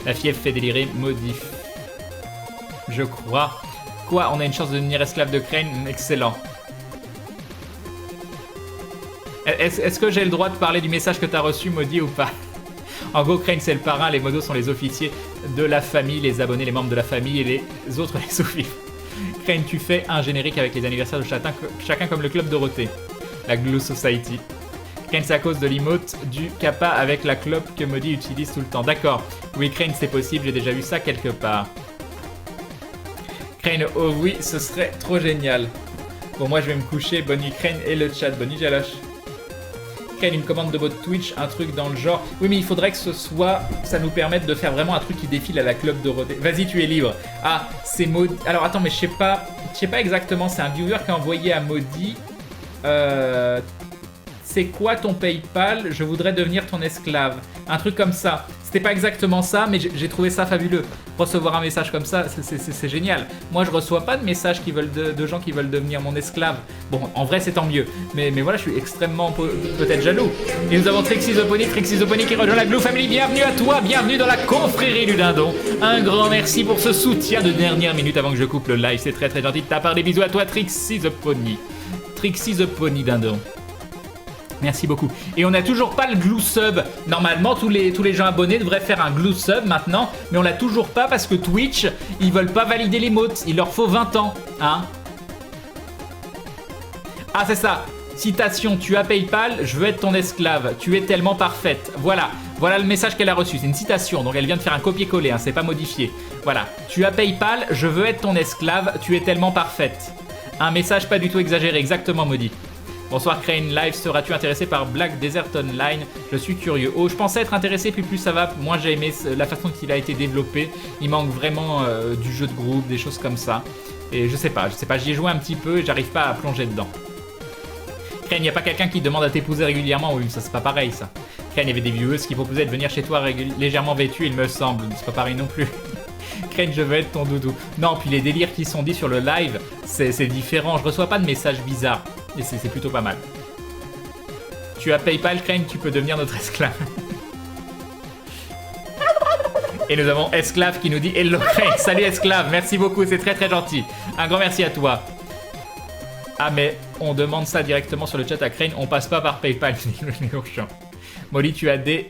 La fièvre fait délirer, modif. Je crois. Quoi? On a une chance de devenir esclave de Crane? Excellent. Est-ce que j'ai le droit de parler du message que t'as reçu, Maudit, ou pas? En gros, Crane c'est le parrain, les modos sont les officiers de la famille, les abonnés, les membres de la famille et les autres les sous-fifs. Crane, tu fais un générique avec les anniversaires de chacun comme le Club Dorothée. La Glue Society. Crane, c'est à cause de l'emote du kappa avec la clope que Maudit utilise tout le temps. D'accord. Oui, Crane, c'est possible, j'ai déjà vu ça quelque part. Crane, oh oui, ce serait trop génial. Bon, moi je vais me coucher. Bonne nuit Crane et le chat. Bonne nuit Jaloche. Crane, une commande de votre Twitch, un truc dans le genre. Oui, mais il faudrait que ce soit... Ça nous permette de faire vraiment un truc qui défile à la Club Dorothée. Vas-y, tu es libre. Ah, c'est Maudit. Alors attends, mais je sais pas exactement. C'est un viewer qui a envoyé à Maudit. C'est quoi ton PayPal? Je voudrais devenir ton esclave. Un truc comme ça. C'était pas exactement ça, mais j'ai trouvé ça fabuleux. Recevoir un message comme ça, c'est génial. Moi, je reçois pas de messages qui veulent de gens qui veulent devenir mon esclave. Bon, en vrai, c'est tant mieux. Mais voilà, je suis extrêmement peut-être jaloux. Et nous avons Trixie the Pony qui rejoint la Glue Family. Bienvenue à toi, bienvenue dans la confrérie du dindon. Un grand merci pour ce soutien de dernière minute avant que je coupe le live. C'est très très gentil de ta part. Des bisous à toi, Trixie the Pony. Trixie the Pony dindon. Merci beaucoup. Et on n'a toujours pas le glue sub. Normalement, tous les gens abonnés devraient faire un glue sub maintenant. Mais on l'a toujours pas parce que Twitch, ils veulent pas valider les mots. Il leur faut 20 ans. Hein? Ah, c'est ça. Citation, tu as PayPal, je veux être ton esclave. Tu es tellement parfaite. Voilà. Voilà le message qu'elle a reçu. C'est une citation. Donc elle vient de faire un copier-coller. Hein, c'est pas modifié. Voilà. Tu as PayPal, je veux être ton esclave. Tu es tellement parfaite. Un message pas du tout exagéré. Exactement, Maudit. Bonsoir Crane Live, seras-tu intéressé par Black Desert Online? Je suis curieux. Oh, je pensais être intéressé, puis plus ça va, moins j'ai aimé la façon qu'il a été développé. Il manque vraiment du jeu de groupe, des choses comme ça. Et je sais pas, j'y ai joué un petit peu et j'arrive pas à plonger dedans. Crane, y a pas quelqu'un qui demande à t'épouser régulièrement? Oui, ça c'est pas pareil ça. Crane, il y avait des viewers qui proposaient de venir chez toi légèrement vêtus, il me semble. C'est pas pareil non plus. Crane, je veux être ton doudou. Non, puis les délires qui sont dits sur le live, c'est différent. Je reçois pas de messages bizarres. Et c'est plutôt pas mal. Tu as PayPal, Crane, tu peux devenir notre esclave. Et nous avons Esclave qui nous dit Hello Crane, salut Esclave, merci beaucoup, c'est très très gentil. Un grand merci à toi. Ah mais on demande ça directement sur le chat à Crane, on passe pas par PayPal, Molly, tu as des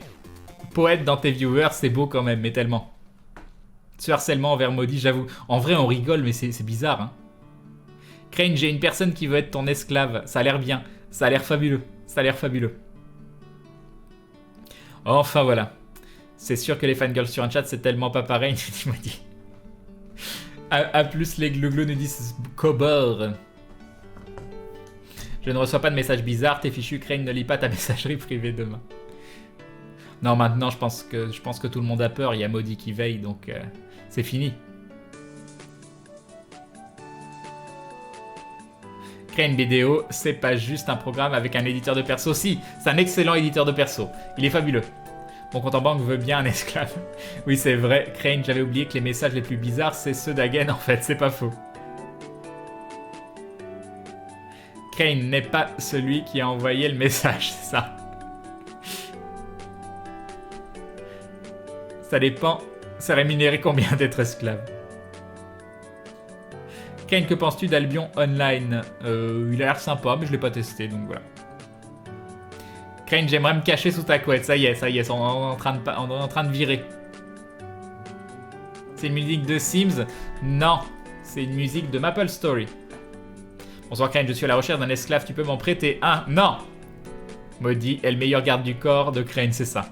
poètes dans tes viewers, c'est beau quand même, mais tellement. Ce harcèlement envers Maudit, j'avoue. En vrai, on rigole, mais c'est bizarre, hein. Crane, j'ai une personne qui veut être ton esclave. Ça a l'air bien. Ça a l'air fabuleux. Ça a l'air fabuleux. Enfin, voilà. C'est sûr que les fangirls sur un chat, c'est tellement pas pareil, tu m'as dit. A plus, les glou-glou nous disent Cobor. Je ne reçois pas de messages bizarres. T'es fichu, Crane, ne lis pas ta messagerie privée demain. Non, maintenant, je pense que tout le monde a peur. Il y a Maudit qui veille, donc c'est fini. Crane Vidéo, c'est pas juste un programme avec un éditeur de perso. Si, c'est un excellent éditeur de perso. Il est fabuleux. Mon compte en banque veut bien un esclave. Oui, c'est vrai. Crane, j'avais oublié que les messages les plus bizarres, c'est ceux d'Agen, en fait. C'est pas faux. Crane n'est pas celui qui a envoyé le message, c'est ça. Ça dépend. C'est rémunéré combien d'être esclave? Crane, que penses-tu d'Albion Online? Il a l'air sympa, mais je l'ai pas testé, donc voilà. Crane, j'aimerais me cacher sous ta couette. Ça y est, on est en train de virer. C'est une musique de Sims? Non, c'est une musique de Maple Story. Bonsoir Crane, je suis à la recherche d'un esclave, tu peux m'en prêter un? Non. Maudit est le meilleur garde du corps de Crane, c'est ça.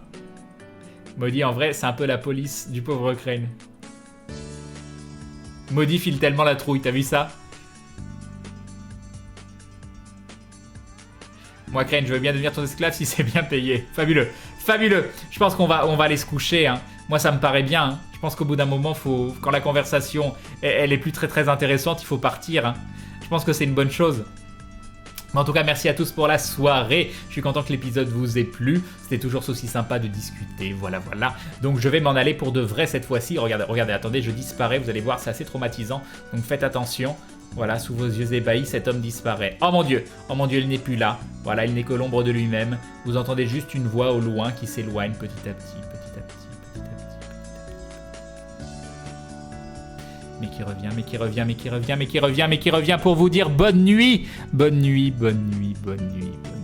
Maudit, en vrai, c'est un peu la police du pauvre Crane. Maudit file tellement la trouille, t'as vu ça? Moi, Crane, je veux bien devenir ton esclave si c'est bien payé. Fabuleux. Fabuleux. Je pense qu'on va aller se coucher. Hein. Moi, ça me paraît bien. Hein. Je pense qu'au bout d'un moment, quand la conversation elle est plus très très intéressante, il faut partir. Hein. Je pense que c'est une bonne chose. Mais en tout cas, merci à tous pour la soirée. Je suis content que l'épisode vous ait plu. C'était toujours aussi sympa de discuter. Voilà, voilà. Donc, je vais m'en aller pour de vrai cette fois-ci. Regardez, attendez, je disparais. Vous allez voir, c'est assez traumatisant. Donc, faites attention. Voilà, sous vos yeux ébahis, cet homme disparaît. Oh mon Dieu, il n'est plus là. Voilà, il n'est que l'ombre de lui-même. Vous entendez juste une voix au loin qui s'éloigne petit à petit, petit à petit, petit à petit, petit à petit. Mais qui revient, mais qui revient, mais qui revient, mais qui revient, mais qui revient pour vous dire bonne nuit. Bonne nuit, bonne nuit, bonne nuit, bonne nuit.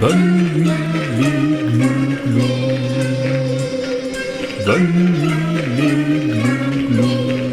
Bonne nuit les glouglous. Bonne nuit les glouglous.